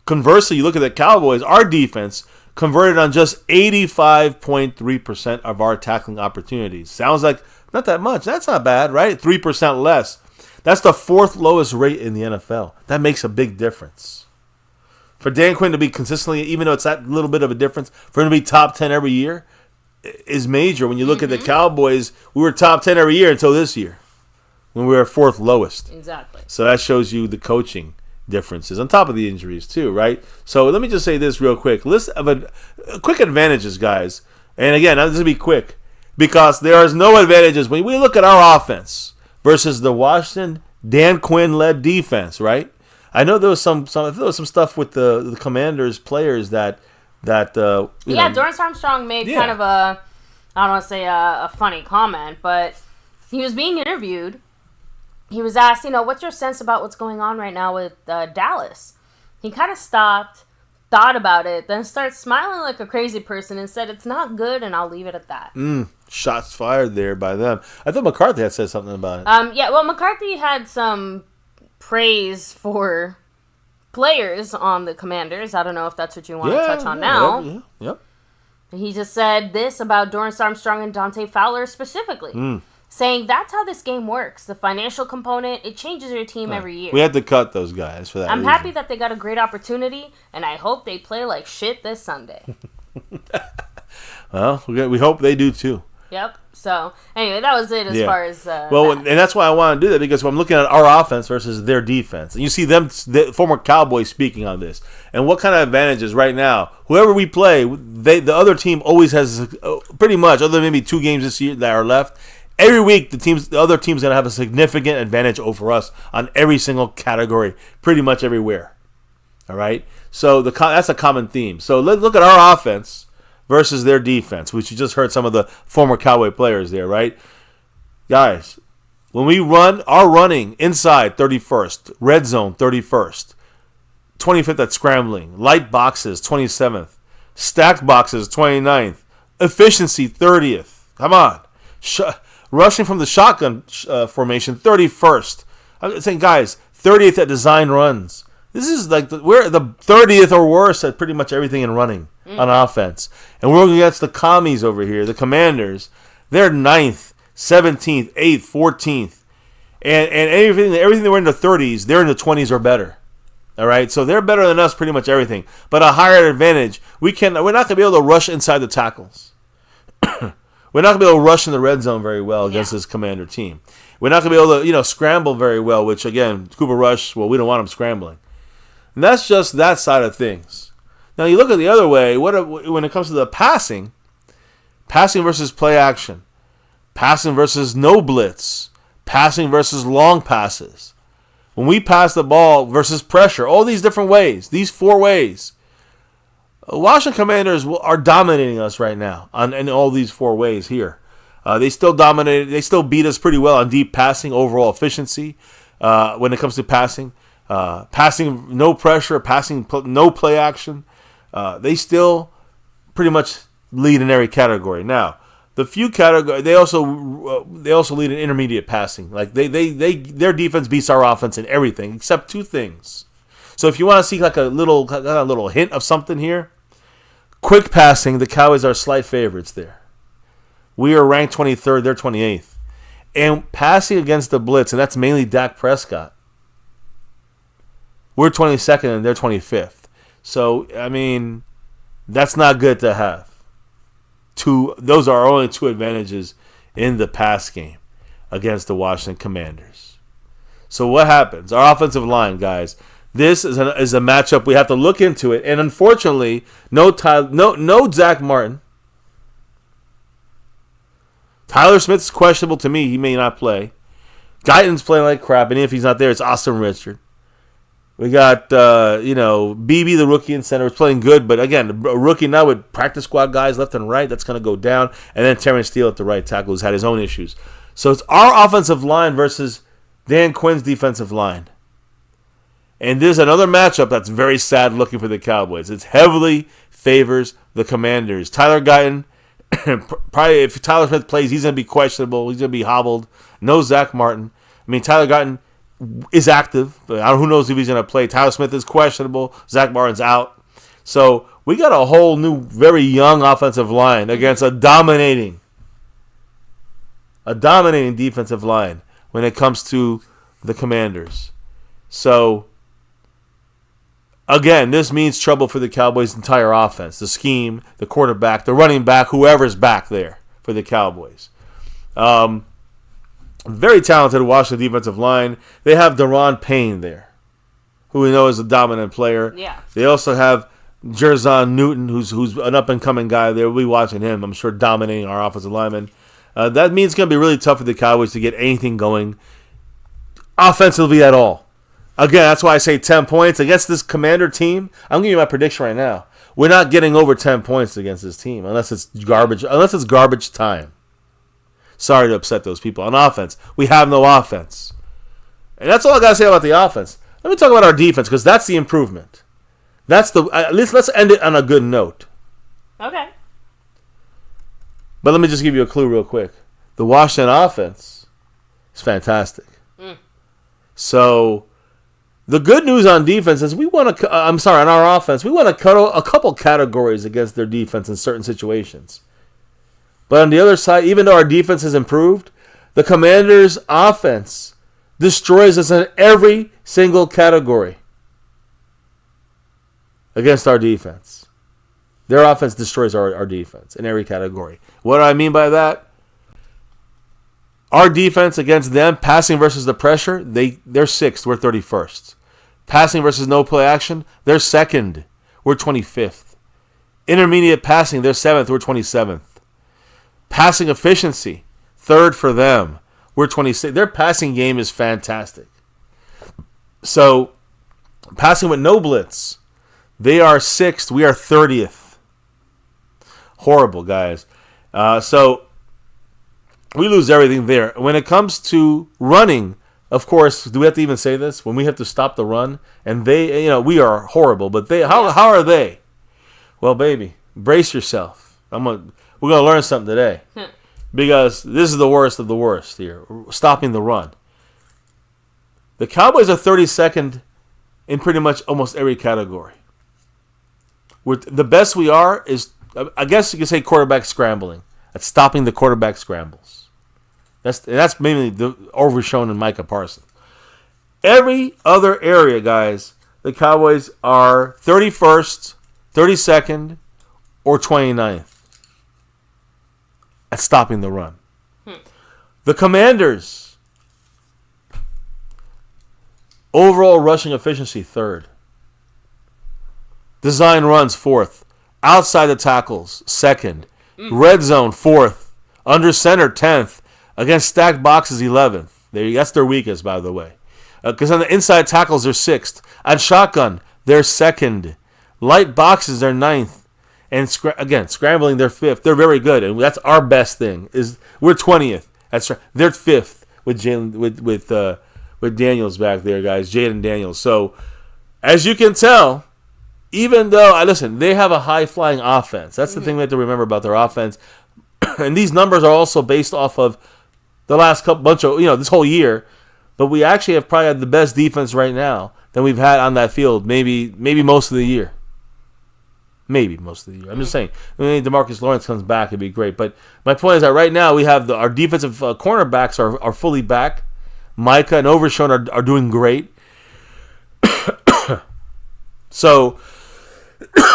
Conversely, you look at the Cowboys, our defense converted on just 85.3% of our tackling opportunities. Sounds like not that much. That's not bad, right? 3% less. That's the fourth lowest rate in the NFL. That makes a big difference. For Dan Quinn to be consistently, even though it's that little bit of a difference, for him to be top 10 every year is major. When you look at the Cowboys, we were top 10 every year until this year, when we were fourth lowest. Exactly. So that shows you the coaching differences, on top of the injuries too, right? So let me just say this real quick. List of quick advantages, guys. And again, this will be quick, because there is no advantages when we look at our offense versus the Washington Dan Quinn-led defense, right? I know there was some stuff with the Commanders players that Dorrance Armstrong made kind of I don't want to say a funny comment, but he was being interviewed. He was asked, what's your sense about what's going on right now with Dallas? He kind of stopped, thought about it, then started smiling like a crazy person and said, it's not good, and I'll leave it at that. Shots fired there by them. I thought McCarthy had said something about it. McCarthy had some praise for players on the Commanders. I don't know if that's what you want to touch on now. Yep. He just said this about Dorrance Armstrong and Dante Fowler specifically. Saying that's how this game works. The financial component, it changes your team every year. We had to cut those guys for that I'm reason. happy that they got a great opportunity, and I hope they play like shit this Sunday. Well, we hope they do too. Yep. So, anyway, that was it as far as and that's why I want to do that, because I'm looking at our offense versus their defense. And you see them, the former Cowboys, speaking on this. And what kind of advantages right now, whoever we play, the other team always has, pretty much, other than maybe 2 games this year that are left, every week the other team's going to have a significant advantage over us on every single category, pretty much everywhere. All right? So that's a common theme. So let's look at our offense versus their defense, which you just heard some of the former Cowboy players there, right? Guys, when we run, our running inside 31st, red zone 31st, 25th at scrambling, light boxes 27th, stacked boxes 29th, efficiency 30th. Come on. Rushing from the shotgun formation 31st. I'm saying, guys, 30th at design runs. This is like we're the 30th or worse at pretty much everything in running on offense. And we're against the commies over here, the Commanders. They're 9th, 17th, 8th, 14th. And everything they were in the 30s, they're in the 20s or better. All right? So they're better than us pretty much everything. But a higher advantage. We're not going to be able to rush inside the tackles. We're not going to be able to rush in the red zone very well against this Commander team. We're not going to be able to, scramble very well, which, again, Cooper Rush, well, we don't want him scrambling. And that's just that side of things. Now, you look at the other way, when it comes to the passing versus play action, passing versus no blitz, passing versus long passes. when we pass the ball versus pressure, all these different ways, these 4 ways, Washington Commanders are dominating us right now in all these 4 ways here. They still dominate. They still beat us pretty well on deep passing, overall efficiency when it comes to passing. Passing no pressure, passing no play action. They still pretty much lead in every category. Now, the few categories they also lead in intermediate passing. Like their defense beats our offense in everything except 2 things. So if you want to see like a little hint of something here, quick passing, the Cowboys are slight favorites there. We are ranked 23rd, they're 28th. And passing against the blitz, and that's mainly Dak Prescott, we're 22nd and they're 25th. So, I mean, that's not good to have. Those are only 2 advantages in the pass game against the Washington Commanders. So what happens? Our offensive line, guys, this is a matchup we have to look into it. And unfortunately, no Zach Martin. Tyler Smith's questionable to me. He may not play. Guyton's playing like crap, and if he's not there, it's Austin Richard. We got, BB, the rookie in center, is playing good, but again, a rookie now with practice squad guys left and right, that's going to go down. And then Terrence Steele at the right tackle, who's had his own issues. So it's our offensive line versus Dan Quinn's defensive line. And there's another matchup that's very sad looking for the Cowboys. It heavily favors the Commanders. Tyler Guyton, probably if Tyler Smith plays, he's going to be questionable. He's going to be hobbled. No Zach Martin. I mean, Tyler Guyton is active, but who knows if he's going to play. Tyler Smith is questionable. Zach Martin's out. So we got a whole new, very young offensive line against a dominating defensive line when it comes to the Commanders. So, again, this means trouble for the Cowboys' entire offense. The scheme, the quarterback, the running back, whoever's back there for the Cowboys. Very talented Washington defensive line. They have Daron Payne there, who we know is a dominant player. Yeah. They also have Jerzon Newton, who's an up-and-coming guy there. We'll be watching him, I'm sure, dominating our offensive linemen. That means it's going to be really tough for the Cowboys to get anything going offensively at all. Again, that's why I say 10 points. Against this Commander team, I'm giving you my prediction right now. We're not getting over 10 points against this team unless it's garbage time. Sorry to upset those people. On offense, we have no offense. And that's all I got to say about the offense. Let me talk about our defense, because that's the improvement. At least let's end it on a good note. Okay. But let me just give you a clue real quick. The Washington offense is fantastic. So the good news on defense is on our offense, we want to cut a couple categories against their defense in certain situations. But on the other side, even though our defense has improved, the Commanders' offense destroys us in every single category against our defense. Their offense destroys our defense in every category. What do I mean by that? Our defense against them, passing versus the pressure, they're 6th, we're 31st. Passing versus no play action, they're 2nd, we're 25th. Intermediate passing, they're 7th, we're 27th. Passing efficiency, 3rd for them, we're 26th. Their passing game is fantastic. So, passing with no blitz, they are 6th, we are 30th. Horrible, guys. So, we lose everything there. When it comes to running, of course, do we have to even say this? When we have to stop the run, and we are horrible, but how are they? Well, baby, brace yourself. We're going to learn something today, because this is the worst of the worst here, stopping the run. The Cowboys are 32nd in pretty much almost every category. The best we are is, I guess you could say, quarterback scrambling. That's stopping the quarterback scrambles. That's mainly overshown in Micah Parsons. Every other area, guys, the Cowboys are 31st, 32nd, or 29th at stopping the run. The Commanders, overall rushing efficiency, 3rd. Design runs, 4th. Outside the tackles, 2nd. Red zone, 4th. Under center, 10th. Against stacked boxes, 11th. That's their weakest, by the way. Because on the inside tackles, they're 6th. On shotgun, they're 2nd. Light boxes, they're 9th. And again, scrambling, they're 5th. They're very good, and that's our best thing. We're 20th. They're 5th with Daniels back there, guys. Jaden Daniels. So, as you can tell, even though they have a high flying offense. That's the thing we have to remember about their offense. And these numbers are also based off of the last bunch of this whole year. But we actually have probably had the best defense right now that we've had on that field. Maybe most of the year. Maybe most of the year. I'm just saying. DeMarcus Lawrence comes back, it'd be great. But my point is that right now we have our defensive cornerbacks are fully back. Micah and Overshown are doing great. So,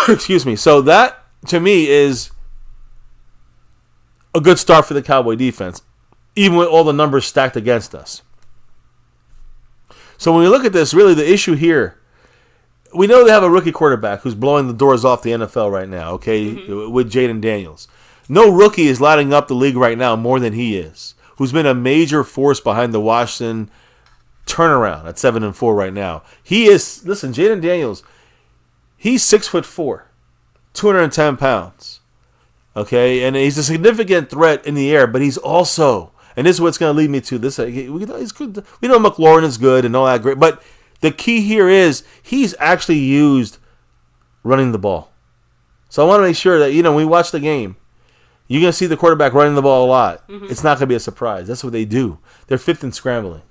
excuse me. So that to me is a good start for the Cowboy defense, even with all the numbers stacked against us. So when we look at this, really the issue here, we know they have a rookie quarterback who's blowing the doors off the NFL right now, okay, with Jaden Daniels. No rookie is lighting up the league right now more than he is, who's been a major force behind the Washington turnaround at 7-4 right now. He is, listen, Jaden Daniels, he's 6'4", 210 pounds, okay, and he's a significant threat in the air, but he's also, and this is what's going to lead me to this. He's good. We know McLaurin is good and all that great, but the key here is he's actually used running the ball. So I want to make sure that when we watch the game, you're going to see the quarterback running the ball a lot. It's not going to be a surprise. That's what they do. They're 5th in scrambling.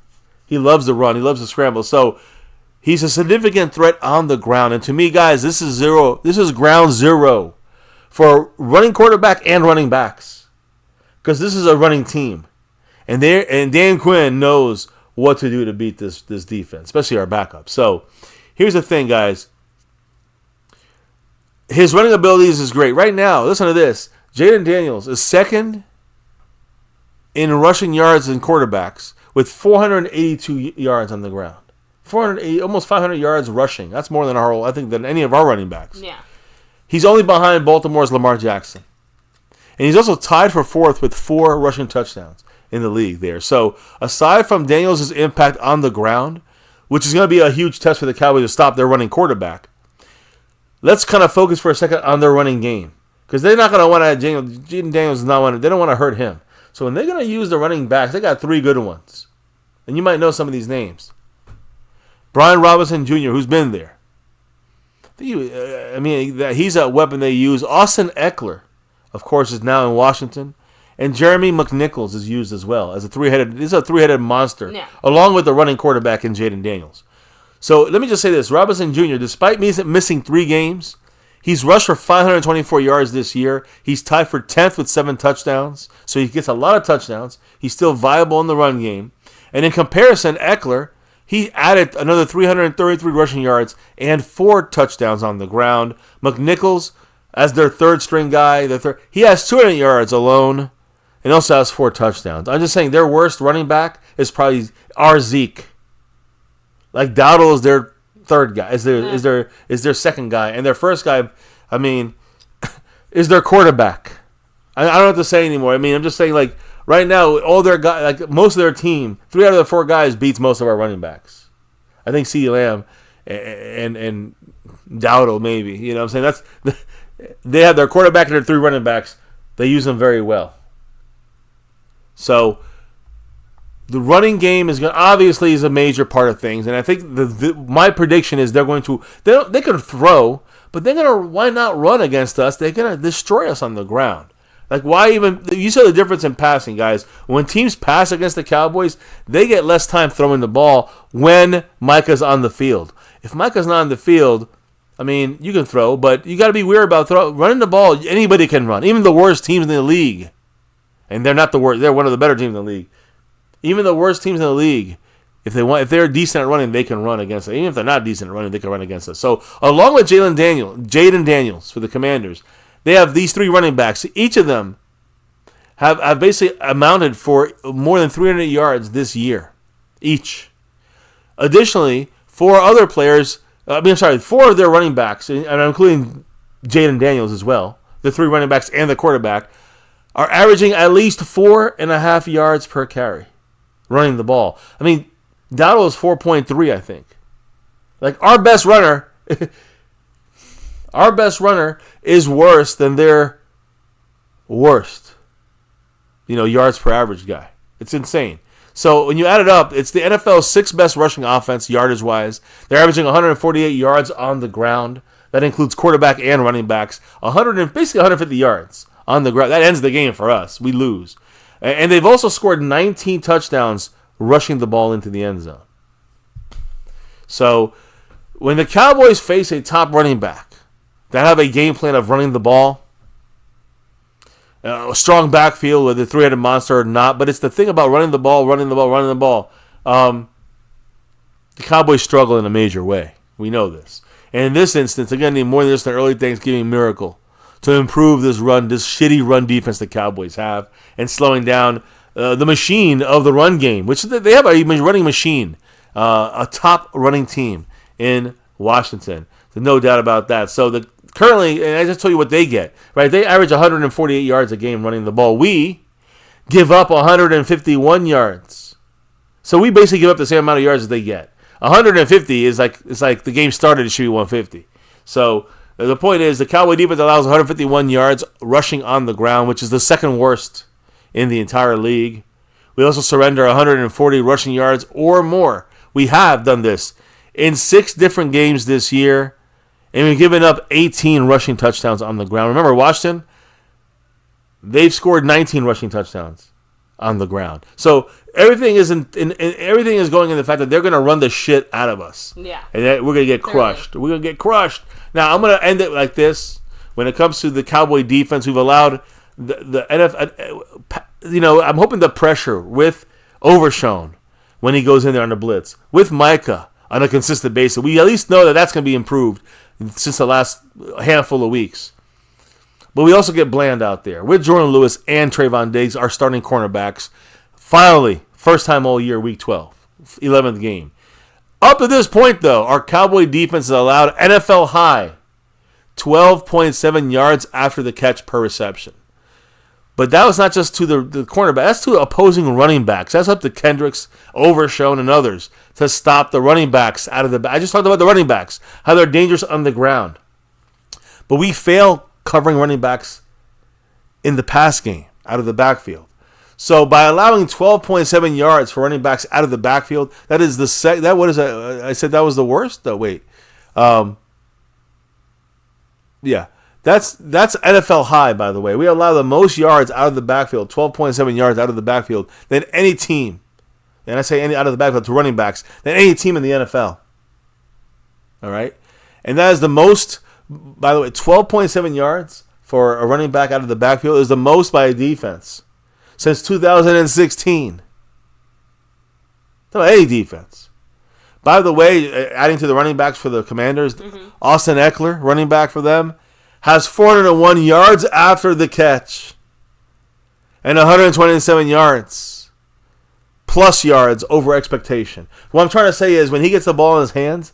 He loves to run. He loves to scramble. So he's a significant threat on the ground. And to me, guys, this is ground zero for running quarterback and running backs, because this is a running team. And Dan Quinn knows what to do to beat this defense, especially our backup. So here's the thing, guys. His running abilities is great. Right now, listen to this. Jaden Daniels is 2nd in rushing yards and quarterbacks with 482 yards on the ground. 480, almost 500 yards rushing. That's more than than any of our running backs. Yeah. He's only behind Baltimore's Lamar Jackson. And he's also tied for 4th with 4 rushing touchdowns in the league there. So aside from Daniels' impact on the ground, which is going to be a huge test for the Cowboys to stop their running quarterback, let's kind of focus for a second on their running game, because they're not going to want to. Jaden Daniels is not they don't want to hurt him. So when they're going to use the running backs, they got 3 good ones, and you might know some of these names. Brian Robinson Jr., who's been there. He's a weapon they use. Austin Eckler, of course, is now in Washington. And Jeremy McNichols is used as well as a three-headed monster, along with the running quarterback in Jaden Daniels. So let me just say this. Robinson Jr., despite missing 3 games, he's rushed for 524 yards this year. He's tied for 10th with 7 touchdowns. So he gets a lot of touchdowns. He's still viable in the run game. And in comparison, Eckler, he added another 333 rushing yards and 4 touchdowns on the ground. McNichols, as their third-string guy, he has 200 yards alone. And also has 4 touchdowns. I'm just saying their worst running back is probably our Zeke. Like Dowdle is their third guy, is their second guy, and their first guy, is their quarterback. I don't have to say anymore. I'm just saying, like, right now, all their guys, like most of their team, 3 out of the 4 guys beats most of our running backs. I think CeeDee Lamb and Dowdle maybe. You know what I'm saying? They have their quarterback and their 3 running backs. They use them very well. So the running game is obviously a major part of things, and I think my prediction is they can throw, but why not run against us? They're gonna destroy us on the ground. Like, why even? You saw the difference in passing, guys. When teams pass against the Cowboys, they get less time throwing the ball when Micah's on the field. If Micah's not on the field, you can throw, but you got to be weird about running the ball. Anybody can run, even the worst teams in the league. And they're not the worst. They're one of the better teams in the league. Even the worst teams in the league, if they're decent at running, they can run against us. Even if they're not decent at running, they can run against us. So along with Jaden Daniels for the Commanders, they have these 3 running backs. Each of them have basically amounted for more than 300 yards this year, each. Additionally, 4 other players. 4 of their running backs, and I'm including Jaden Daniels as well. The 3 running backs and the quarterback are averaging at least 4.5 yards per carry running the ball. Dowdle is 4.3, I think. Like, our best runner is worse than their worst, yards per average guy. It's insane. So when you add it up, it's the NFL's sixth best rushing offense, yardage-wise. They're averaging 148 yards on the ground. That includes quarterback and running backs. Basically 150 yards on the ground. That ends the game for us. We lose. And they've also scored 19 touchdowns rushing the ball into the end zone. So when the Cowboys face a top running back that have a game plan of running the ball, a strong backfield with a three-headed monster or not, but it's the thing about running the ball. The Cowboys struggle in a major way. We know this. And in this instance, again, need more than just an early Thanksgiving miracle to improve this shitty run defense the Cowboys have, and slowing down the machine of the run game, which they have a running machine, a top running team in Washington. There's no doubt about that. So currently, and I just told you what they get, right? They average 148 yards a game running the ball. We give up 151 yards. So we basically give up the same amount of yards as they get. 150 is like the game started, it should be 150. So the point is the Cowboy defense allows 151 yards rushing on the ground, which is the second worst in the entire league. We also surrender 140 rushing yards or more. We have done this in 6 different games this year, and we've given up 18 rushing touchdowns on the ground. Remember, Washington, they've scored 19 rushing touchdowns on the ground. So everything is everything is going in the fact that they're going to run the shit out of us. Yeah. And we're going to get crushed. We're going to get crushed. Now, I'm going to end it like this. When it comes to the Cowboy defense, we've allowed the NFL, I'm hoping the pressure with Overshown when he goes in there on the blitz, with Micah on a consistent basis, we at least know that that's going to be improved since the last handful of weeks. But we also get Bland out there with Jordan Lewis and Trayvon Diggs, our starting cornerbacks. Finally, first time all year, week 12, 11th game. Up to this point, though, our Cowboy defense has allowed NFL high 12.7 yards after the catch per reception. But that was not just to the cornerback. That's to opposing running backs. That's up to Kendricks, Overshown, and others to stop the running backs out of the back. I just talked about the running backs, how they're dangerous on the ground. But we fail covering running backs in the pass game out of the backfield. So by allowing 12.7 yards for running backs out of the backfield, that is what is that? I said that was the worst? No, wait. Yeah. That's NFL high, by the way. We allow the most yards out of the backfield, 12.7 yards out of the backfield, than any team. And I say any out of the backfield to running backs, than any team in the NFL. All right? And that is the most, by the way, 12.7 yards for a running back out of the backfield is the most by a defense since 2016. Any defense. By the way, adding to the running backs for the Commanders, Austin Eckler, running back for them, has 401 yards after the catch and 127 yards plus yards over expectation. What I'm trying to say is when he gets the ball in his hands,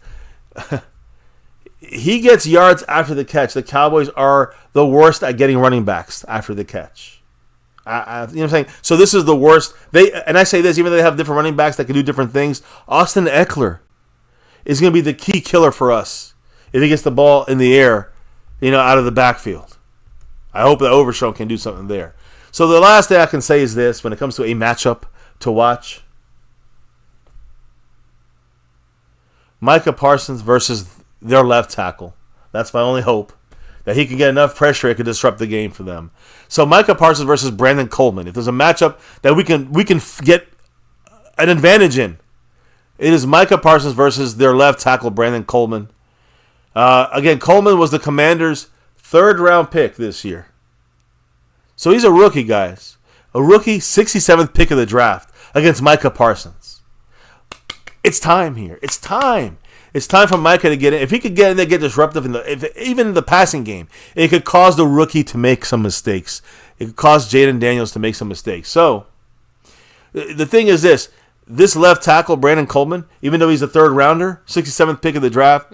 he gets yards after the catch. The Cowboys are the worst at getting running backs after the catch. You know what I'm saying? So this is the worst. And I say this, even though they have different running backs that can do different things, Austin Eckler is going to be the key killer for us if he gets the ball in the air, out of the backfield. I hope that Overshown can do something there. So the last thing I can say is this when it comes to a matchup to watch. Micah Parsons versus their left tackle. That's my only hope. That he can get enough pressure, it could disrupt the game for them. So Micah Parsons versus Brandon Coleman. If there's a matchup that we can get an advantage in, it is Micah Parsons versus their left tackle, Brandon Coleman. Again, Coleman was the Commanders' 3rd-round pick this year. So he's a rookie, guys. A rookie, 67th pick of the draft against Micah Parsons. It's time here. It's time. It's time for Micah to get in. If he could get in there, get disruptive, even in the passing game, it could cause the rookie to make some mistakes. It could cause Jaden Daniels to make some mistakes. So the thing is this. This left tackle, Brandon Coleman, even though he's a 3rd-rounder, 67th pick of the draft,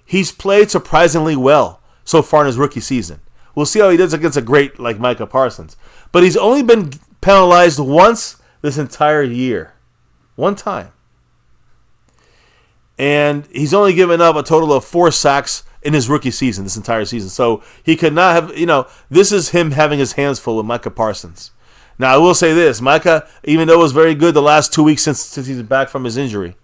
he's played surprisingly well so far in his rookie season. We'll see how he does against a great like Micah Parsons. But he's only been penalized once this entire year. One time. and he's only given up a total of 4 sacks in his rookie season, this entire season. So he could not have, this is him having his hands full with Micah Parsons. Now, I will say this. Micah, even though it was very good the last 2 weeks since he's back from his injury,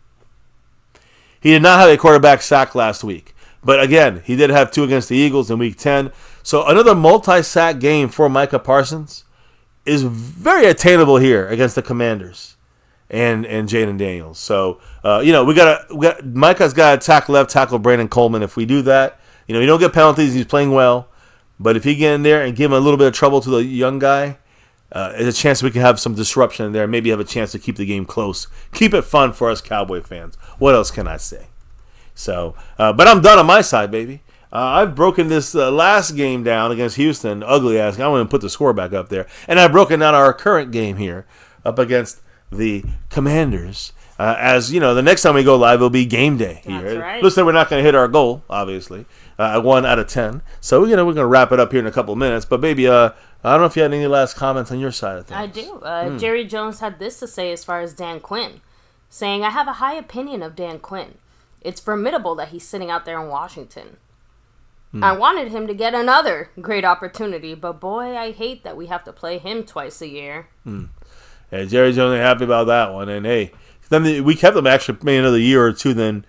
he did not have a quarterback sack last week. But again, he did have 2 against the Eagles in Week 10. So another multi-sack game for Micah Parsons is very attainable here against the Commanders and Jaden Daniels. So, Micah's got to tackle left tackle Brandon Coleman. If we do that, you don't get penalties. He's playing well. But if you get in there and give him a little bit of trouble to the young guy, there's a chance we can have some disruption in there. Maybe have a chance to keep the game close. Keep it fun for us Cowboy fans. What else can I say? So, but I'm done on my side, baby. I've broken this last game down against Houston, ugly ass. I want to put the score back up there. And I've broken down our current game here up against the Commanders. As you know, the next time we go live, it'll be game day here. That's right. Looks like we're not going to hit our goal, obviously, at 1 out of 10. So we're going to wrap it up here in a couple of minutes. But baby, I don't know if you had any last comments on your side of things. I do. Jerry Jones had this to say as far as Dan Quinn, saying, "I have a high opinion of Dan Quinn. It's formidable that he's sitting out there in Washington. I wanted him to get another great opportunity, but boy, I hate that we have to play him twice a year." Yeah, Jerry Jones ain't happy about that one. And hey, then we kept him actually maybe another year or two than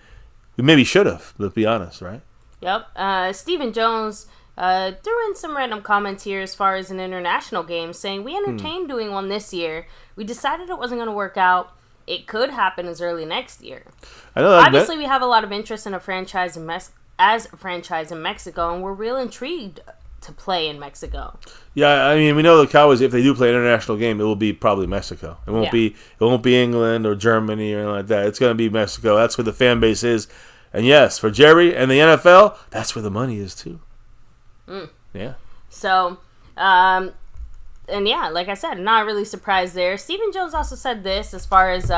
we maybe should have, let's be honest, right? Yep. Stephen Jones threw in some random comments here as far as an international game, saying, "We entertained doing one this year. We decided it wasn't going to work out. It could happen as early next year." I know that. Obviously, we have a lot of interest in a franchise in Mexico, and we're real intrigued to play in Mexico. Yeah, I mean, we know the Cowboys, if they do play an international game, it will be probably Mexico. It won't be England or Germany or anything like that. It's going to be Mexico. That's where the fan base is. And yes, for Jerry and the NFL, that's where the money is too. Yeah. So, and yeah, like I said, not really surprised there. Stephen Jones also said this as far as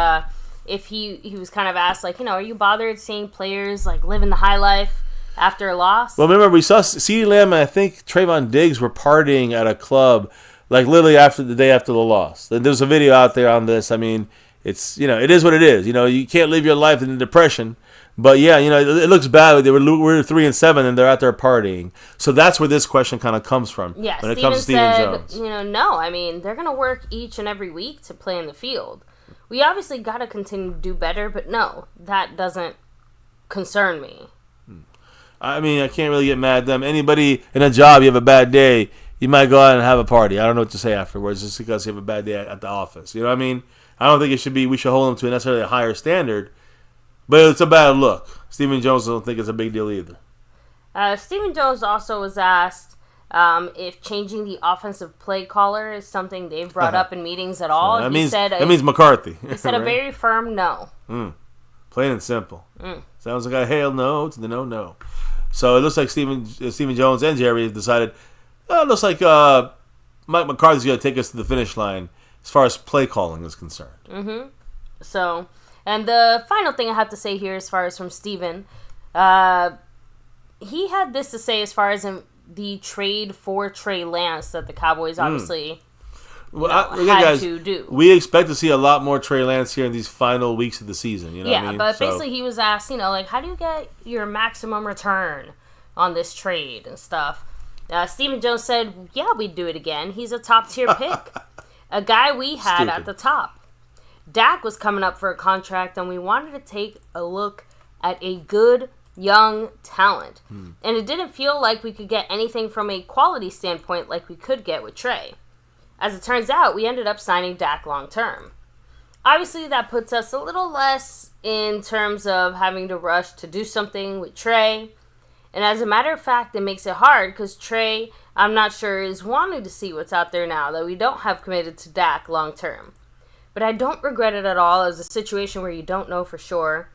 if he was kind of asked, like, are you bothered seeing players like living the high life after a loss? Well, remember, we saw CeeDee Lamb and I think Trayvon Diggs were partying at a club, like literally after the day after the loss. There's a video out there on this. I mean, it's, it is what it is. You can't live your life in a depression. But yeah, it looks bad. We're 3-7 and they're out there partying. So that's where this question kind of comes from. Yeah, when it comes to Stephen Jones. No, I mean, they're going to work each and every week to play in the field. We obviously got to continue to do better, but no, that doesn't concern me. I mean, I can't really get mad at them. Anybody in a job, you have a bad day, you might go out and have a party. I don't know what to say afterwards just because you have a bad day at the office. You know what I mean? I don't think we should hold them to necessarily a higher standard, but it's a bad look. Stephen Jones don't think it's a big deal either. Stephen Jones also was asked if changing the offensive play caller is something they've brought up in meetings at all. That means McCarthy. He said right? A very firm no. Plain and simple. Sounds like a hail no to the no. So it looks like Stephen Jones and Jerry have decided, it looks like Mike McCarthy's going to take us to the finish line as far as play calling is concerned. So, and the final thing I have to say here as far as from Stephen, he had this to say as far as in the trade for Trey Lance that the Cowboys obviously had to do. We expect to see a lot more Trey Lance here in these final weeks of the season. You know what I mean? But basically he was asked, like, how do you get your maximum return on this trade and stuff? Stephen Jones said, yeah, we'd do it again. He's a top-tier pick. A guy we had at the top. Dak was coming up for a contract, and we wanted to take a look at a good young talent. And it didn't feel like we could get anything from a quality standpoint like we could get with Trey. As it turns out, we ended up signing Dak long-term. Obviously, that puts us a little less in terms of having to rush to do something with Trey. And as a matter of fact, it makes it hard because Trey, I'm not sure, is wanting to see what's out there now that we don't have committed to Dak long-term. But I don't regret it at all as a situation where you don't know for sure.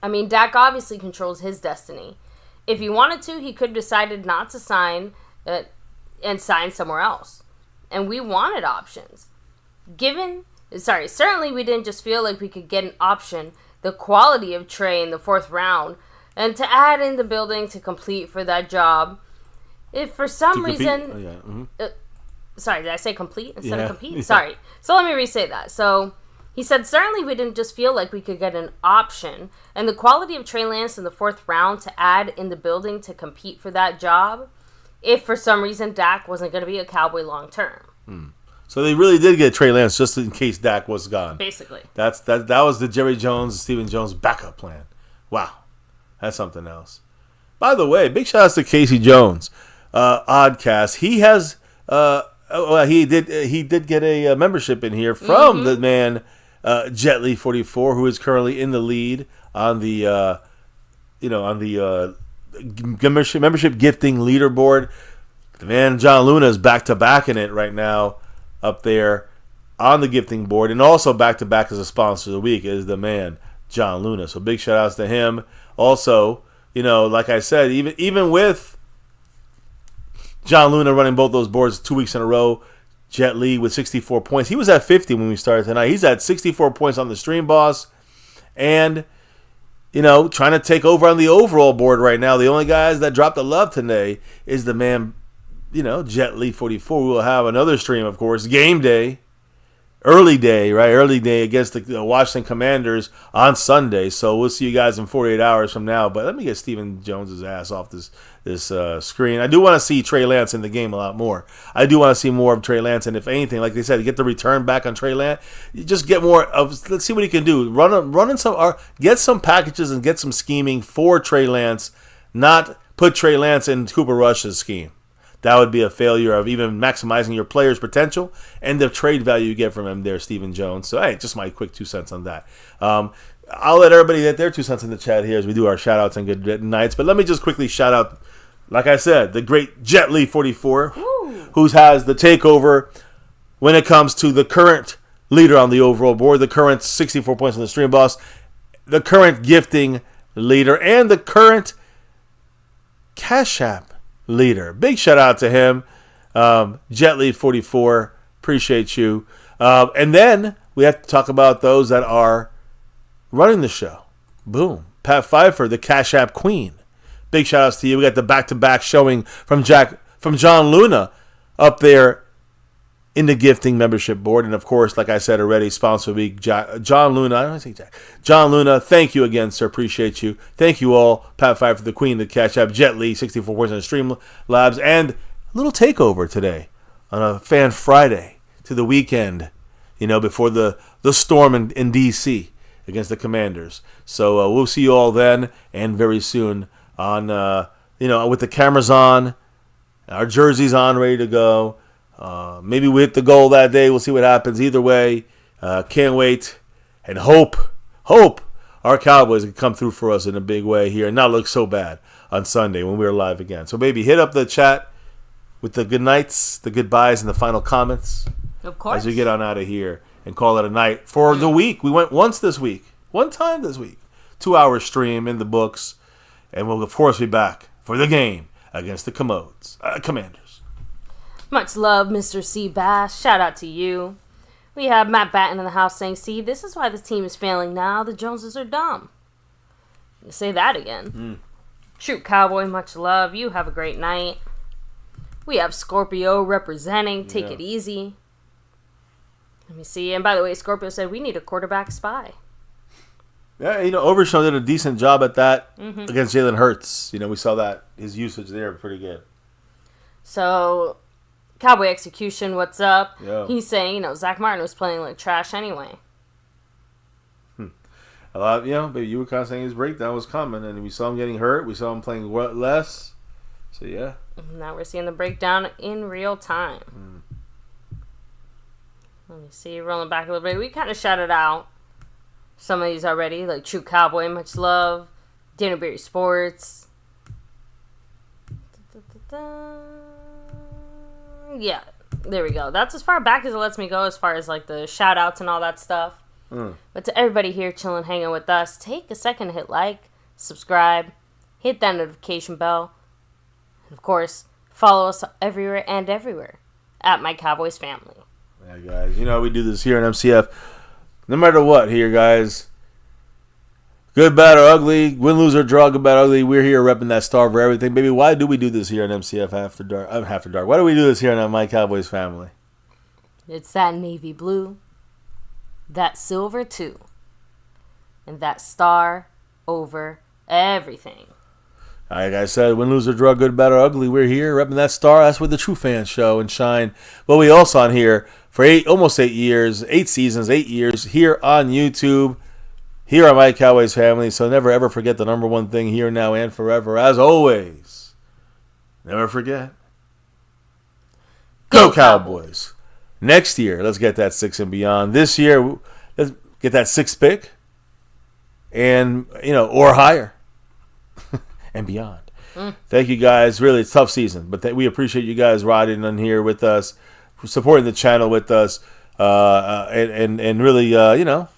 I mean, Dak obviously controls his destiny. If he wanted to, he could have decided not to sign and sign somewhere else. And we wanted options. Certainly we didn't just feel like we could get an option, the quality of Trey in the 4th round, and to add in the building to complete for that job. If for some reason... sorry, did I say complete instead of compete? Sorry. So let me re-say that. So He said, certainly we didn't just feel like we could get an option, and the quality of Trey Lance in the 4th round to add in the building to compete for that job, if for some reason Dak wasn't going to be a Cowboy long term. So they really did get Trey Lance just in case Dak was gone. Basically. That was the Jerry Jones, Stephen Jones backup plan. Wow. That's something else. By the way, big shout outs to Casey Jones, Oddcast. He has he did get a membership in here from the man Jet Li 44, who is currently in the lead on the membership gifting leaderboard. The man John Luna is back to back in it right now, up there on the gifting board, and also back to back as a sponsor of the week is the man John Luna. So big shout outs to him. Also, like I said, even with John Luna running both those boards 2 weeks in a row, Jet Li with 64 points. He was at 50 when we started tonight. He's at 64 points on the Stream Boss. And, trying to take over on the overall board right now. The only guys that dropped the love today is the man, Jet Li 44. We will have another stream, of course, game day. Early day against the Washington Commanders on Sunday. So we'll see you guys in 48 hours from now. But let me get Stephen Jones's ass off this screen. I do want to see Trey Lance in the game a lot more. I do want to see more of Trey Lance, and if anything, like they said, get the return back on Trey Lance. You just get more of. Let's see what he can do. Run some, get some packages and get some scheming for Trey Lance. Not put Trey Lance in Cooper Rush's scheme. That would be a failure of even maximizing your player's potential and the trade value you get from him there, Stephen Jones. So, hey, just my quick 2 cents on that. I'll let everybody get their 2 cents in the chat here as we do our shout-outs and good nights. But let me just quickly shout out, like I said, the great Jet Li 44, who has the takeover when it comes to the current leader on the overall board, the current 64 points on the Stream Boss, the current gifting leader, and the current Cash App leader. Big shout out to him, Jet Li 44. Appreciate you. And then we have to talk about those that are running the show. Boom, Pat Pfeiffer, the Cash App Queen. Big shout outs to you. We got the back-to-back showing from John Luna up there in the gifting membership board. And of course, like I said already, sponsor of the week, John Luna. I don't want to say Jack. John Luna, thank you again, sir. Appreciate you. Thank you all. Pat Pfeiffer, the queen, the Cash App, Jet Li, 64 points on the Stream Labs, and a little takeover today on a Fan Friday to the weekend, before the storm in D.C. against the Commanders. So we'll see you all then and very soon on, with the cameras on, our jerseys on, ready to go. Maybe we hit the goal that day. We'll see what happens. Either way, can't wait and hope our Cowboys can come through for us in a big way here and not look so bad on Sunday when we're live again. So, baby, hit up the chat with the good nights, the goodbyes, and the final comments. Of course. As we get on out of here and call it a night for the week. We went one time this week. 2-hour stream in the books. And we'll, of course, be back for the game against the Commanders. Much love, Mr. C. Bass. Shout out to you. We have Matt Batten in the house saying, see, this is why this team is failing now. The Joneses are dumb. Say that again. Shoot, Cowboy, much love. You have a great night. We have Scorpio representing. Take it easy. Let me see. And by the way, Scorpio said, we need a quarterback spy. Yeah, Overshown did a decent job at that against Jalen Hurts. We saw that. His usage there pretty good. So, Cowboy Execution, what's up? Yo. He's saying, Zach Martin was playing like trash anyway. A lot, but you were kind of saying his breakdown was coming, and we saw him getting hurt. We saw him playing less. So, yeah. Now we're seeing the breakdown in real time. Let me see. Rolling back a little bit. We kind of shouted out some of these already, like True Cowboy, much love. Danbury Sports. Yeah, there we go. That's as far back as it lets me go as far as like the shout outs and all that stuff. But to everybody here chilling, hanging with us, take a second to hit like, subscribe, hit that notification bell, and of course, follow us everywhere and everywhere at MyCowboysFamily. Yeah, guys, we do this here in MCF. No matter what here, guys. Good, bad, or ugly, win, lose, or draw, good, bad, ugly. We're here repping that star for everything. Baby, why do we do this here in MCF After Dark? Why do we do this here in My Cowboys Family? It's that navy blue. that silver 2, and that star over everything. Like I said, win, lose, or draw, good, bad, or ugly, we're here repping that star. That's where the true fans show and shine. But we also on here for almost 8 years, 8 seasons, 8 years here on YouTube, here on My Cowboys Family. So never ever forget the number one thing here, now, and forever. As always, never forget. Go Cowboys! Next year, let's get that 6 and beyond. This year, let's get that 6th pick, and or higher. And beyond. Thank you guys. Really, it's a tough season, but we appreciate you guys riding on here with us, supporting the channel with us, and really, repping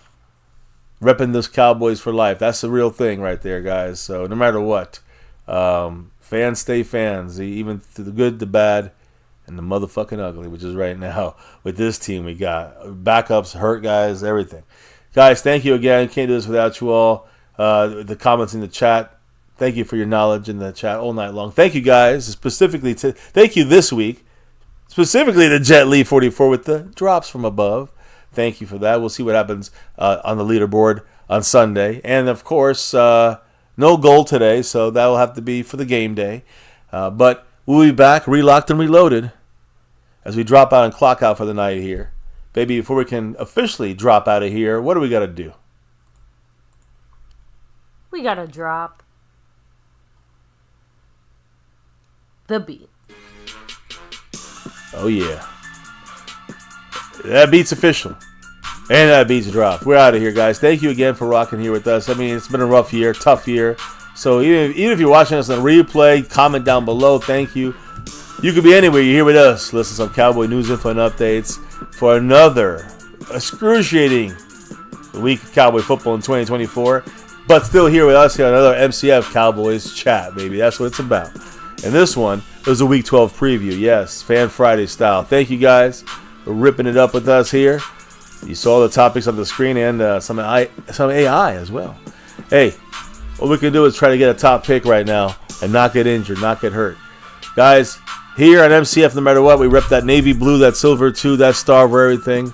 this Cowboys for life. That's the real thing right there, guys. So no matter what, fans stay fans, even through the good, the bad, and the motherfucking ugly, which is right now with this team. We got backups, hurt guys, everything. Guys, thank you again. Can't do this without you all. The comments in the chat. Thank you for your knowledge in the chat all night long. Thank you, guys. Thank you this week, specifically to Jet Lee 44 with the drops from above. Thank you for that. We'll see what happens on the leaderboard on Sunday. And, of course, no goal today, so that will have to be for the game day. But we'll be back, relocked and reloaded, as we drop out and clock out for the night here. Baby, before we can officially drop out of here, what do we got to do? We got to drop the beat. Oh, yeah. That beat's official. And that beat's dropped. We're out of here, guys. Thank you again for rocking here with us. I mean, it's been a rough year, tough year. So even if you're watching us on replay, comment down below. Thank you. You could be anywhere. You're here with us. Listen to some Cowboy news, info, and updates for another excruciating week of Cowboy football in 2024. But still here with us here on another MCF Cowboys chat, baby. That's what it's about. And this one was a Week 12 preview. Yes, Fan Friday style. Thank you guys for ripping it up with us here. You saw the topics on the screen and some AI as well. Hey, what we can do is try to get a top pick right now and not get injured, not get hurt. Guys, here on MCF, no matter what, we rep that navy blue, that silver 2, that star over everything.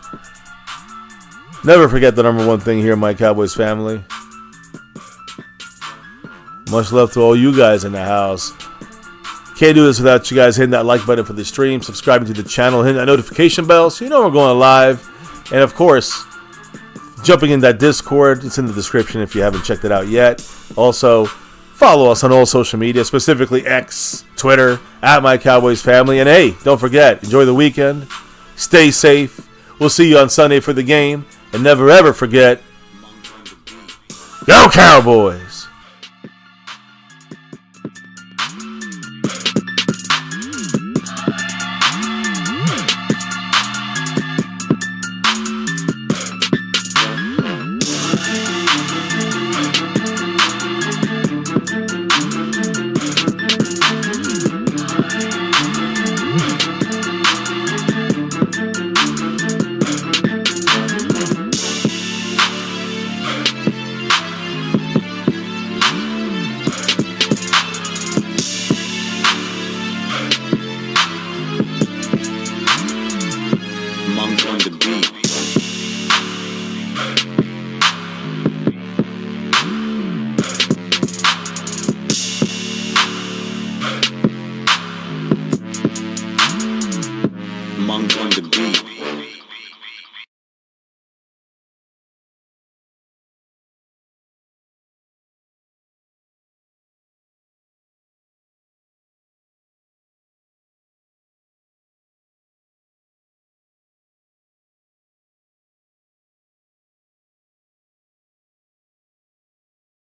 Never forget the number one thing here in My Cowboys Family. Much love to all you guys in the house. Can't do this without you guys hitting that like button for the stream, subscribing to the channel, hitting that notification bell so you know we're going live. And of course, jumping in that Discord. It's in the description if you haven't checked it out yet. Also, follow us on all social media, specifically X, Twitter, at My Cowboys Family. And hey, don't forget, enjoy the weekend. Stay safe. We'll see you on Sunday for the game. And never ever forget, go Cowboys!